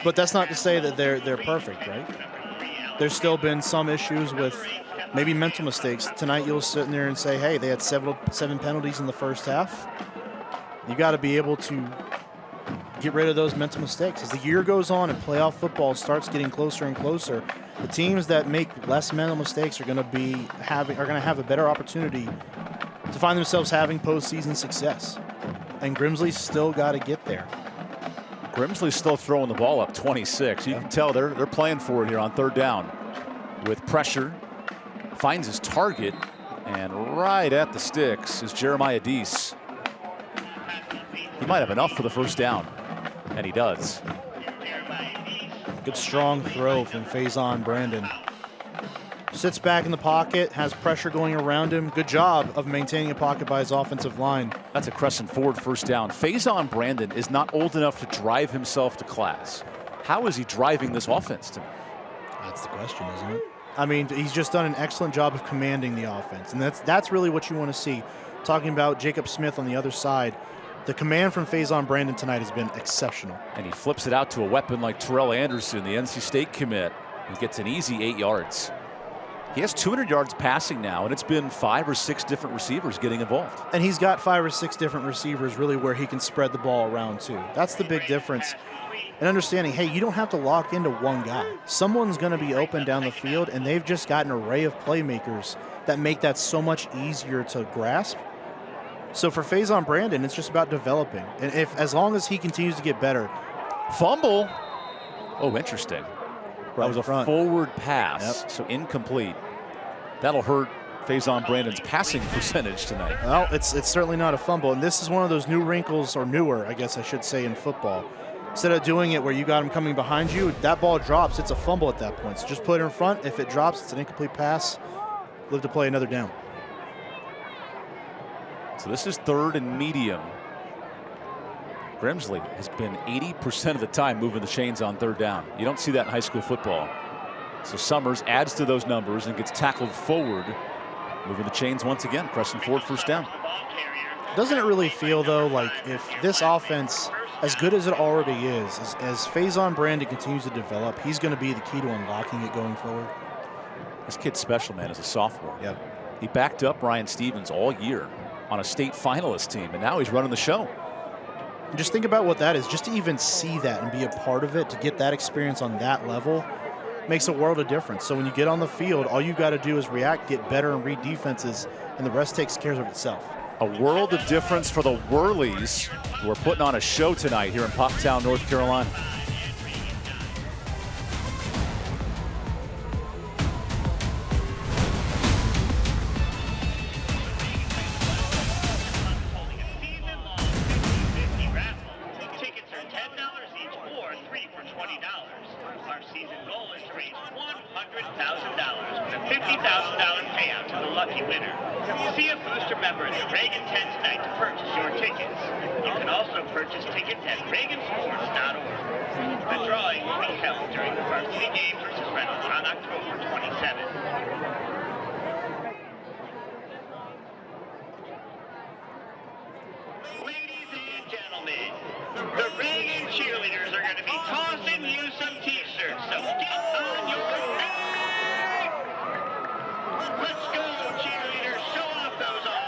S2: But that's not to say that they're perfect, right? There's still been some issues with maybe mental mistakes. Tonight, you'll sit in there and say, hey, they had 7 penalties in the first half. You got to be able to get rid of those mental mistakes. As the year goes on and playoff football starts getting closer and closer, the teams that make less mental mistakes are going to have a better opportunity to find themselves having postseason success. And Grimsley's still got to get there.
S15: Grimsley's still throwing the ball up 26. You can tell they're playing for it here on 3rd down. With pressure, finds his target, and right at the sticks is Jeremiah Deese. He might have enough for the first down, and he does.
S2: Good strong throw from Faison Brandon. Sits back in the pocket, has pressure going around him. Good job of maintaining a pocket by his offensive line.
S15: That's a Crescent Ford first down. Faison Brandon is not old enough to drive himself to class. How is he driving this offense tonight?
S2: That's the question, isn't it? I mean, he's just done an excellent job of commanding the offense, and that's really what you want to see. Talking about Jacob Smith on the other side, the command from Faison Brandon tonight has been exceptional.
S15: And he flips it out to a weapon like Terrell Anderson, the NC State commit. He gets an easy 8 yards. He has 200 yards passing now, and it's been 5 or 6 different receivers getting involved.
S2: And he's got 5 or 6 different receivers really where he can spread the ball around too. That's the big difference. And understanding, hey, you don't have to lock into one guy. Someone's going to be open down the field, and they've just got an array of playmakers that make that so much easier to grasp. So for Faison Brandon, it's just about developing. And as long as he continues to get better.
S15: Fumble. Oh, interesting. That was a forward pass,
S2: Yep.
S15: so incomplete. That'll hurt Faison Brandon's passing percentage tonight.
S2: Well, it's certainly not a fumble, and this is one of those new wrinkles, or newer, I guess I should say, in football. Instead of doing it where you got him coming behind you, that ball drops, it's a fumble at that point. So just put it in front. If it drops, it's an incomplete pass. Live to play another down.
S15: So this is 3rd and medium. Grimsley has been 80% of the time moving the chains on 3rd down. You don't see that in high school football. So Summers adds to those numbers and gets tackled forward, moving the chains once again, pressing forward 1st down.
S2: Doesn't it really feel, though, like if this offense, as good as it already is, as Faison Brandon continues to develop, he's going to be the key to unlocking it going forward?
S15: This kid's special, man, as a sophomore.
S2: Yep.
S15: He backed up Ryan Stevens all year on a state finalist team, and now he's running the show.
S2: And just think about what that is. Just to even see that and be a part of it, to get that experience on that level, makes a world of difference. So when you get on the field, all you got to do is react, get better, and read defenses, and the rest takes care of itself.
S15: A world of difference for the Whirlies, who are putting on a show tonight here in Poptown, North Carolina.
S4: See a Booster member at the Reagan tent tonight to purchase your tickets. You can also purchase tickets at ReaganSports.org. The drawing will be held during the varsity game versus Reynolds on October 27th. Ladies and gentlemen, the Reagan cheerleaders are going to be tossing you some t-shirts, so get on your feet! Let's go, cheerleaders! Show off those arms!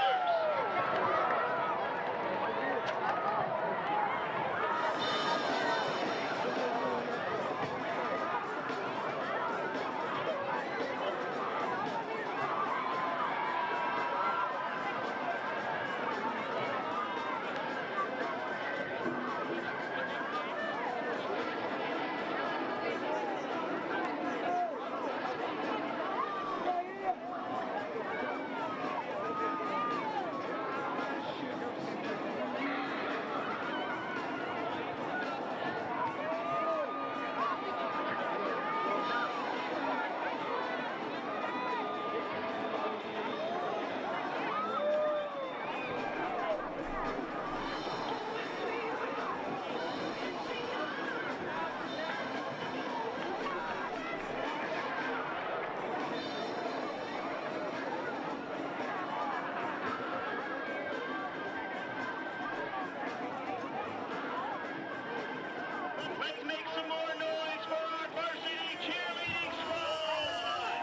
S4: Let's make some more noise for our varsity cheerleading squad!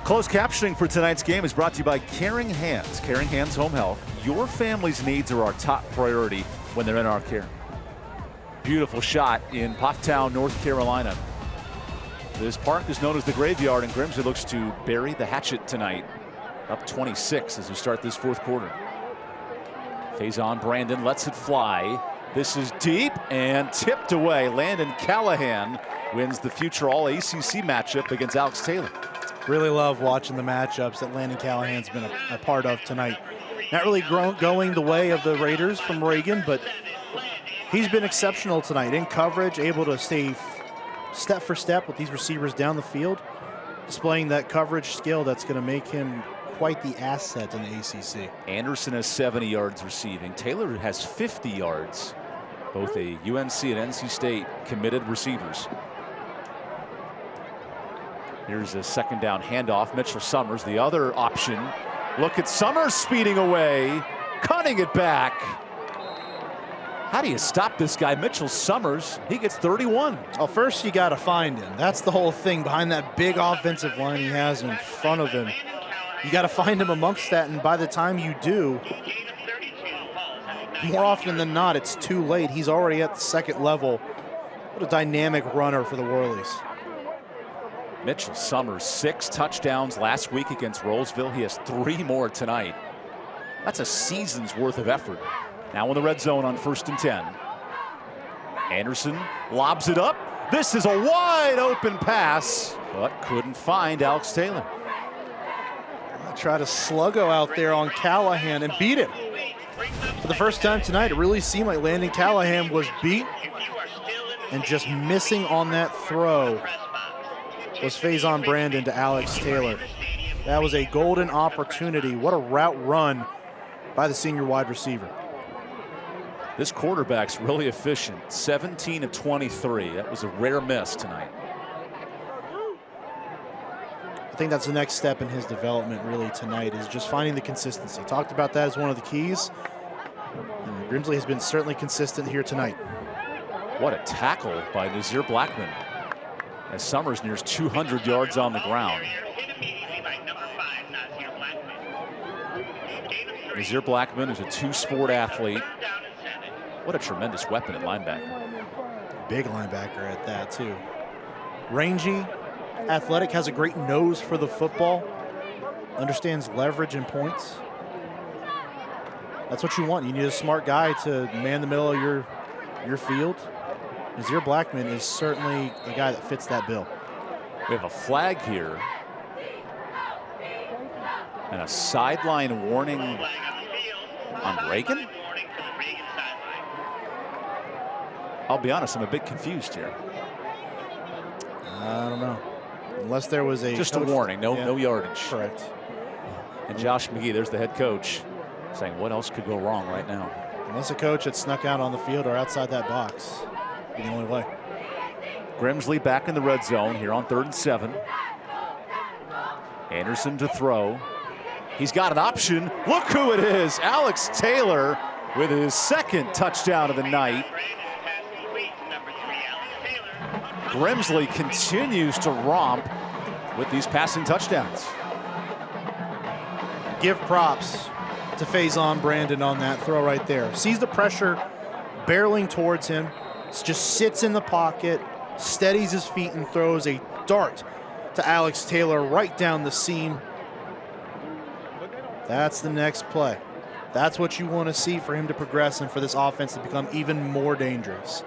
S15: Closed captioning for tonight's game is brought to you by Caring Hands. Caring Hands Home Health. Your family's needs are our top priority when they're in our care. Beautiful shot in Poptown, North Carolina. This park is known as the Graveyard, and Grimsley looks to bury the hatchet tonight. Up 26 as we start this 4th quarter. Faison Brandon lets it fly. This is deep and tipped away. Landon Callahan wins the future All-ACC matchup against Alex Taylor.
S2: Really love watching the matchups that Landon Callahan's been a part of tonight. Not really going the way of the Raiders from Reagan, but he's been exceptional tonight in coverage, able to stay step for step with these receivers down the field, displaying that coverage skill that's going to make him quite the asset in the ACC.
S15: Anderson has 70 yards receiving. Taylor has 50 yards. Both a UNC and NC State committed receivers. Here's a 2nd down handoff. Mitchell Summers, the other option. Look at Summers speeding away, cutting it back. How do you stop this guy, Mitchell Summers? He gets 31.
S2: Well, first you got to find him. That's the whole thing behind that big offensive line he has in front of him. You got to find him amongst that, and by the time you do, more often than not, it's too late. He's already at the second level. What a dynamic runner for the Whirlies.
S15: Mitchell Summers, 6 touchdowns last week against Rolesville. He has 3 more tonight. That's a season's worth of effort. Now in the red zone on 1st and 10. Anderson lobs it up. This is a wide open pass, but couldn't find Alex Taylor.
S2: Try to sluggo out there on Callahan and beat him. For the first time tonight, it really seemed like Landon Callahan was beat, and just missing on that throw was Faison Brandon to Alex Taylor. That was a golden opportunity. What a route run by the senior wide receiver.
S15: This quarterback's really efficient. 17 of 23. That was a rare miss tonight.
S2: I think that's the next step in his development really tonight, is just finding the consistency. Talked about that as one of the keys. And Grimsley has been certainly consistent here tonight.
S15: What a tackle by Nazir Blackman, as Summers nears 200 yards on the ground. Nazir Blackman is a 2-sport athlete. What a tremendous weapon at linebacker.
S2: Big linebacker at that too. Rangy, athletic, has a great nose for the football, understands leverage and points. That's what you want. You need a smart guy to man the middle of your field. Nazir Blackman is certainly a guy that fits that bill.
S15: We have a flag here and a sideline warning on Reagan. I'll be honest, I'm a bit confused here.
S2: I don't know. Unless there was a
S15: just a warning, no yardage.
S2: Correct.
S15: And Josh McGee, there's the head coach, saying what else could go wrong right now.
S2: Unless a coach had snuck out on the field or outside that box, be the only way.
S15: Grimsley back in the red zone here on 3rd and 7. Anderson to throw. He's got an option. Look who it is, Alex Taylor with his 2nd touchdown of the night. Grimsley continues to romp with these passing touchdowns.
S2: Give props to Faison Brandon on that throw right there. Sees the pressure barreling towards him, just sits in the pocket, steadies his feet, and throws a dart to Alex Taylor right down the seam. That's the next play. That's what you want to see for him to progress and for this offense to become even more dangerous.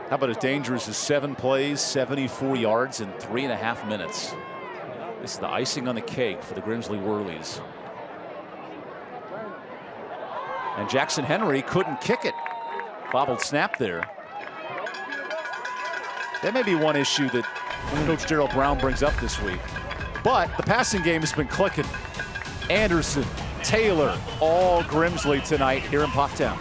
S15: How about as dangerous as 7 plays, 74 yards in 3.5 minutes? This is the icing on the cake for the Grimsley Whirlies. And Jackson Henry couldn't kick it. Bobbled snap there. That may be one issue that Coach Darrell Brown brings up this week. But the passing game has been clicking. Anderson, Taylor, all Grimsley tonight here in Poptown.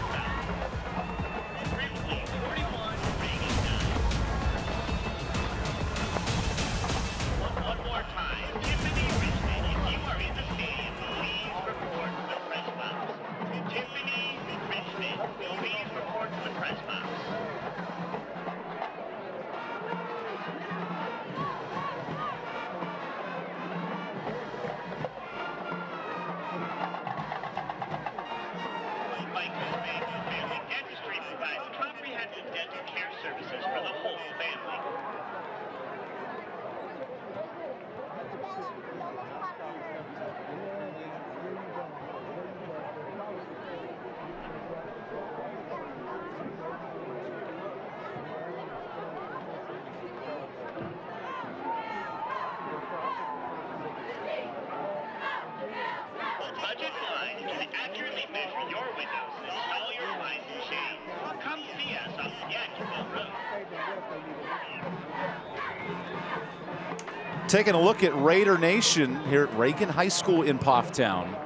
S15: Taking a look at Raider Nation here at Reagan High School in Poptown.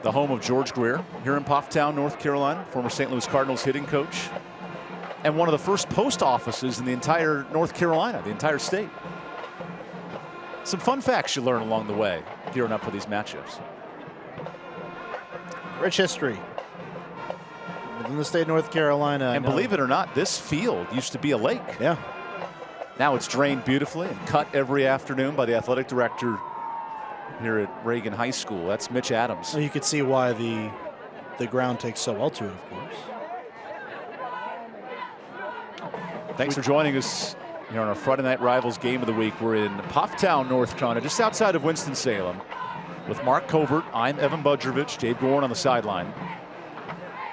S15: The home of George Greer here in Poptown, North Carolina, former St. Louis Cardinals hitting coach. And one of the first post offices in the entire North Carolina, the entire state. Some fun facts you learn along the way, gearing up for these matchups.
S2: Rich history. in the state of North Carolina.
S15: And believe it or not, this field used to be a lake.
S2: Yeah.
S15: Now it's drained beautifully and cut every afternoon by the athletic director here at Reagan High School. That's Mitch Adams.
S2: Well, you could see why the ground takes so well to it, of course.
S15: Thanks for joining us here on our Friday Night Rivals Game of the Week. We're in Pufftown, North Carolina, just outside of Winston-Salem. With Mark Covert, I'm EvanBudrovich, Dave Gorn on the sideline.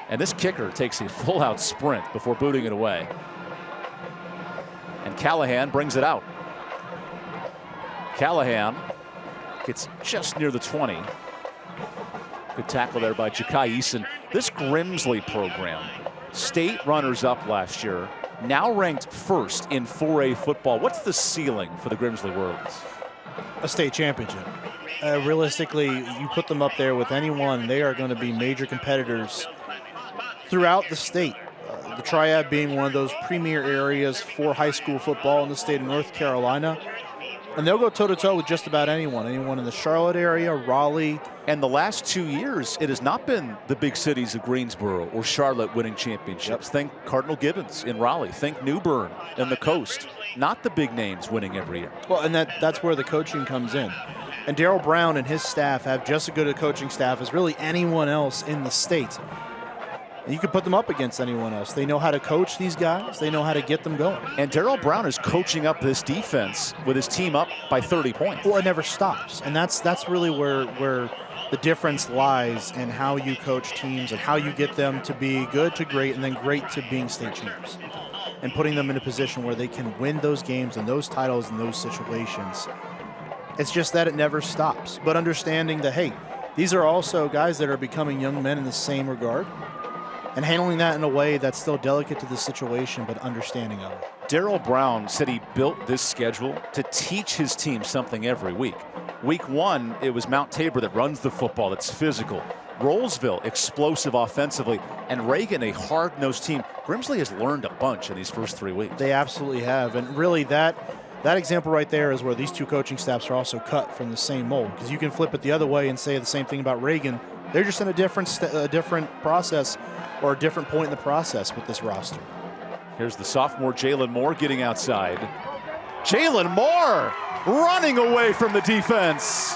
S15: And this kicker takes a full-out sprint before booting it away. And Callahan brings it out. Callahan gets just near the 20. Good tackle there by Ja'Kai Eason. This Grimsley program, state runners-up last year, now ranked first in 4A football. What's the ceiling for the Grimsley Whirlies?
S2: A state championship. Realistically, you put them up there with anyone, they are going to be major competitors throughout the state. The Triad being one of those premier areas for high school football in the state of North Carolina. And they'll go toe-to-toe with just about anyone in the Charlotte area, Raleigh.
S15: And the last 2 years, it has not been the big cities of Greensboro or Charlotte winning championships. Think Cardinal Gibbons in Raleigh. Think New Bern in the coast. Not the big names winning every year.
S2: Well, and that's where the coaching comes in. And Darryl Brown and his staff have just as good a coaching staff as really anyone else in the state. And you can put them up against anyone else. They know how to coach these guys. They know how to get them going.
S15: And Darryl Brown is coaching up this defense with his team up by 30 points.
S2: Well, it never stops. And that's really where the difference lies in how you coach teams and how you get them to be good to great and then great to being state champs. And putting them in a position where they can win those games and those titles in those situations. It's just that it never stops. But understanding that, hey, these are also guys that are becoming young men in the same regard. And handling that in a way that's still delicate to the situation, but understanding of it.
S15: Darryl Brown said he built this schedule to teach his team something every week. Week 1, it was Mount Tabor that runs the football, that's physical. Rollsville, explosive offensively. And Reagan, a hard-nosed team. Grimsley has learned a bunch in these first 3 weeks.
S2: They absolutely have. And really, that example right there is where these two coaching staffs are also cut from the same mold. Because you can flip it the other way and say the same thing about Reagan. They're just in a different process or a different point in the process with this roster.
S15: Here's the sophomore Jalen Moore getting outside. Jalen Moore running away from the defense.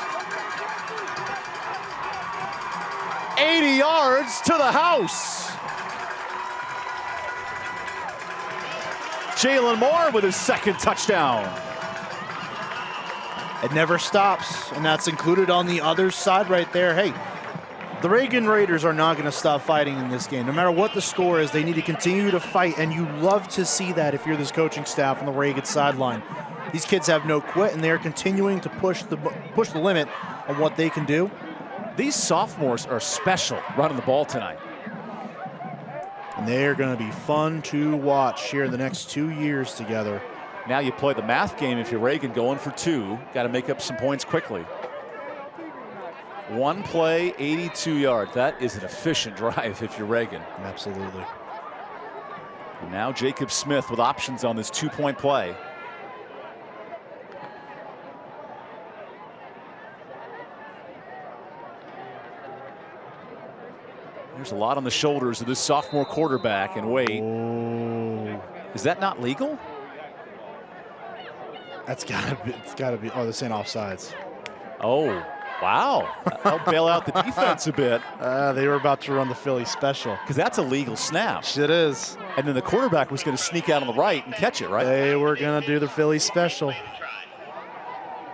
S15: 80 yards to the house. Jalen Moore with his second touchdown.
S2: It never stops, and that's included on the other side right there. Hey, the Reagan Raiders are not going to stop fighting in this game. No matter what the score is, they need to continue to fight, and you love to see that if you're this coaching staff on the Reagan sideline. These kids have no quit, and they're continuing to push the limit on what they can do.
S15: These sophomores are special running the ball tonight.
S2: And they're going to be fun to watch here in the next 2 years together.
S15: Now you play the math game if you're Reagan, going for 2. Got to make up some points quickly. 1 play, 82 yards. That is an efficient drive if you're Reagan.
S2: Absolutely.
S15: And now Jacob Smith with options on this 2-point play. There's a lot on the shoulders of this sophomore quarterback, and wait.
S2: Oh.
S15: Is that not legal?
S2: It's gotta be. Oh, this ain't offsides.
S15: Oh, wow. That'll bail out the defense a bit.
S2: They were about to run the Philly special.
S15: Because that's a legal snap.
S2: It is.
S15: And then the quarterback was going to sneak out on the right and catch it, right?
S2: They were going to do the Philly special.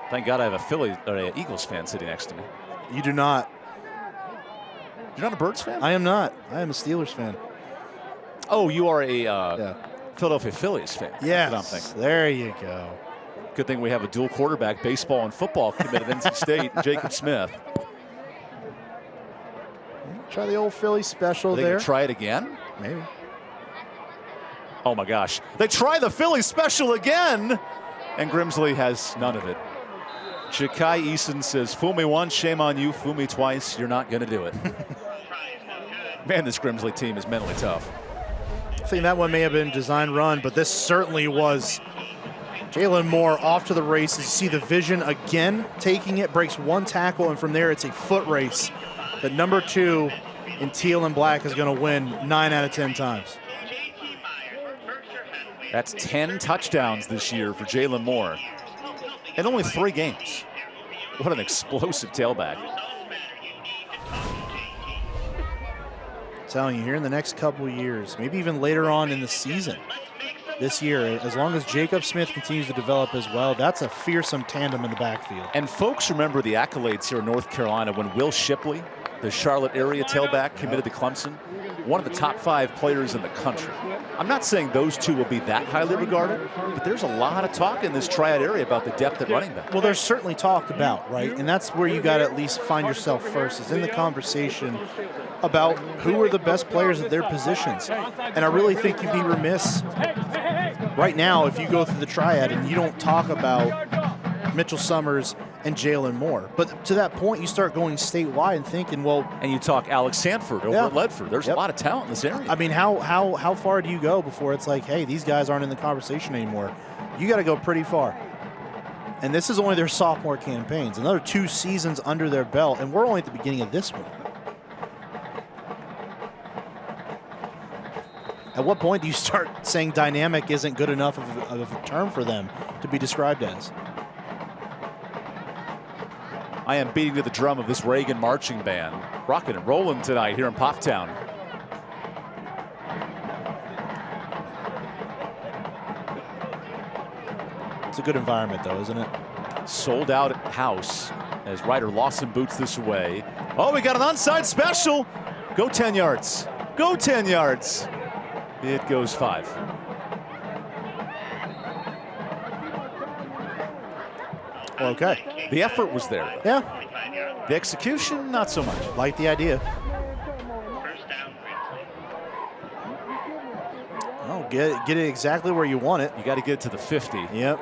S15: Thank God I have a Philly or an Eagles fan sitting next to me.
S2: You do not.
S15: You're not a Birds fan?
S2: I am not. I am a Steelers fan.
S15: Oh, you are a Philadelphia Phillies fan.
S2: Yes. There you go.
S15: Good thing we have a dual quarterback, baseball and football, committed at NC State, Jacob Smith.
S2: Try the old Philly special
S15: there. They gonna try it again?
S2: Maybe.
S15: Oh my gosh. They try the Philly special again, and Grimsley has none of it. Ja'Kai Eason says, fool me once, shame on you. Fool me twice, you're not going to do it. Man, this Grimsley team is mentally tough.
S2: I think that one may have been design run, but this certainly was. Jalen Moore off to the races. You see the vision again, taking it, breaks 1 tackle, and from there it's a foot race. But number 2 in teal and black is going to win 9 out of 10 times.
S15: That's 10 touchdowns this year for Jalen Moore in only 3 games. What an explosive tailback.
S2: I'm telling you, here in the next couple of years, maybe even later on in the season, this year, as long as Jacob Smith continues to develop as well, that's a fearsome tandem in the backfield.
S15: And folks remember the accolades here in North Carolina when Will Shipley, the Charlotte area tailback, committed to Clemson, one of the top 5 players in the country. I'm not saying those two will be that highly regarded, but there's a lot of talk in this triad area about the depth at running back.
S2: Well, there's certainly talk about, right? And that's where you got to at least find yourself first, is in the conversation about who are the best players at their positions. And I really think you'd be remiss right now if you go through the triad and you don't talk about Mitchell Summers and Jalen Moore. But to that point, you start going statewide and thinking, well...
S15: And you talk Alex Sanford over at Ledford. There's a lot of talent in this area.
S2: I mean, how far do you go before it's like, hey, these guys aren't in the conversation anymore? You got to go pretty far. And this is only their sophomore campaigns. Another 2 seasons under their belt, and we're only at the beginning of this one. At what point do you start saying dynamic isn't good enough of a term for them to be described as?
S15: I am beating to the drum of this Reagan marching band. Rocking and rolling tonight here in Pfafftown.
S2: It's a good environment, though, isn't it?
S15: Sold out house as Ryder Lawson boots this away. Oh, we got an onside special. Go 10 yards. Go 10 yards. It goes 5.
S2: Okay.
S15: The effort was there.
S2: Yeah.
S15: The execution, not so much.
S2: Like the idea. Oh, get it exactly where you want it.
S15: You got to get it to the 50.
S2: Yep.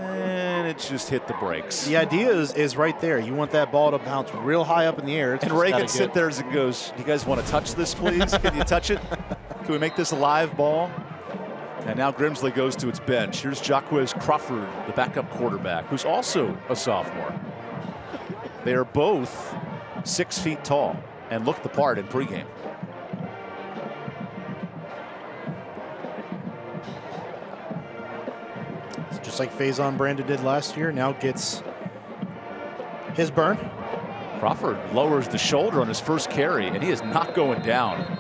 S15: And it just hit the brakes.
S2: The idea is right there. You want that ball to bounce real high up in the air.
S15: And Reagan sit there and goes, "Do you guys want to touch this, please? Can you touch it? Can we make this a live ball?" And now Grimsley goes to its bench. Here's Jaquez Crawford, the backup quarterback, who's also a sophomore. They are both 6 feet tall and look the part in pregame.
S2: Just like Faison Brandon did last year, now gets his burn.
S15: Crawford lowers the shoulder on his first carry, and he is not going down.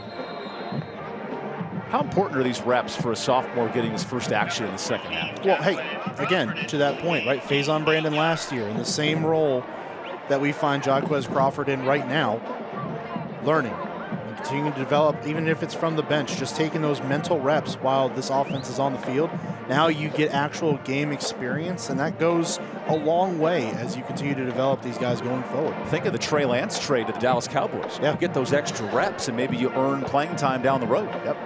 S15: How important are these reps for a sophomore getting his first action in the second half?
S2: Well, hey, again, to that point, right? Faison Brandon last year in the same role that we find Jaquez Crawford in right now, learning and continuing to develop, even if it's from the bench, just taking those mental reps while this offense is on the field. Now you get actual game experience, and that goes a long way as you continue to develop these guys going forward.
S15: Think of the Trey Lance trade to the Dallas Cowboys.
S2: Yeah.
S15: You get those extra reps, and maybe you earn playing time down the road.
S2: Yep.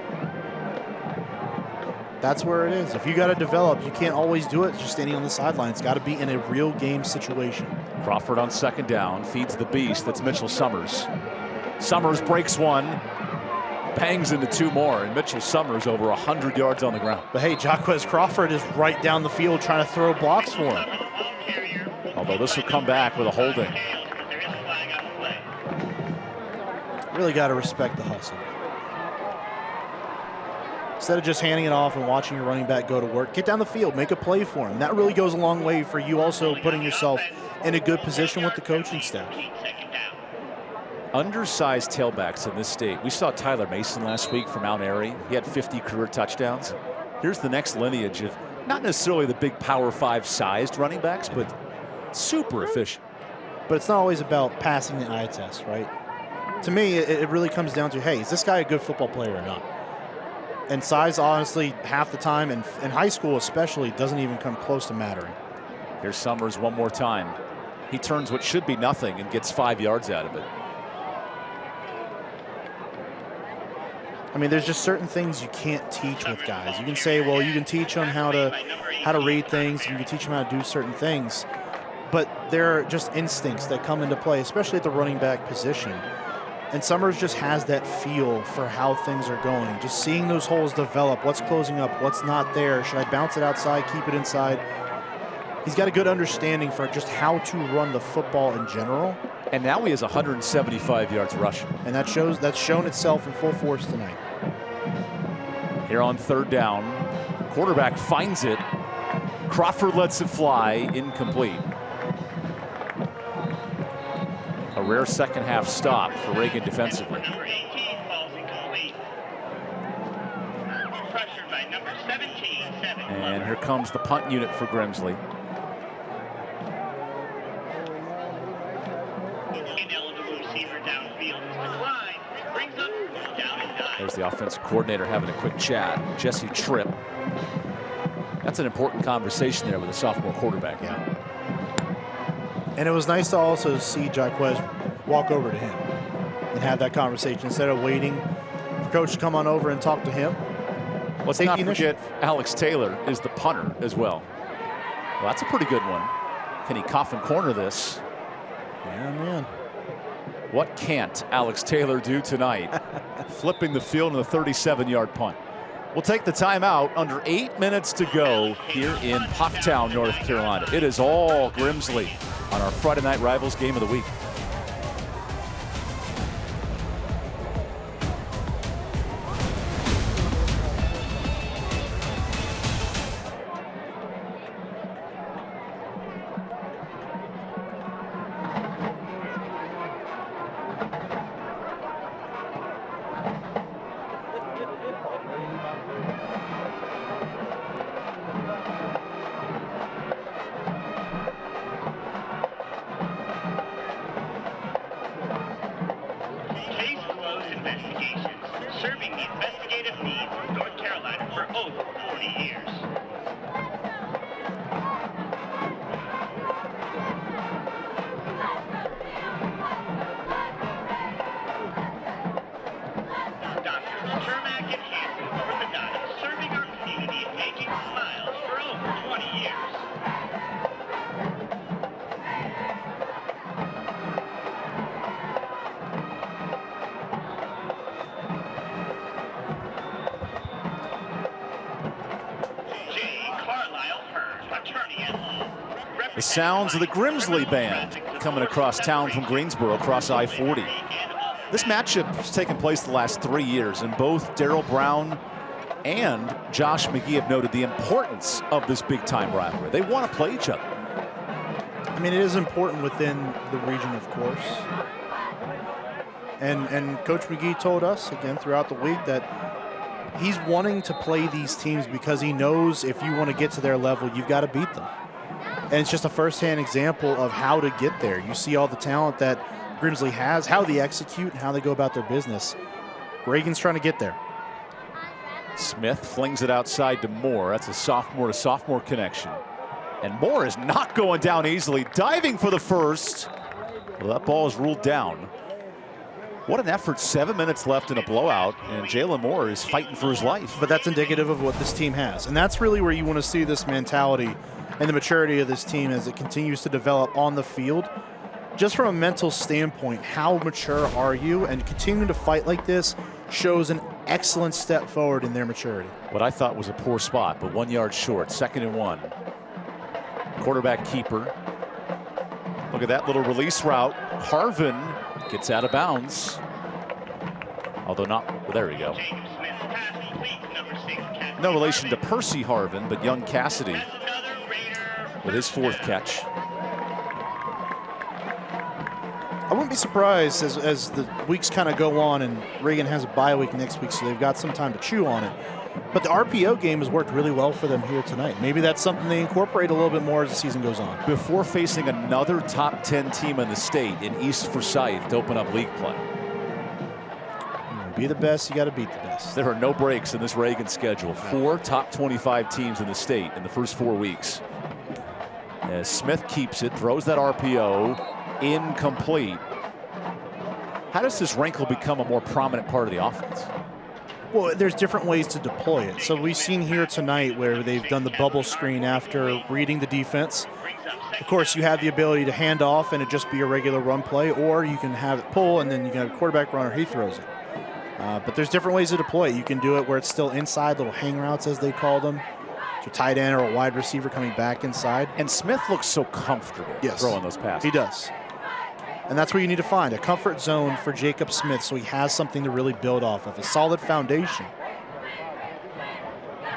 S2: That's where it is. If you got to develop, you can't always do it just standing on the sideline. It's got to be in a real game situation.
S15: Crawford on second down, feeds the beast. That's Mitchell Summers. Summers breaks one, pangs into 2 more, and Mitchell Summers over 100 yards on the ground.
S2: But hey, Jaquez Crawford is right down the field trying to throw blocks for him.
S15: Although this will come back with a holding.
S2: Really got to respect the hustle. Instead of just handing it off and watching your running back go to work, get down the field, make a play for him. That really goes a long way for you also putting yourself in a good position with the coaching staff.
S15: Undersized tailbacks in this state. We saw Tyler Mason last week from Mount Airy. He had 50 career touchdowns. Here's the next lineage of not necessarily the big Power 5 sized running backs, but super efficient.
S2: But it's not always about passing the eye test, right? To me, it really comes down to, hey, is this guy a good football player or not? And size, honestly, half the time, and in high school especially, doesn't even come close to mattering.
S15: Here's Summers one more time. He turns what should be nothing and gets 5 yards out of it.
S2: I mean, there's just certain things you can't teach with guys. You can say, well, you can teach them how to read things, you can teach them how to do certain things, but there are just instincts that come into play, especially at the running back position. And Summers just has that feel for how things are going. Just seeing those holes develop, what's closing up, what's not there. Should I bounce it outside, keep it inside? He's got a good understanding for just how to run the football in general.
S15: And now he has 175 yards rushing.
S2: And that's shown itself in full force tonight.
S15: Here on 3rd down, quarterback finds it. Crawford lets it fly, incomplete. A rare second half stop for Reagan defensively.
S4: Number 18 falls incomplete. Pressured by number 17, 7.
S15: And here comes the punt unit for Grimsley.
S4: Ineligible receiver downfield is declined. Brings up 4th and 9.
S15: There's the offensive coordinator having a quick chat. Jesse Tripp. That's an important conversation there with a sophomore quarterback.
S2: Yeah. And it was nice to also see Jaquez walk over to him and have that conversation instead of waiting for coach to come on over and talk to him.
S15: Let's not forget Alex Taylor is the punter as well. Well, that's a pretty good one. Can he coffin corner this?
S2: Yeah, man.
S15: What can't Alex Taylor do tonight? Flipping the field in a 37-yard punt. We'll take the timeout. Under 8 minutes to go here in Pufftown, North Carolina. It is all Grimsley on our Friday Night Rivals game of the week.
S4: Serving the investigative needs of North Carolina for over 40 years. Doctors Termac and Hansen orthodontists serving our community and making smiles for over 20 years.
S15: The sounds of the Grimsley Band coming across town from Greensboro, across I-40. This matchup has taken place the last 3 years, and both Darryl Brown and Josh McGee have noted the importance of this big-time rivalry. They want to play each other.
S2: I mean, it is important within the region, of course. And Coach McGee told us, again, throughout the week that he's wanting to play these teams because he knows if you want to get to their level, you've got to beat them. And it's just a first-hand example of how to get there. You see all the talent that Grimsley has, how they execute, and how they go about their business. Reagan's trying to get there.
S15: Smith flings it outside to Moore. That's a sophomore-to-sophomore connection. And Moore is not going down easily, diving for the first. Well, that ball is ruled down. What an effort, 7 minutes left in a blowout, and Jalen Moore is fighting for his life.
S2: But that's indicative of what this team has. And that's really where you want to see this mentality and the maturity of this team as it continues to develop on the field. Just from a mental standpoint, how mature are you? And continuing to fight like this shows an excellent step forward in their maturity.
S15: What I thought was a poor spot, but 1 yard short, 2nd and 1. Quarterback keeper. Look at that little release route. Harvin gets out of bounds. Although not, well, there we go. No relation to Percy Harvin, but young Cassidy with his 4th catch.
S2: I wouldn't be surprised as the weeks kind of go on, and Reagan has a bye week next week, so they've got some time to chew on it. But the RPO game has worked really well for them here tonight. Maybe that's something they incorporate a little bit more as the season goes on.
S15: Before facing another top 10 team in the state in East Forsyth to open up league play.
S2: Be the best, you got to beat the best.
S15: There are no breaks in this Reagan schedule. 4 top 25 teams in the state in the first 4 weeks. As Smith keeps it, throws that RPO, incomplete. How does this wrinkle become a more prominent part of the offense?
S2: Well, there's different ways to deploy it. So we've seen here tonight where they've done the bubble screen after reading the defense. Of course, you have the ability to hand off and it just be a regular run play, or you can have it pull and then you can have a quarterback runner, he throws it. But there's different ways to deploy it. You can do it where it's still inside, little hang routes as they call them. A tight end or a wide receiver coming back inside.
S15: And Smith looks so comfortable throwing those passes.
S2: He does. And that's where you need to find a comfort zone for Jacob Smith so he has something to really build off of, a solid foundation.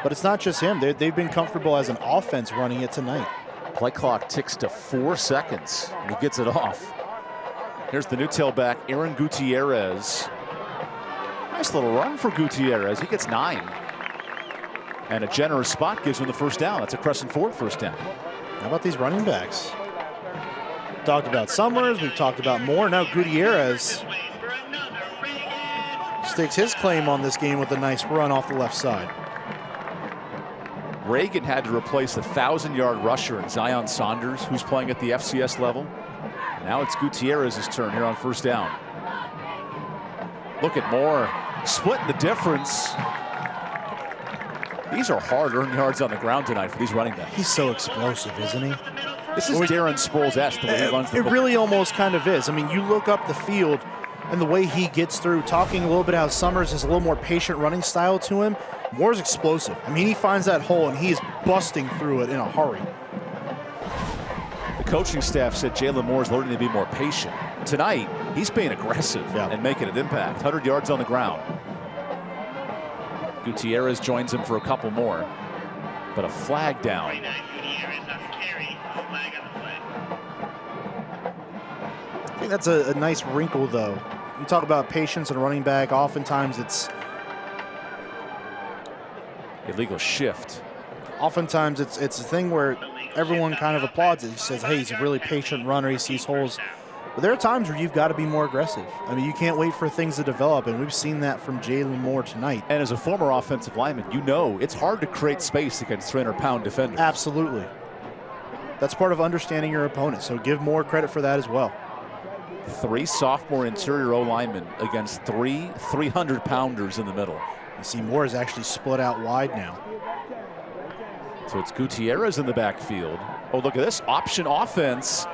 S2: But it's not just him. They've been comfortable as an offense running it tonight.
S15: Play clock ticks to 4 seconds, and he gets it off. Here's the new tailback, Aaron Gutierrez. Nice little run for Gutierrez. He gets 9. And a generous spot gives him the first down. That's a Crescent Ford first down.
S2: How about these running backs? Talked about Summers. We've talked about Moore. Now Gutierrez stakes his claim on this game with a nice run off the left side.
S15: Reagan had to replace a 1,000-yard rusher in Zion Saunders, who's playing at the FCS level. Now it's Gutierrez's turn here on first down. Look at Moore splitting the difference. These are hard-earned yards on the ground tonight for these running backs.
S2: He's so explosive, isn't he?
S15: This is Darren Sproles-esque, the way he runs the
S2: It
S15: ball.
S2: really almost kind of is. I mean, you look up the field and the way he gets through, talking a little bit how Summers has a little more patient running style to him. Moore's explosive. I mean, he finds that hole and he's busting through it in a hurry.
S15: The coaching staff said Jalen Moore's learning to be more patient. Tonight, he's being aggressive and making an impact. 100 yards on the ground. Gutierrez joins him for a couple more, but a flag down.
S2: I think that's a nice wrinkle, though. You talk about patience and running back. Oftentimes, it's
S15: illegal shift.
S2: Oftentimes, it's a thing where everyone kind of applauds it. He says, "Hey, he's a really patient runner. He sees holes." But there are times where you've got to be more aggressive. I mean, you can't wait for things to develop, and we've seen that from Jalen Moore tonight.
S15: And as a former offensive lineman, you know it's hard to create space against 300-pound defenders.
S2: Absolutely. That's part of understanding your opponent, so give Moore credit for that as well.
S15: 3 sophomore interior O-linemen against 3 300-pounders in the middle.
S2: You see Moore is actually split out wide now.
S15: So it's Gutierrez in the backfield. Oh, look at this option offense.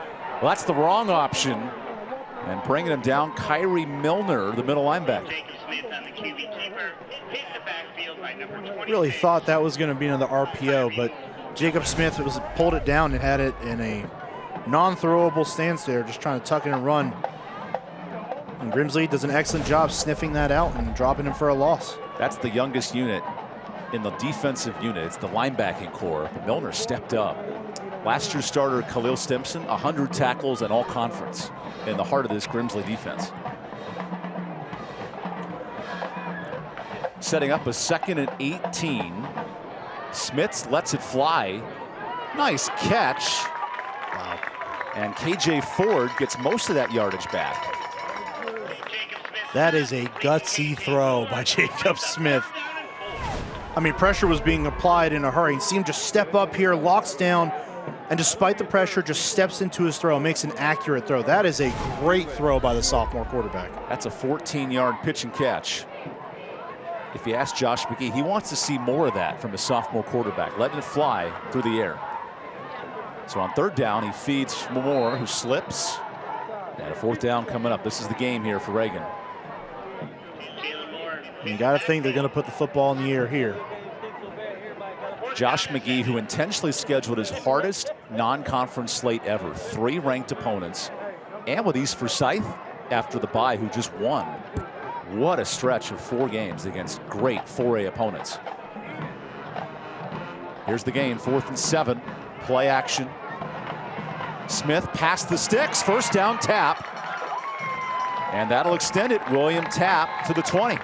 S15: Well, that's the wrong option. And bringing him down, Kyrie Milner, the middle linebacker.
S2: Really thought that was going to be another RPO, but Jacob Smith pulled it down and had it in a non-throwable stance there, just trying to tuck it and run. And Gimsley does an excellent job sniffing that out and dropping him for a loss.
S15: That's the youngest unit in the defensive unit. It's the linebacking core. But Milner stepped up. Last year's starter Khalil Stimson, 100 tackles and all conference in the heart of this Gimsley defense. Setting up a 2nd and 18. Smits lets it fly. Nice catch. Wow. And KJ Ford gets most of that yardage back.
S2: That is a gutsy throw by Jacob Smith. I mean, pressure was being applied in a hurry. You see him just step up here, locks down, and despite the pressure, just steps into his throw, makes an accurate throw. That is a great throw by the sophomore quarterback.
S15: That's a 14-yard pitch and catch. If you ask Josh McGee, he wants to see more of that from his sophomore quarterback, letting it fly through the air. So on 3rd down, he feeds Moore, who slips. And a 4th down coming up. This is the game here for Reagan.
S2: You got to think they're going to put the football in the air here.
S15: Josh McGee, who intentionally scheduled his hardest non-conference slate ever, 3 ranked opponents, and with East Forsyth after the bye, who just won. What a stretch of 4 games against great 4A opponents. Here's the game, 4th and 7, play action. Smith past the sticks, 1st down, tap. And that'll extend it, William Tapp to the 20.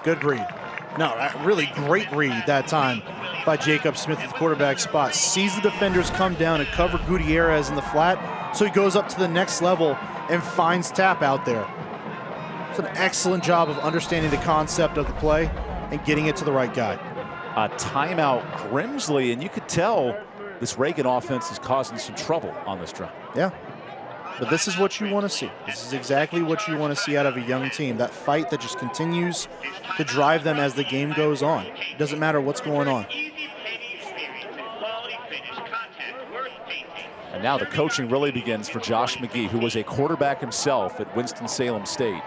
S2: Good read. No, really great read that time by Jacob Smith at the quarterback spot. Sees the defenders come down and cover Gutierrez in the flat, so he goes up to the next level and finds Tapp out there. It's an excellent job of understanding the concept of the play and getting it to the right guy.
S15: A timeout, Grimsley, and you could tell this Reagan offense is causing some trouble on this drive.
S2: Yeah. But this is what you want to see. This is exactly what you want to see out of a young team. That fight that just continues to drive them as the game goes on. It doesn't matter what's going on.
S15: And now the coaching really begins for Josh McGee, who was a quarterback himself at Winston-Salem State.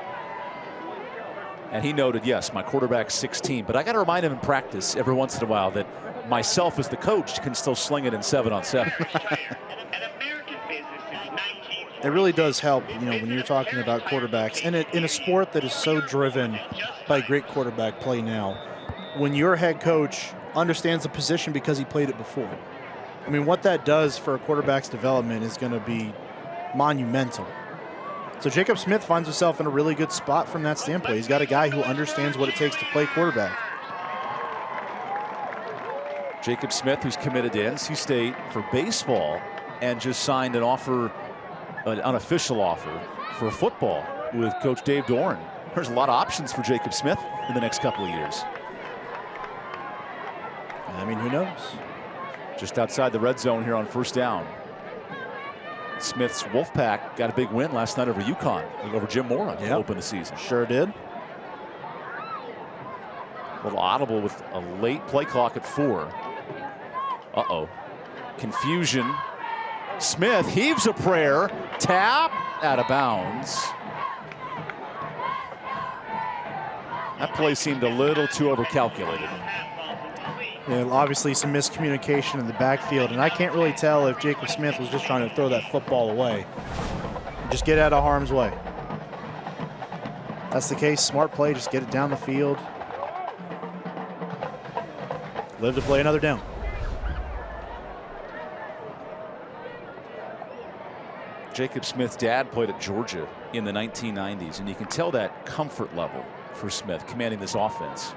S15: And he noted, yes, my quarterback's 16, but I got to remind him in practice every once in a while that myself as the coach can still sling it in 7-on-7.
S2: It really does help, when you're talking about quarterbacks. And in a sport that is so driven by great quarterback play now, when your head coach understands the position because he played it before. I mean, what that does for a quarterback's development is going to be monumental. So Jacob Smith finds himself in a really good spot from that standpoint. He's got a guy who understands what it takes to play quarterback.
S15: Jacob Smith, who's committed to NC State for baseball and just signed an offer, an unofficial offer for football with Coach Dave Doran. There's a lot of options for Jacob Smith in the next couple of years.
S2: I mean, who knows?
S15: Just outside the red zone here on first down. Smith's Wolfpack got a big win last night over UConn, over Jim Mora to open the season.
S2: Sure did.
S15: A little audible with a late play clock at 4. Uh-oh. Confusion. Smith heaves a prayer. Tap. Out of bounds. That play seemed a little too overcalculated.
S2: Yeah, obviously some miscommunication in the backfield, and I can't really tell if Jacob Smith was just trying to throw that football away. Just get out of harm's way. That's the case. Smart play. Just get it down the field. Live to play another down.
S15: Jacob Smith's dad played at Georgia in the 1990s, and you can tell that comfort level for Smith commanding this offense.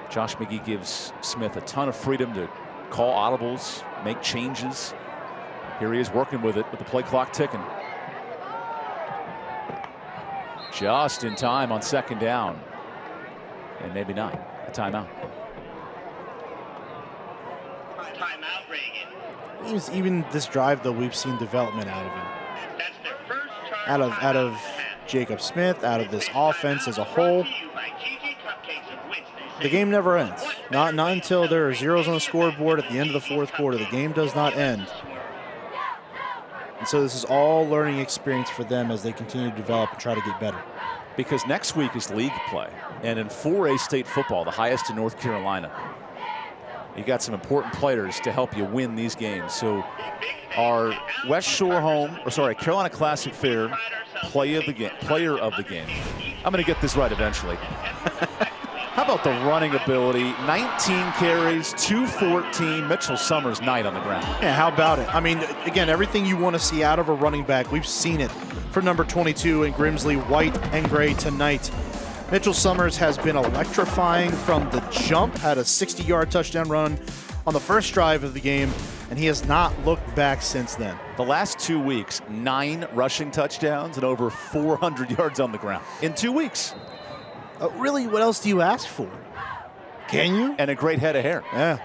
S15: Josh McGee gives Smith a ton of freedom to call audibles, make changes. Here he is working with it with the play clock ticking. Just in time on second down. And maybe not. A timeout.
S4: Timeout, Reagan.
S2: Even this drive, though, we've seen development out of him.
S4: That's their first charge.
S2: Out of Jacob Smith, out of this offense as a whole. The game never ends. Not until there are zeros on the scoreboard at the end of the fourth quarter. The game does not end. And so this is all learning experience for them as they continue to develop and try to get better.
S15: Because next week is league play. And in 4A state football, the highest in North Carolina, you got some important players to help you win these games. So our West Shore home, or sorry, Carolina Classic Fair player of the game. I'm going to get this right eventually. How about the running ability? 19 carries, 214. Mitchell Summers night on the ground.
S2: Yeah, how about it? I mean, again, everything you want to see out of a running back, we've seen it for number 22 in Grimsley, white and gray tonight. Mitchell Summers has been electrifying from the jump, had a 60-yard touchdown run on the first drive of the game, and he has not looked back since then.
S15: The last 2 weeks, 9 rushing touchdowns and over 400 yards on the ground in 2 weeks.
S2: Really, what else do you ask for? Can you?
S15: And a great head of hair.
S2: Yeah.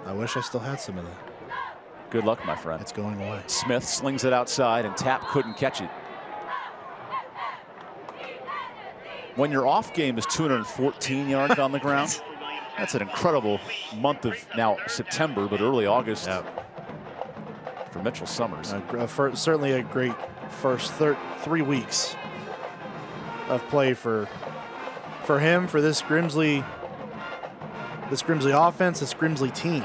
S2: I wish I still had some of that.
S15: Good luck, my friend.
S2: It's going away.
S15: Smith slings it outside, and Tapp couldn't catch it. When your off game is 214 yards on the ground, that's an incredible month of now September, but early August for Mitchell Summers.
S2: Certainly a great first 3 weeks of play for him, for this Grimsley offense, this Grimsley team,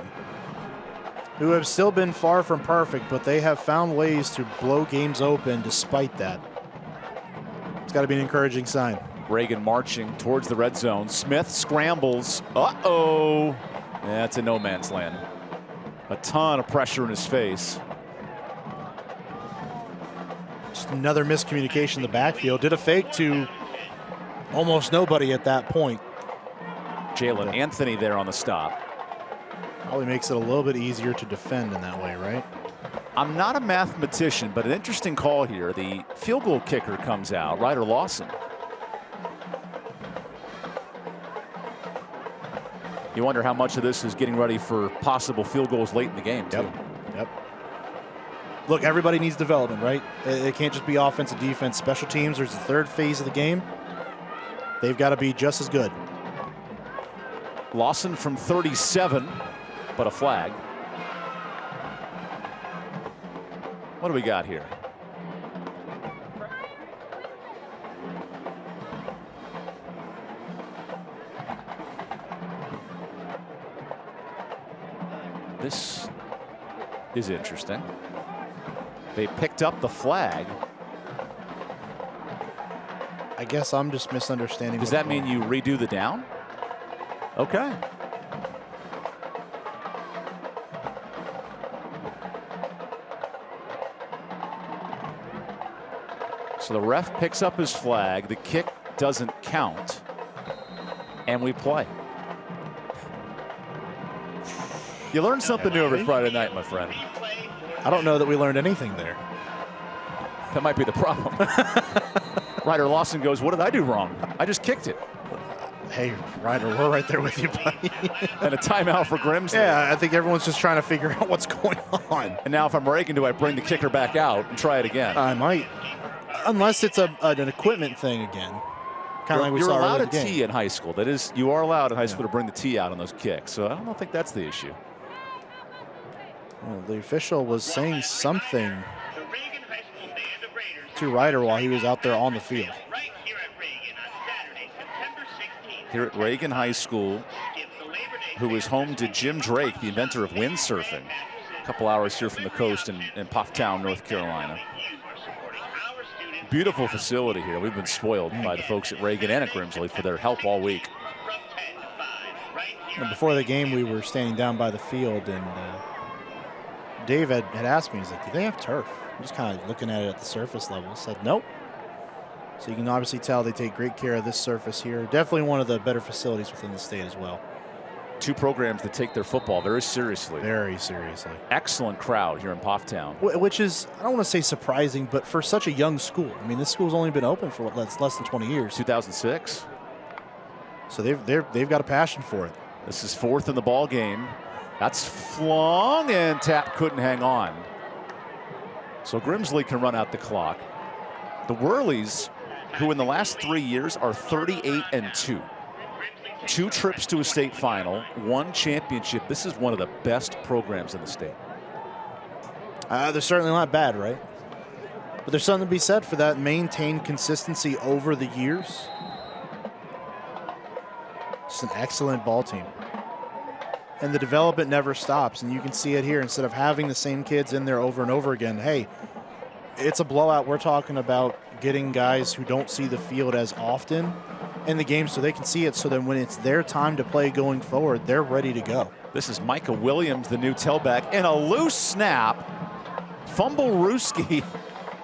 S2: who have still been far from perfect, but they have found ways to blow games open despite that. It's got to be an encouraging sign.
S15: Reagan marching towards the red zone. Smith scrambles. Uh-oh. That's a no man's land. A ton of pressure in his face.
S2: Just another miscommunication in the backfield. Did a fake to almost nobody at that point.
S15: Jalen Anthony there on the stop.
S2: Probably makes it a little bit easier to defend in that way, right?
S15: I'm not a mathematician, but an interesting call here. The field goal kicker comes out, Ryder Lawson. You wonder how much of this is getting ready for possible field goals late in the game, too.
S2: Yep. Look, everybody needs development, right? It can't just be offensive, defense, special teams. There's the third phase of the game. They've got to be just as good.
S15: Lawson from 37, but a flag. What do we got here? This is interesting. They picked up the flag.
S2: I guess I'm just misunderstanding.
S15: Does that mean you redo the down? Okay. So the ref picks up his flag. The kick doesn't count. And we play. You learn something new every Friday night, my friend.
S2: I don't know that we learned anything there.
S15: That might be the problem. Ryder Lawson goes, what did I do wrong? I just kicked it.
S2: Hey, Ryder, we're right there with you, buddy.
S15: And a timeout for Grimsley.
S2: Yeah, I think everyone's just trying to figure out what's going on.
S15: And now if I'm Reagan, do I bring the kicker back out and try it again?
S2: I might. Unless it's an equipment thing again. Kind of like we
S15: You're
S2: saw
S15: allowed
S2: earlier
S15: a
S2: in the game.
S15: tee in high school. That is, you are allowed in high school to bring the tee out on those kicks. So I don't think that's the issue.
S2: Well, the official was saying something to Ryder while he was out there on the field.
S15: Here at Reagan High School, who is home to Jim Drake, the inventor of windsurfing, a couple hours here from the coast in Pufftown, North Carolina. Beautiful facility here. We've been spoiled by the folks at Reagan and at Grimsley for their help all week.
S2: And before the game, we were standing down by the field, and Dave had asked me, he's like, do they have turf? I'm just kind of looking at it at the surface level. I said, nope. So you can obviously tell they take great care of this surface here. Definitely one of the better facilities within the state as well.
S15: Two programs that take their football very seriously.
S2: Very seriously.
S15: Excellent crowd here in Pufftown.
S2: Which is, I don't want to say surprising, but for such a young school. I mean, this school's only been open for less than 20 years.
S15: 2006.
S2: So they've got a passion for it.
S15: This is fourth in the ball game. That's flung, and Tapp couldn't hang on. So Grimsley can run out the clock. The Whirlies, who in the last 3 years are 38-2. 2 trips to a state final, 1 championship. This is one of the best programs in the state.
S2: They're certainly not bad, right? But there's something to be said for that maintained consistency over the years. Just an excellent ball team. And the development never stops, and you can see it here. Instead of having the same kids in there over and over again, hey, it's a blowout. We're talking about getting guys who don't see the field as often in the game so they can see it, so then when it's their time to play going forward, they're ready to go.
S15: This is Micah Williams, the new tailback, and a loose snap. Fumble Ruski.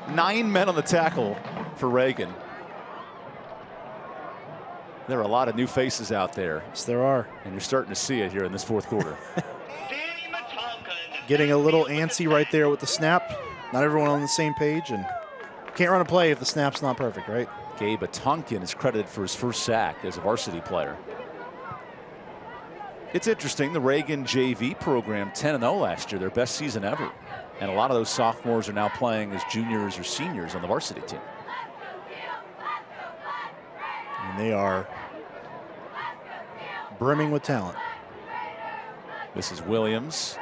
S15: 9 men on the tackle for Reagan. There are a lot of new faces out there.
S2: Yes, there are.
S15: And you're starting to see it here in this fourth quarter.
S2: Getting a little antsy right there with the snap. Not everyone on the same page, and can't run a play if the snap's not perfect, right?
S15: Gabe Atunkin is credited for his first sack as a varsity player. It's interesting, the Reagan JV program 10-0 last year, their best season ever. And a lot of those sophomores are now playing as juniors or seniors on the varsity team.
S2: And they are brimming with talent.
S15: This is Williams,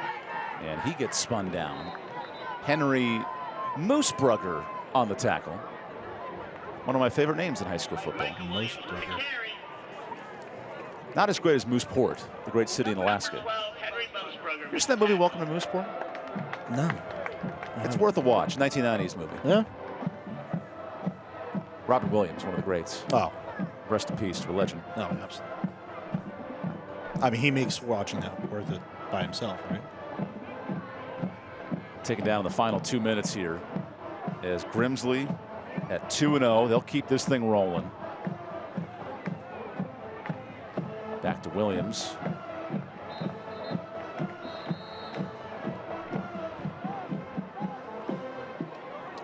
S15: and he gets spun down. Henry Moosebrugger on the tackle. One of my favorite names in high school football.
S2: Moosebrugger.
S15: Not as great as Mooseport, the great city in Alaska. You seen that movie, Welcome to Mooseport?
S2: No.
S15: It's worth a watch. 1990s movie.
S2: Yeah.
S15: Robert Williams, one of the greats.
S2: Oh.
S15: Rest in peace to a legend.
S2: No, absolutely. I mean, he makes watching that worth it by himself, right?
S15: Taking down the final 2 minutes here as Grimsley at 2-0. They'll keep this thing rolling. Back to Williams.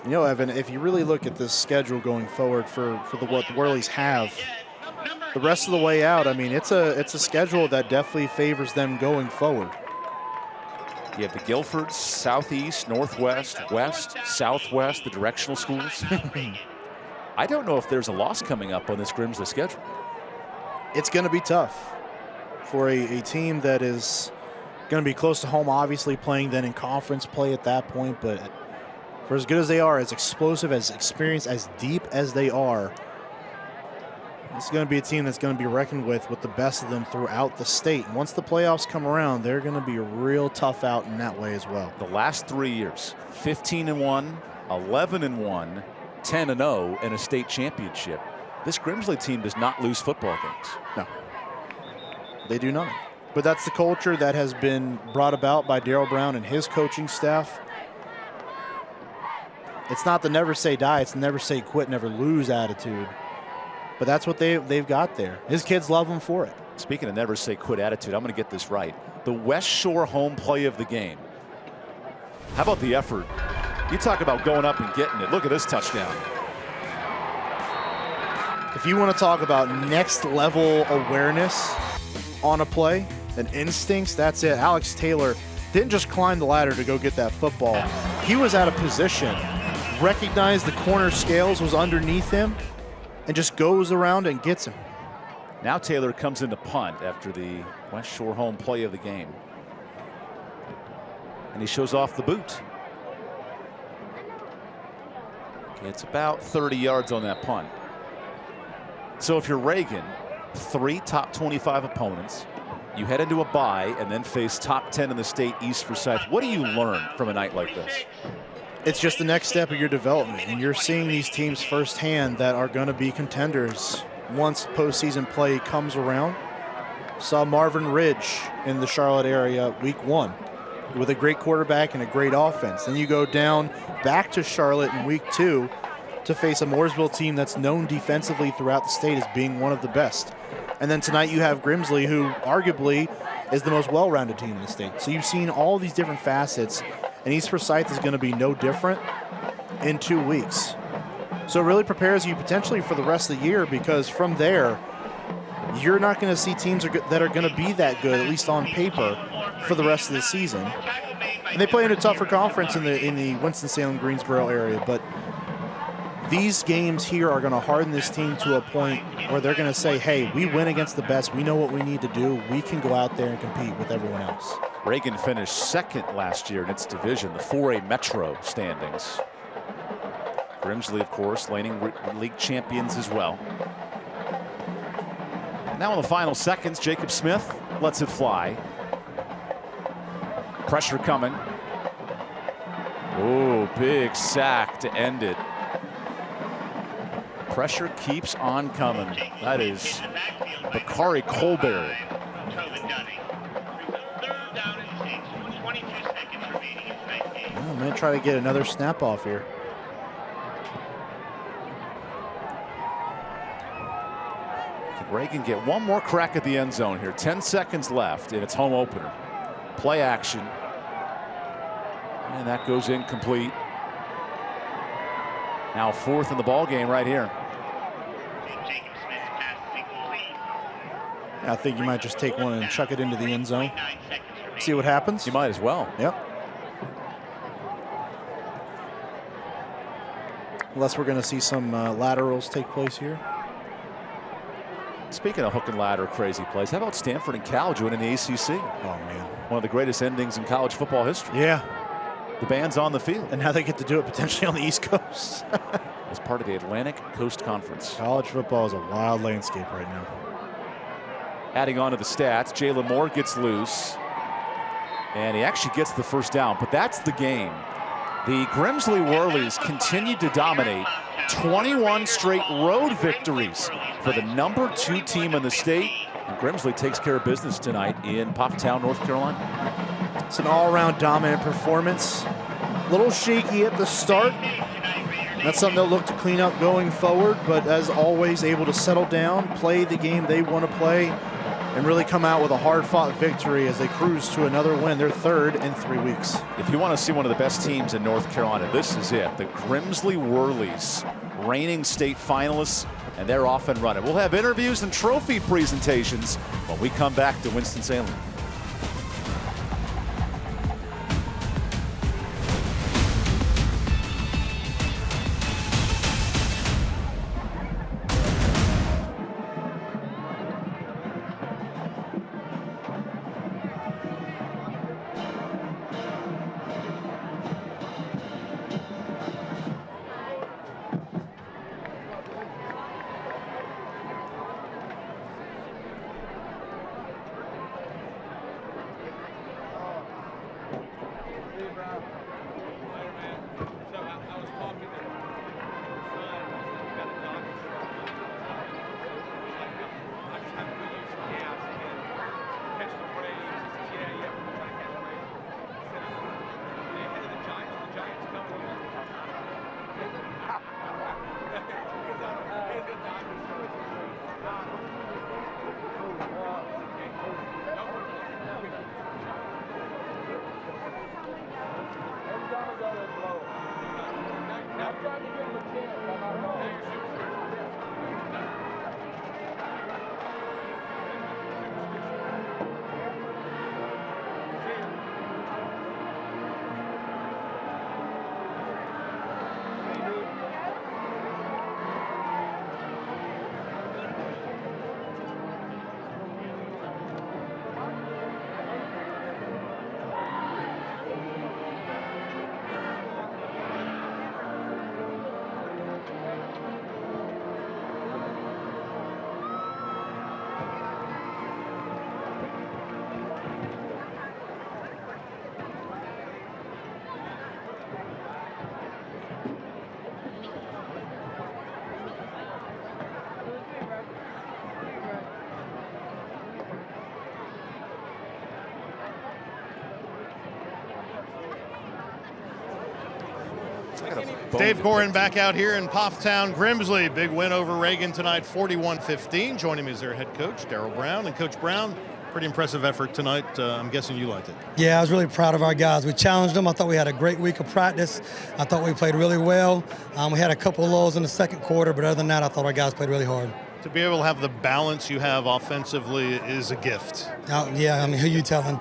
S2: You know, Evan, if you really look at this schedule going forward for what the Whirlies have, the rest of the way out, I mean, it's a schedule that definitely favors them going forward.
S15: You have the Guilfords, Southeast, Northwest, West, Southwest, the directional schools. I don't know if there's a loss coming up on this Grimsley schedule.
S2: It's going to be tough for a team that is going to be close to home, obviously playing then in conference play at that point, but for as good as they are, as explosive, as experienced, as deep as they are, This is going to be a team that's going to be reckoned with the best of them throughout the state. And once the playoffs come around, they're going to be a real tough out in that way as well.
S15: The last 3 years, 15-1, 11-1, 10-0, and a state championship. This Grimsley team does not lose football games.
S2: No, they do not. But that's the culture that has been brought about by Darryl Brown and his coaching staff. It's not the never say die, it's the never say quit, never lose attitude. But that's what they've got there. His kids love him for it.
S15: Speaking of never say quit attitude, I'm going to get this right. The West Shore home play of the game. How about the effort? You talk about going up and getting it. Look at this touchdown.
S2: If you want to talk about next level awareness on a play and instincts, that's it. Alex Taylor didn't just climb the ladder to go get that football. He was out of position, recognized the corner scales was underneath him, and just goes around and gets him.
S15: Now Taylor comes into punt after the West Shore home play of the game. And he shows off the boot. It's about 30 yards on that punt. So if you're Reagan, 3 top 25 opponents, you head into a bye and then face top 10 in the state East Forsyth. What do you learn from a night like this?
S2: It's just the next step of your development, and you're seeing these teams firsthand that are going to be contenders once postseason play comes around. Saw Marvin Ridge in the Charlotte area week 1 with a great quarterback and a great offense. Then you go down back to Charlotte in week 2 to face a Mooresville team that's known defensively throughout the state as being one of the best. And then tonight you have Grimsley, who arguably is the most well-rounded team in the state. So you've seen all these different facets, and East Forsyth is going to be no different in 2 weeks. So it really prepares you potentially for the rest of the year, because from there, you're not going to see teams that are going to be that good, at least on paper, for the rest of the season. And they play in a tougher conference in the Winston-Salem-Greensboro area, but these games here are going to harden this team to a point where they're going to say, hey, we win against the best. We know what we need to do. We can go out there and compete with everyone else.
S15: Reagan finished second last year in its division, the 4A Metro standings. Grimsley, of course, reigning league champions as well. Now in the final seconds, Jacob Smith lets it fly. Pressure coming. Oh, big sack to end it. Pressure keeps on coming. That is Bakari Colbert.
S2: I'm going to try to get another snap off here.
S15: Can Reagan get one more crack at the end zone here? 10 seconds left in its home opener. Play action. And that goes incomplete. Now 4th in the ball game right here.
S2: I think you might just take one and chuck it into the end zone. See what happens.
S15: You might as well.
S2: Yep. Unless we're going to see some laterals take place here.
S15: Speaking of hook and ladder crazy plays, how about Stanford and Cal joining the ACC?
S2: Oh, man.
S15: One of the greatest endings in college football history.
S2: Yeah.
S15: The band's on the field.
S2: And now they get to do it potentially on the East Coast.
S15: As part of the Atlantic Coast Conference.
S2: College football is a wild landscape right now.
S15: Adding on to the stats, Jalen Moore gets loose. And he actually gets the first down, but that's the game. The Grimsley Whirlies continued to dominate. 21 straight road victories for the number 2 team in the state. And Grimsley takes care of business tonight in Pufftown, North Carolina.
S2: It's an all-around dominant performance. A little shaky at the start. That's something they'll look to clean up going forward, but as always, able to settle down, play the game they want to play, and really come out with a hard-fought victory as they cruise to another win, their 3rd in 3 weeks.
S15: If you want to see one of the best teams in North Carolina, this is it. The Grimsley Whirlies, reigning state finalists, and they're off and running. We'll have interviews and trophy presentations when we come back to Winston-Salem.
S3: Dave Gorin back out here in Pofftown. Grimsley, big win over Reagan tonight, 41-15. Joining me is their head coach, Darryl Brown. And Coach Brown, pretty impressive effort tonight. I'm guessing you liked it.
S5: Yeah, I was really proud of our guys. We challenged them. I thought we had a great week of practice. I thought we played really well. We had a couple of lulls in the second quarter, but other than that, I thought our guys played really hard.
S3: To be able to have the balance you have offensively is a gift.
S5: Yeah, I mean, who you telling?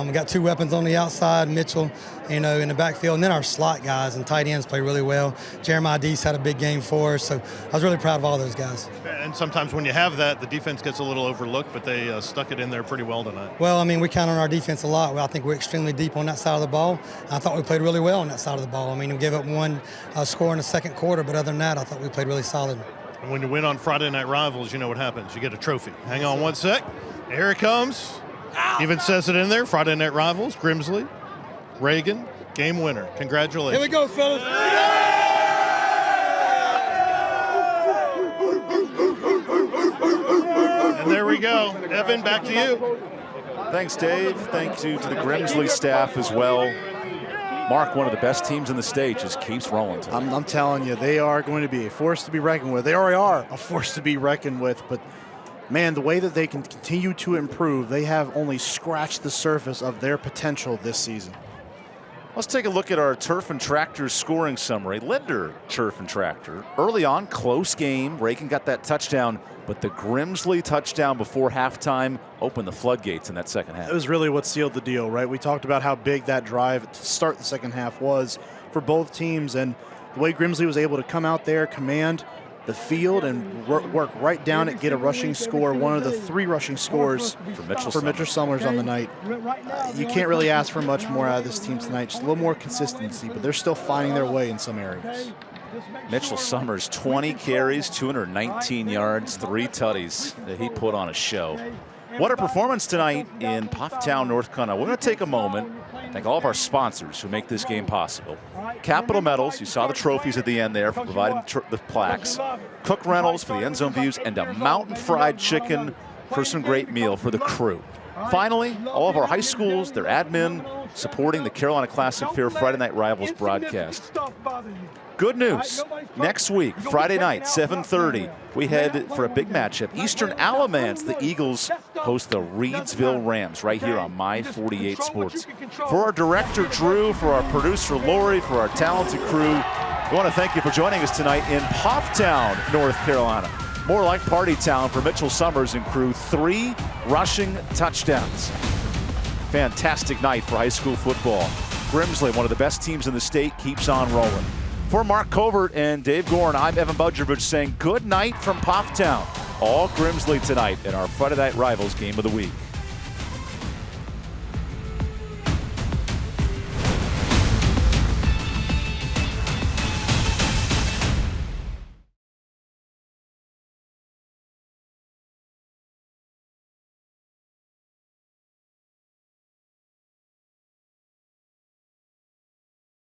S5: We got two weapons on the outside, Mitchell, in the backfield, and then our slot guys and tight ends play really well. Jeremiah Deese had a big game for us, so I was really proud of all those guys.
S3: And sometimes when you have that, the defense gets a little overlooked, but they stuck it in there pretty well tonight.
S5: Well, I mean, we count on our defense a lot. I think we're extremely deep on that side of the ball. I thought we played really well on that side of the ball. I mean, we gave up one score in the second quarter, but other than that, I thought we played really solid.
S3: And when you win on Friday Night Rivals, you know what happens. You get a trophy. Hang on one sec. Here it comes. Even says it in there. Friday Night Rivals, Grimsley, Reagan, game winner. Congratulations.
S5: Here we go, fellas.
S3: And there we go. Evan, back to you.
S15: Thanks, Dave. Thank you to the Grimsley staff as well. Mark, one of the best teams in the state, just keeps rolling.
S2: I'm telling you, they are going to be a force to be reckoned with. They already are a force to be reckoned with, but man, the way that they can continue to improve, they have only scratched the surface of their potential this season.
S15: Let's take a look at our Turf and Tractor scoring summary. Linder, Turf and Tractor. Early on, close game. Reagan got that touchdown, but the Grimsley touchdown before halftime opened the floodgates in that second half.
S2: It was really what sealed the deal, right? We talked about how big that drive to start the second half was for both teams, and the way Grimsley was able to come out there, command the field, and work right down it, get a rushing score, one of the 3 rushing scores for Mitchell Summers on the night. You can't really ask for much more out of this team tonight, just a little more consistency, but they're still finding their way in some areas.
S15: Mitchell Summers, 20 carries, 219 yards, 3 tutties that he put on a show. What a performance tonight in Pofftown, North Carolina. We're going to take a moment, thank all of our sponsors who make this game possible. Capital Metals, you saw the trophies at the end there for providing the plaques. Cook Rentals for the end zone views, and a mountain fried chicken for some great meal for the crew. Finally, all of our high schools, their admin, supporting the Carolina Classic Fair Friday Night Rivals broadcast. Good news. Next week, Friday night, 7:30, we head for a big matchup. Eastern Alamance, the Eagles host the Reedsville Rams right here on My 48 Sports. For our director, Drew, for our producer, Lori, for our talented crew, we want to thank you for joining us tonight in Pofftown, North Carolina. More like party town for Mitchell Summers and crew. 3 rushing touchdowns. Fantastic night for high school football. Grimsley, one of the best teams in the state, keeps on rolling. For Mark Covert and Dave Gorin, I'm EvanBudrovich saying good night from Pofftown. All Grimsley tonight in our Friday Night Rivals game of the week.